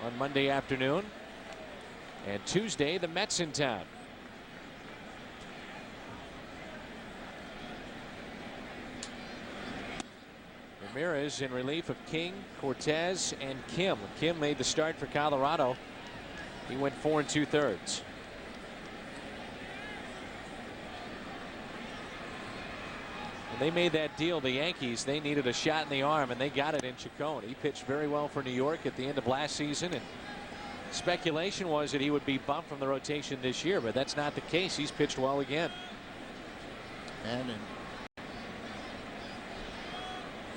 on Monday afternoon. And Tuesday, the Mets in town. Ramirez in relief of King, Cortez, and Kim. Kim made the start for Colorado. He went 4 2/3. When they made that deal, the Yankees, they needed a shot in the arm, and they got it in Chacon. He pitched very well for New York at the end of last season, and speculation was that he would be bumped from the rotation this year, but that's not the case. He's pitched well again. And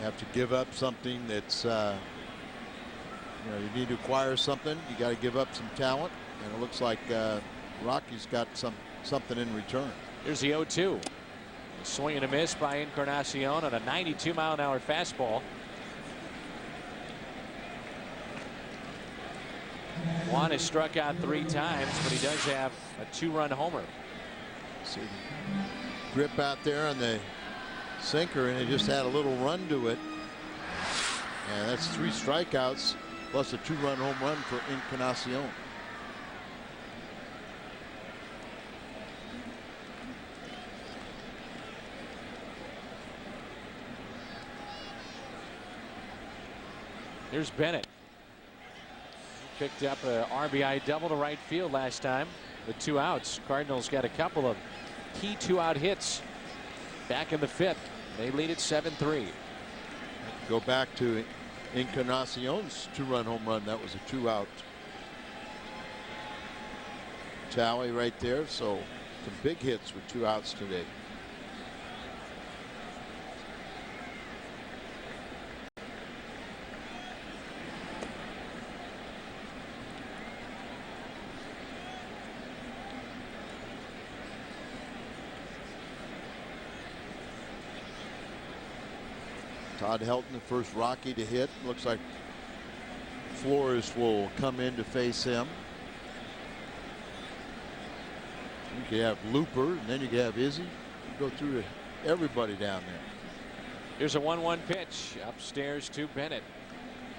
have to give up something that's you need to acquire something. You got to give up some talent, and it looks like Rockies got something in return. Here's the 0-2. A swing and a miss by Encarnacion on a 92-mile-an-hour fastball. Juan has struck out 3 times, but he does have a 2-run homer. See the grip out there on the sinker, and it just had a little run to it. And that's 3 strikeouts. plus a 2-run home run for Encarnacion. Here's Bennett. Picked up a RBI double to right field last time with 2 outs. Cardinals got a couple of key 2-out hits back in the 5th. They lead it 7-3. Go back to Encarnacion's 2-run home run. That was a 2-out tally right there. So some big hits with 2 outs today. Todd Helton, the first Rocky to hit. Looks like Flores will come in to face him. You can have Looper, and then you can have Izzy. Go through to everybody down there. Here's a 1-1 pitch upstairs to Bennett.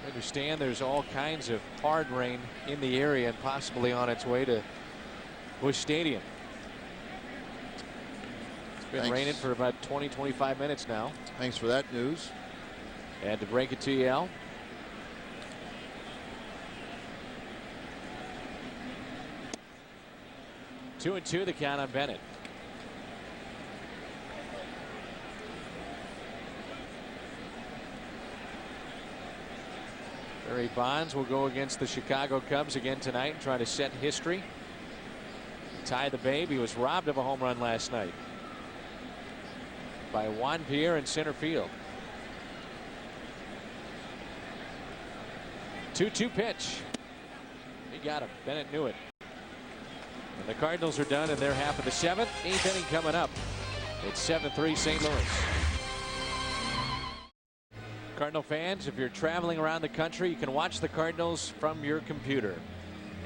I understand there's all kinds of hard rain in the area and possibly on its way to Busch Stadium. It's been raining for about 20-25 minutes now. Thanks for that news. And to break it to you, Al. Two and two, the count on Bennett. Barry Bonds will go against the Chicago Cubs again tonight and try to set history. Ty the Babe. He was robbed of a home run last night by Juan Pierre in center field. 2-2 pitch. He got him. Bennett knew it. And the Cardinals are done in their half of the 7th. 8th inning coming up. It's 7-3 St. Louis. Cardinal fans, if you're traveling around the country, you can watch the Cardinals from your computer.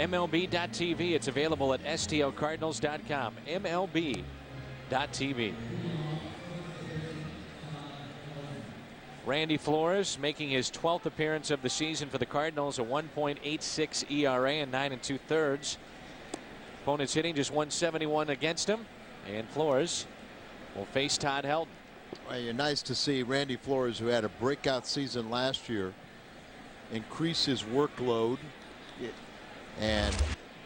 MLB.tv. It's available at stlcardinals.com. MLB.tv. Randy Flores making his 12th appearance of the season for the Cardinals, a 1.86 ERA and 9 2/3. Opponents hitting just 171 against him, and Flores will face Todd Helton. Well, you're nice to see Randy Flores, who had a breakout season last year, increase his workload and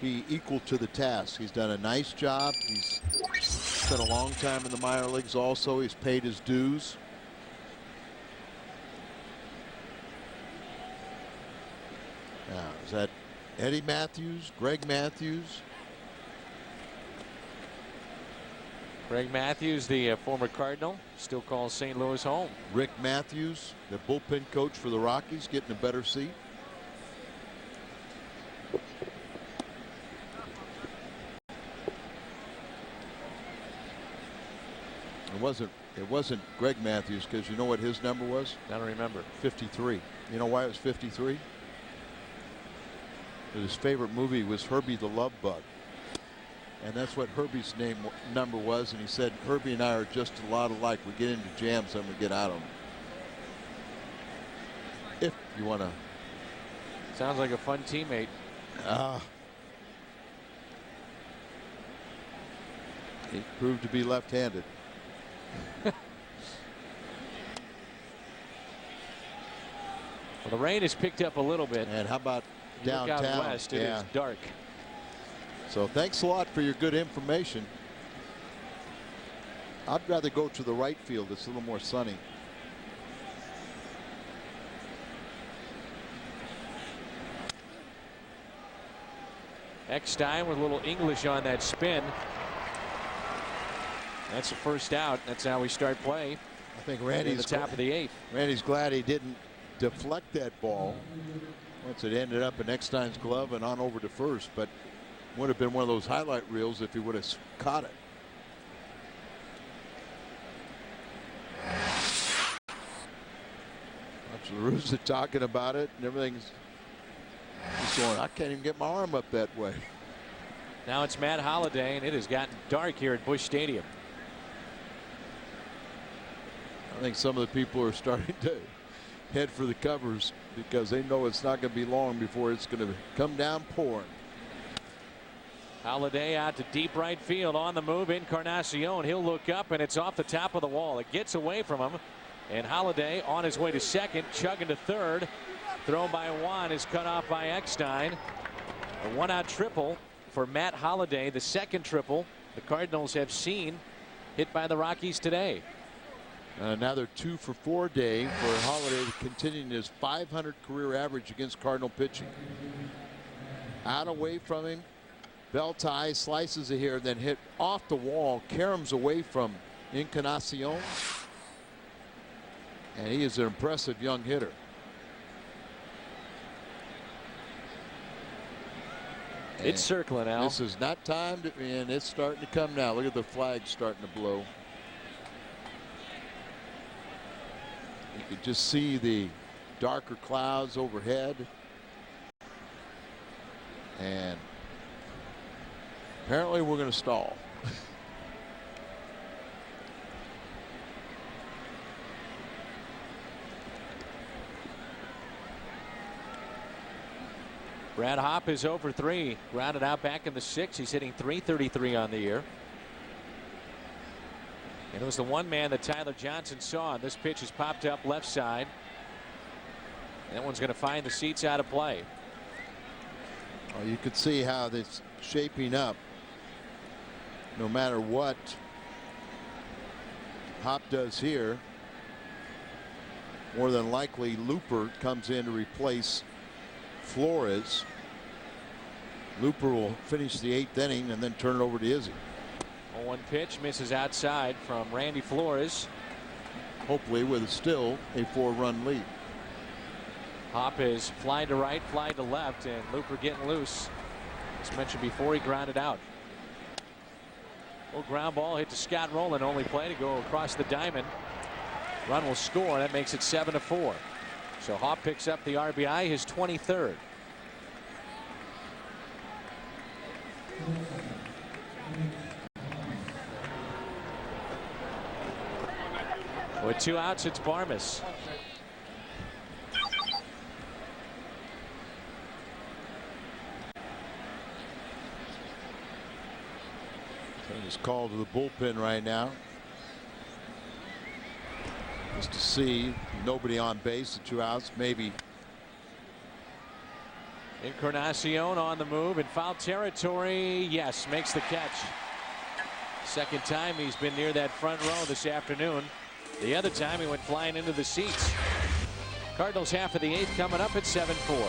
be equal to the task. He's done a nice job. He's spent a long time in the minor leagues also. He's paid his dues. Now, is that Eddie Matthews, Greg Matthews? Greg Matthews, the former Cardinal, still calls St. Louis home. Rick Matthews, the bullpen coach for the Rockies, getting a better seat. It wasn't Greg Matthews, because you know what his number was? I don't remember. 53. You know why it was 53? His favorite movie was Herbie the Love Bug. And that's what Herbie's number was. And he said, Herbie and I are just a lot alike. We get into jams and we get out of them. If you want to. Sounds like a fun teammate. He proved to be left-handed. Well, the rain has picked up a little bit. And how about downtown? Look out west, it is dark. So thanks a lot for your good information. I'd rather go to the right field. It's a little more sunny. Eckstein with a little English on that spin. That's the first out. That's how we start play. I think Randy's at the top of the 8th. Randy's glad he didn't deflect that ball once it ended up in Eckstein's glove and on over to first, but would have been one of those highlight reels if he would have caught it. Watch La Russa talking about it, and everything's just going, I can't even get my arm up that way. Now it's Matt Holliday, and it has gotten dark here at Busch Stadium. I think some of the people are starting to head for the covers because they know it's not going to be long before it's going to come down pouring. Holiday out to deep right field on the move. Encarnacion, he'll look up and it's off the top of the wall. It gets away from him, and Holiday on his way to second, chugging to third. Thrown by Juan is cut off by Eckstein. A one-out triple for Matt Holiday, the second triple the Cardinals have seen hit by the Rockies today. Another 2-for-4 day for Holiday, continuing his .500 career average against Cardinal pitching. Out away from him, belt high, slices it here, then hit off the wall, caroms away from Encarnacion, and he is an impressive young hitter. It's circling out. This is not timed, and it's starting to come now. Look at the flag starting to blow. You could just see the darker clouds overhead, and apparently we're going to stall. Brad Hopp is over 3, grounded out back in the 6th. He's hitting .333 on the year. And it was the one man that Tyler Johnson saw. And this pitch has popped up left side. And that one's going to find the seats out of play. Oh, you could see how this shaping up. No matter what Hopp does here, more than likely Looper comes in to replace Flores. Looper will finish the 8th inning and then turn it over to Izzy. 0-1 pitch misses outside from Randy Flores. Hopefully with still a 4-run lead. Hopp is flying to right, flying to left, and Looper getting loose. As mentioned before, he grounded out. Little ground ball hit to Scott Rowland. Only play to go across the diamond. Run will score. That makes it 7-4. So Hopp picks up the RBI, his 23rd. With 2 outs, it's Barmes. He's called to the bullpen right now, just to see nobody on base at 2 outs. Maybe Encarnacion on the move in foul territory. Yes, makes the catch. Second time he's been near that front row this afternoon. The other time he went flying into the seats. Cardinals half of the 8th coming up at 7-4.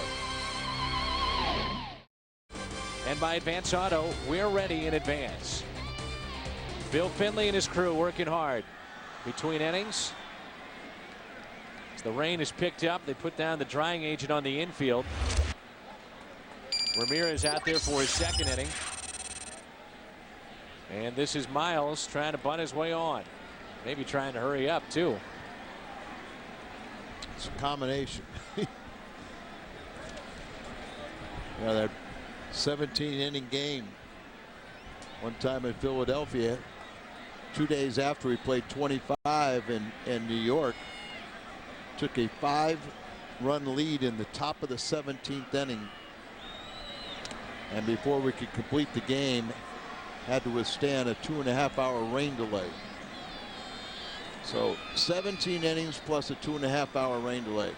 And by Advance Auto, we're ready in advance. Bill Finley and his crew working hard between innings. As the rain is picked up, they put down the drying agent on the infield. Ramirez out there for his 2nd inning. And this is Miles trying to bunt his way on. Maybe trying to hurry up too. It's a combination. Yeah, that 17-inning game one time in Philadelphia, 2 days after he played 25 in New York, took a 5-run lead in the top of the 17th inning, and before we could complete the game had to withstand a 2.5-hour rain delay. So 17 innings plus a 2.5-hour rain delay.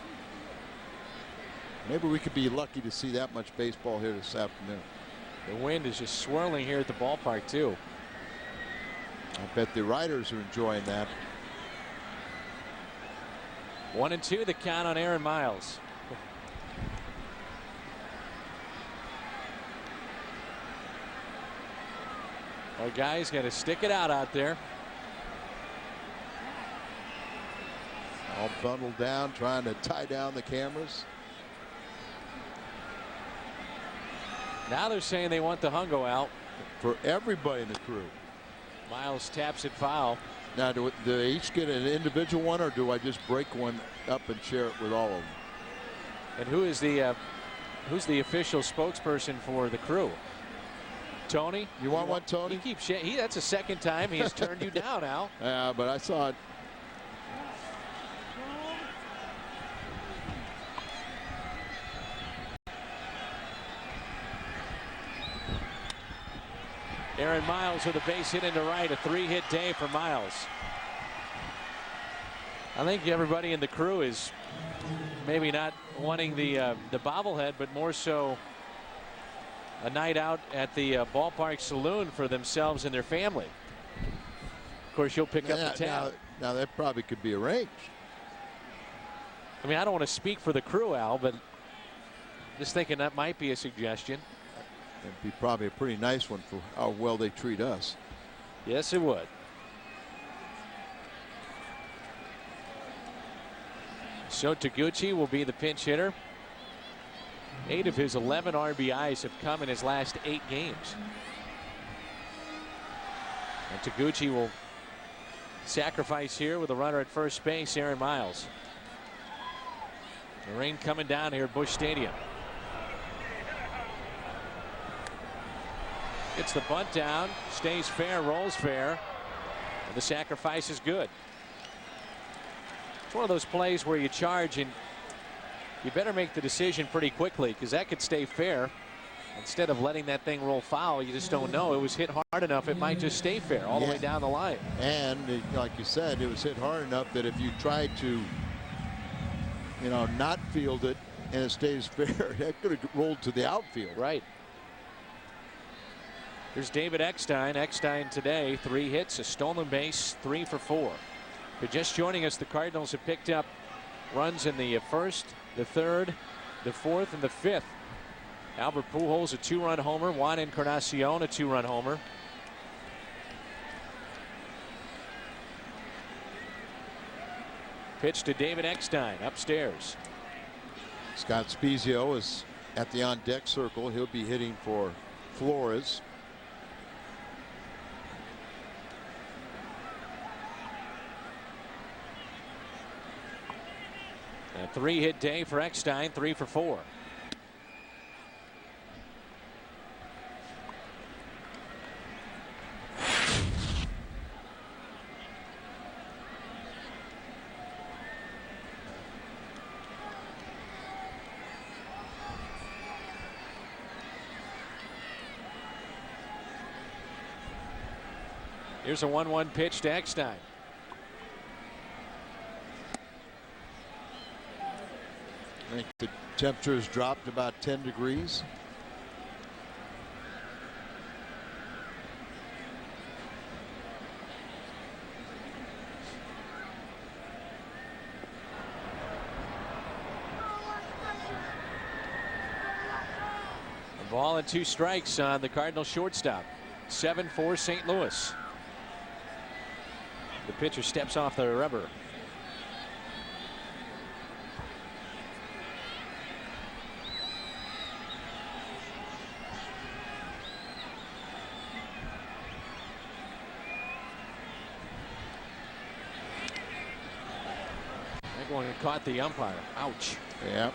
Maybe we could be lucky to see that much baseball here this afternoon. The wind is just swirling here at the ballpark too. I bet the riders are enjoying that. 1-2 the count on Aaron Miles. Our guy's got to stick it out there. All bundled down, trying to tie down the cameras. Now they're saying they want the hungo out for everybody in the crew. Miles taps it foul. Now do they each get an individual one, or do I just break one up and share it with all of them? And who's the official spokesperson for the crew? Tony? You want one, Tony? He keeps that's the second time he has turned you down, Al. Yeah, but I saw it. Aaron Miles with a base hit into right. A 3-hit day for Miles. I think everybody in the crew is maybe not wanting the bobblehead, but more so a night out at the ballpark saloon for themselves and their family. Of course, you'll pick up the tab. Now that probably could be arranged. I mean, I don't want to speak for the crew, Al, but just thinking that might be a suggestion. It'd be probably a pretty nice one for how well they treat us. Yes, it would. So Taguchi will be the pinch hitter. 8 of his 11 RBIs have come in his last 8 games. And Taguchi will sacrifice here with a runner at first base, Aaron Miles. The rain coming down here at Busch Stadium. Gets the bunt down, stays fair, rolls fair, and the sacrifice is good. It's one of those plays where you charge and you better make the decision pretty quickly, because that could stay fair. Instead of letting that thing roll foul, you just don't know. It was hit hard enough, it might just stay fair all the way down the line. And like you said, it was hit hard enough that if you tried to, not field it and it stays fair, that could have rolled to the outfield. Right. Here's David Eckstein. Eckstein today, 3 hits, a stolen base, 3 for 4. But just joining us, the Cardinals have picked up runs in the first, the third, the fourth, and the fifth. Albert Pujols, a 2-run homer. Juan Encarnacion, a 2-run homer. Pitch to David Eckstein upstairs. Scott Spezio is at the on-deck circle. He'll be hitting for Flores. A 3-hit day for Eckstein, 3 for 4. Here's a 1-1 pitch to Eckstein. I think the temperature has dropped about 10 degrees. A ball and 2 strikes on the Cardinals shortstop. 7-4 St. Louis. The pitcher steps off the rubber. One caught the umpire. Ouch. Yeah.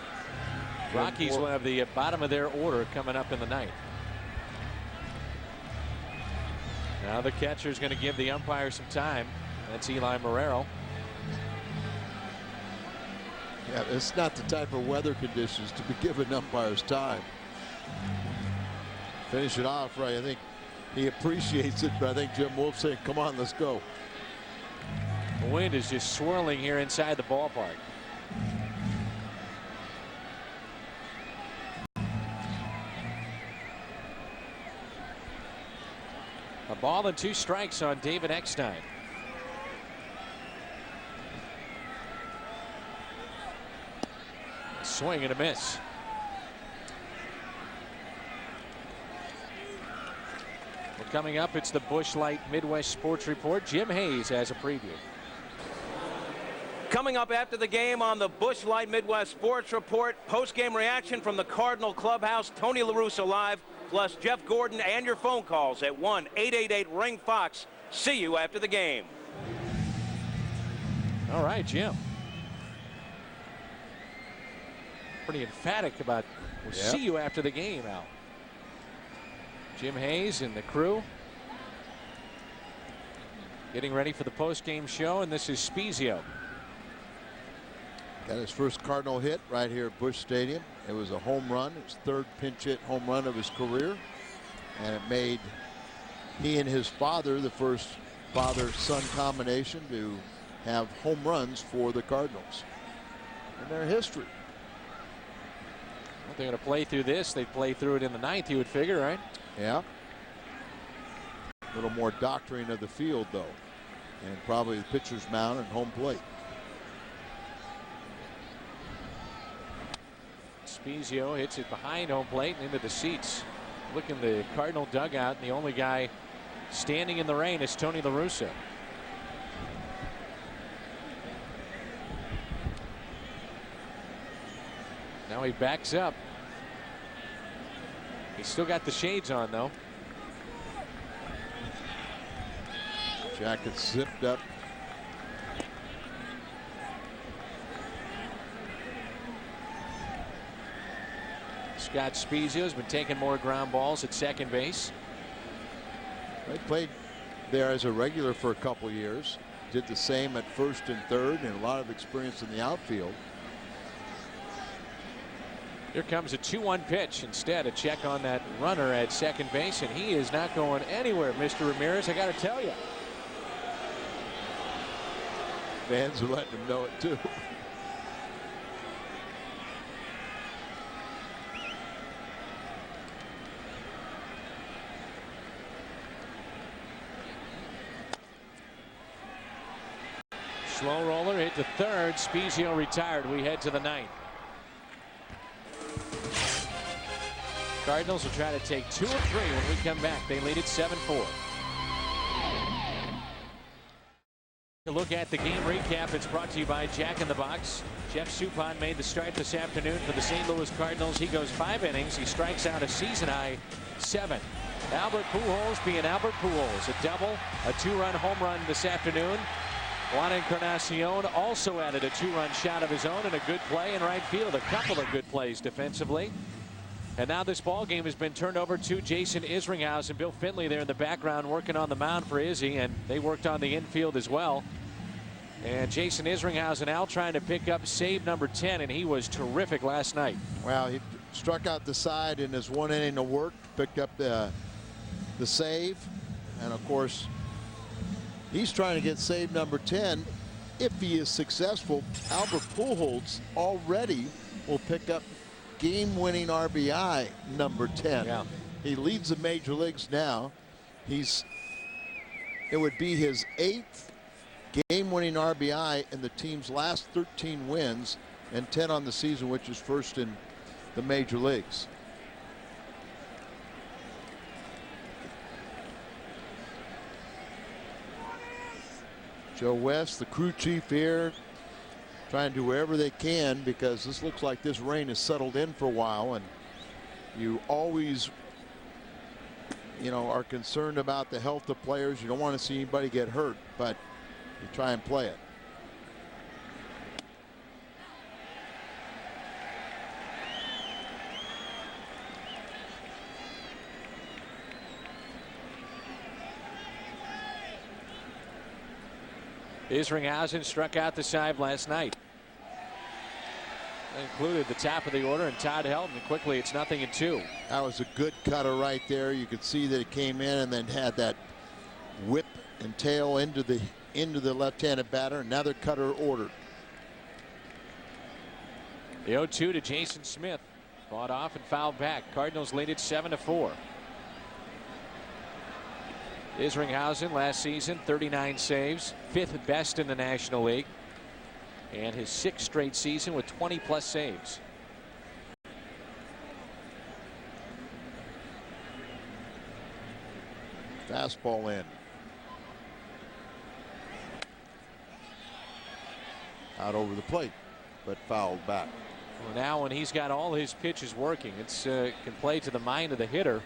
Rockies will have the bottom of their order coming up in the ninth. Now the catcher is going to give the umpire some time. That's Eli Marrero. Yeah, it's not the type of weather conditions to be giving umpires time. Finish it off right. I think he appreciates it, but I think Jim Wolf saying, come on, let's go. The wind is just swirling here inside the ballpark. A ball and 2 strikes on David Eckstein. A swing and a miss. Well, coming up, it's the Busch Light Midwest Sports Report. Jim Hayes has a preview. Coming up after the game on the Busch Light Midwest Sports Report, post-game reaction from the Cardinal clubhouse, Tony La Russa live, plus Jeff Gordon and your phone calls at 1-888-RING-FOX. See you after the game. All right, Jim. Pretty emphatic about we'll see you after the game, Al. Jim Hayes and the crew getting ready for the post-game show, and this is Spezio. Got his first Cardinal hit right here at Busch Stadium. It was a home run. It's 3rd pinch hit home run of his career, and it made he and his father, the first father-son combination to have home runs for the Cardinals in their history. Well, they're going to play through this. They play through it in the ninth, you would figure, right? Yeah. A little more doctoring of the field, though, and probably the pitcher's mound and home plate. Spezio hits it behind home plate and into the seats. Look in the Cardinal dugout, and the only guy standing in the rain is Tony La Russa. Now he backs up. He's still got the shades on, though. Jacket zipped up. Scott Spezio has been taking more ground balls at second base. He played there as a regular for a couple years. Did the same at first and third, and a lot of experience in the outfield. Here comes a 2-1 pitch. Instead, a check on that runner at second base, and he is not going anywhere, Mr. Ramirez. I got to tell you. Fans are letting him know it too. Slow roller hit to third. Spezio retired. We head to the ninth. Cardinals will try to take 2 of 3 when we come back. They lead it 7-4. A look at the game recap. It's brought to you by Jack in the Box. Jeff Suppan made the start this afternoon for the St. Louis Cardinals. He goes 5 innings. He strikes out a season high 7. Albert Pujols being Albert Pujols. A double, a 2-run home run this afternoon. Juan Encarnacion also added a 2-run shot of his own and a good play in right field. A couple of good plays defensively. And now this ball game has been turned over to Jason Isringhausen. Bill Finley there in the background working on the mound for Izzy, and they worked on the infield as well. And Jason Isringhausen now trying to pick up save number 10, and he was terrific last night. Well, he struck out the side in his 1 inning of work, picked up the save, and of course he's trying to get save number 10. If he is successful, Albert Pujols already will pick up game-winning RBI number 10. Yeah. He leads the major leagues now. It would be his 8th game-winning RBI in the team's last 13 wins and 10 on the season, which is first in the major leagues. Joe West, the crew chief here, trying to do whatever they can, because this looks like this rain has settled in for a while, and you always, are concerned about the health of players. You don't want to see anybody get hurt, but you try and play it. Isringhausen struck out the side last night. That included the top of the order, and Todd held, and quickly it's 0-2. That was a good cutter right there. You could see that it came in and then had that whip and tail into the left-handed batter. Another cutter ordered. The 0-2 to Jason Smith. Fought off and fouled back. Cardinals lead it 7-4. Isringhausen last season 39 saves, 5th best in the National League, and his 6th straight season with 20+ saves. Fastball in. Out over the plate, but fouled back. Well, now when he's got all his pitches working, it's can play to the mind of the hitter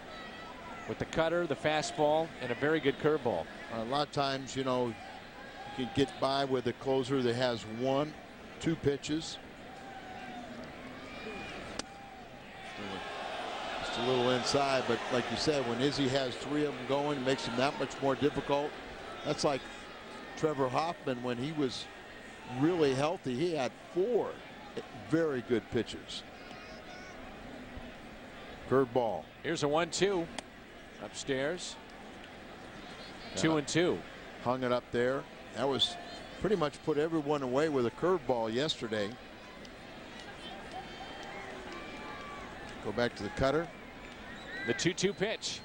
with the cutter, the fastball, and a very good curveball. A lot of times, you can get by with a closer that has 1, 2 pitches. Just a little inside, but like you said, when Izzy has 3 of them going, it makes him that much more difficult. That's like Trevor Hoffman when he was really healthy. He had 4 very good pitches. Curveball. Here's a 1-2 upstairs. 2-2. Hung it up there. That was pretty much put everyone away with a curveball yesterday. Go back to the cutter. The 2-2 pitch.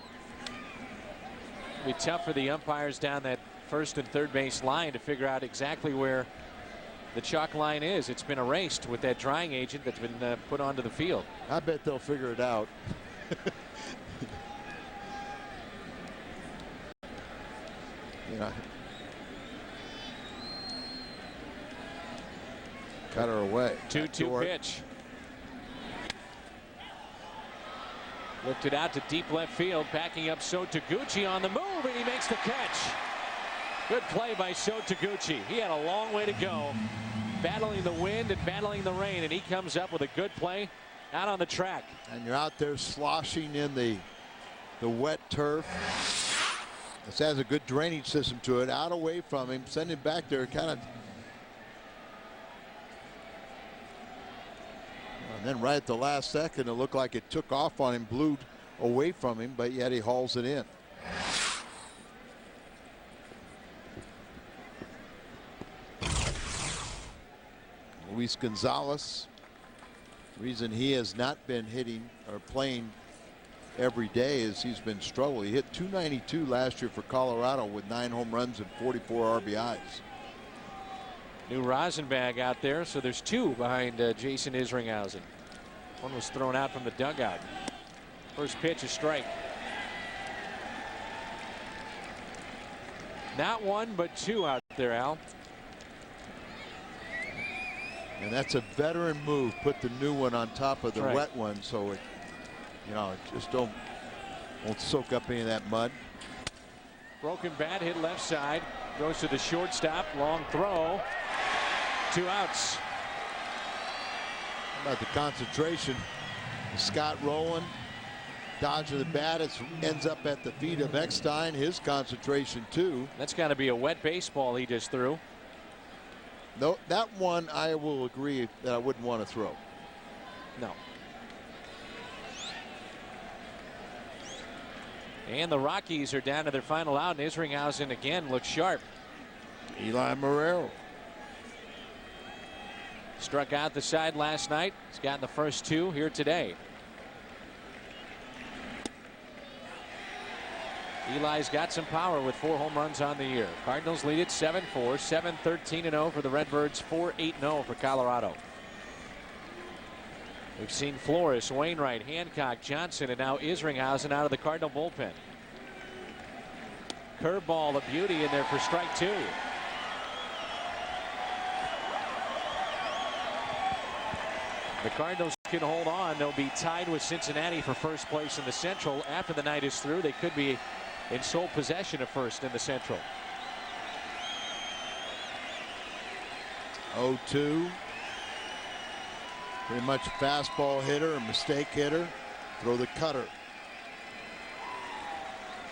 It'll be tough for the umpires down that first and third base line to figure out exactly where the chalk line is. It's been erased with that drying agent that's been put onto the field. I bet they'll figure it out. You know, cutter away. 2-2 pitch. Lifted out to deep left field, backing up Sotaguchi on the move, and he makes the catch. Good play by Sotaguchi. He had a long way to go, battling the wind and battling the rain, and he comes up with a good play out on the track. And you're out there sloshing in the wet turf. This has a good drainage system to it. Out away from him, send him back there, kind of. And then right at the last second, it looked like it took off on him, blew away from him, but yet he hauls it in. Luis Gonzalez, reason he has not been hitting or playing every day is he's been struggling. He hit .292 last year for Colorado with 9 home runs and 44 RBIs. New Rosenbag out there, so there's 2 behind Jason Isringhausen. One was thrown out from the dugout. First pitch, a strike. Not 1, but 2 out there, Al. And that's a veteran move. Put the new one on top of the wet one, so it, you know, just won't soak up any of that mud. Broken bat, hit left side, goes to the shortstop. Long throw. 2 outs. How about the concentration? Scott Rowland dodging the bat. It ends up at the feet of Eckstein. His concentration too. That's got to be a wet baseball he just threw. No, that one I will agree that I wouldn't want to throw. No. And the Rockies are down to their final out, and Isringhausen again looks sharp. Eli Marrero struck out the side last night. He's gotten the first 2 here today. Eli's got some power with 4 home runs on the year. Cardinals lead it 7-4, 7-13-0 for the Redbirds, 4-8-0 for Colorado. We've seen Flores, Wainwright, Hancock, Johnson, and now Isringhausen out of the Cardinal bullpen. Curveball, a beauty in there for strike 2. The Cardinals can hold on. They'll be tied with Cincinnati for first place in the Central. After the night is through, they could be in sole possession of first in the Central. 0-2. Pretty much a fastball hitter, a mistake hitter. Throw the cutter.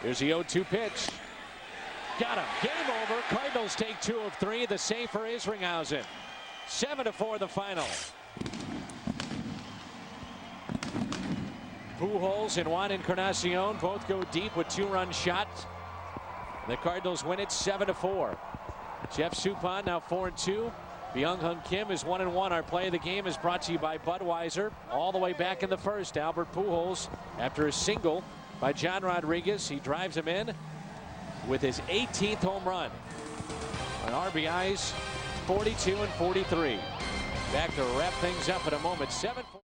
Here's the 0-2 pitch. Got him. Game over. Cardinals take 2 of 3. The save for Isringhausen. 7-4 the final. Pujols and Juan Encarnacion both go deep with 2-run shots. The Cardinals win it 7-4. Jeff Suppan now 4-2. Byung-Hyun Kim is 1-1. Our play of the game is brought to you by Budweiser. All the way back in the first, Albert Pujols, after a single by John Rodriguez, he drives him in with his 18th home run. On RBIs 42 and 43. Back to wrap things up in a moment. 7-4.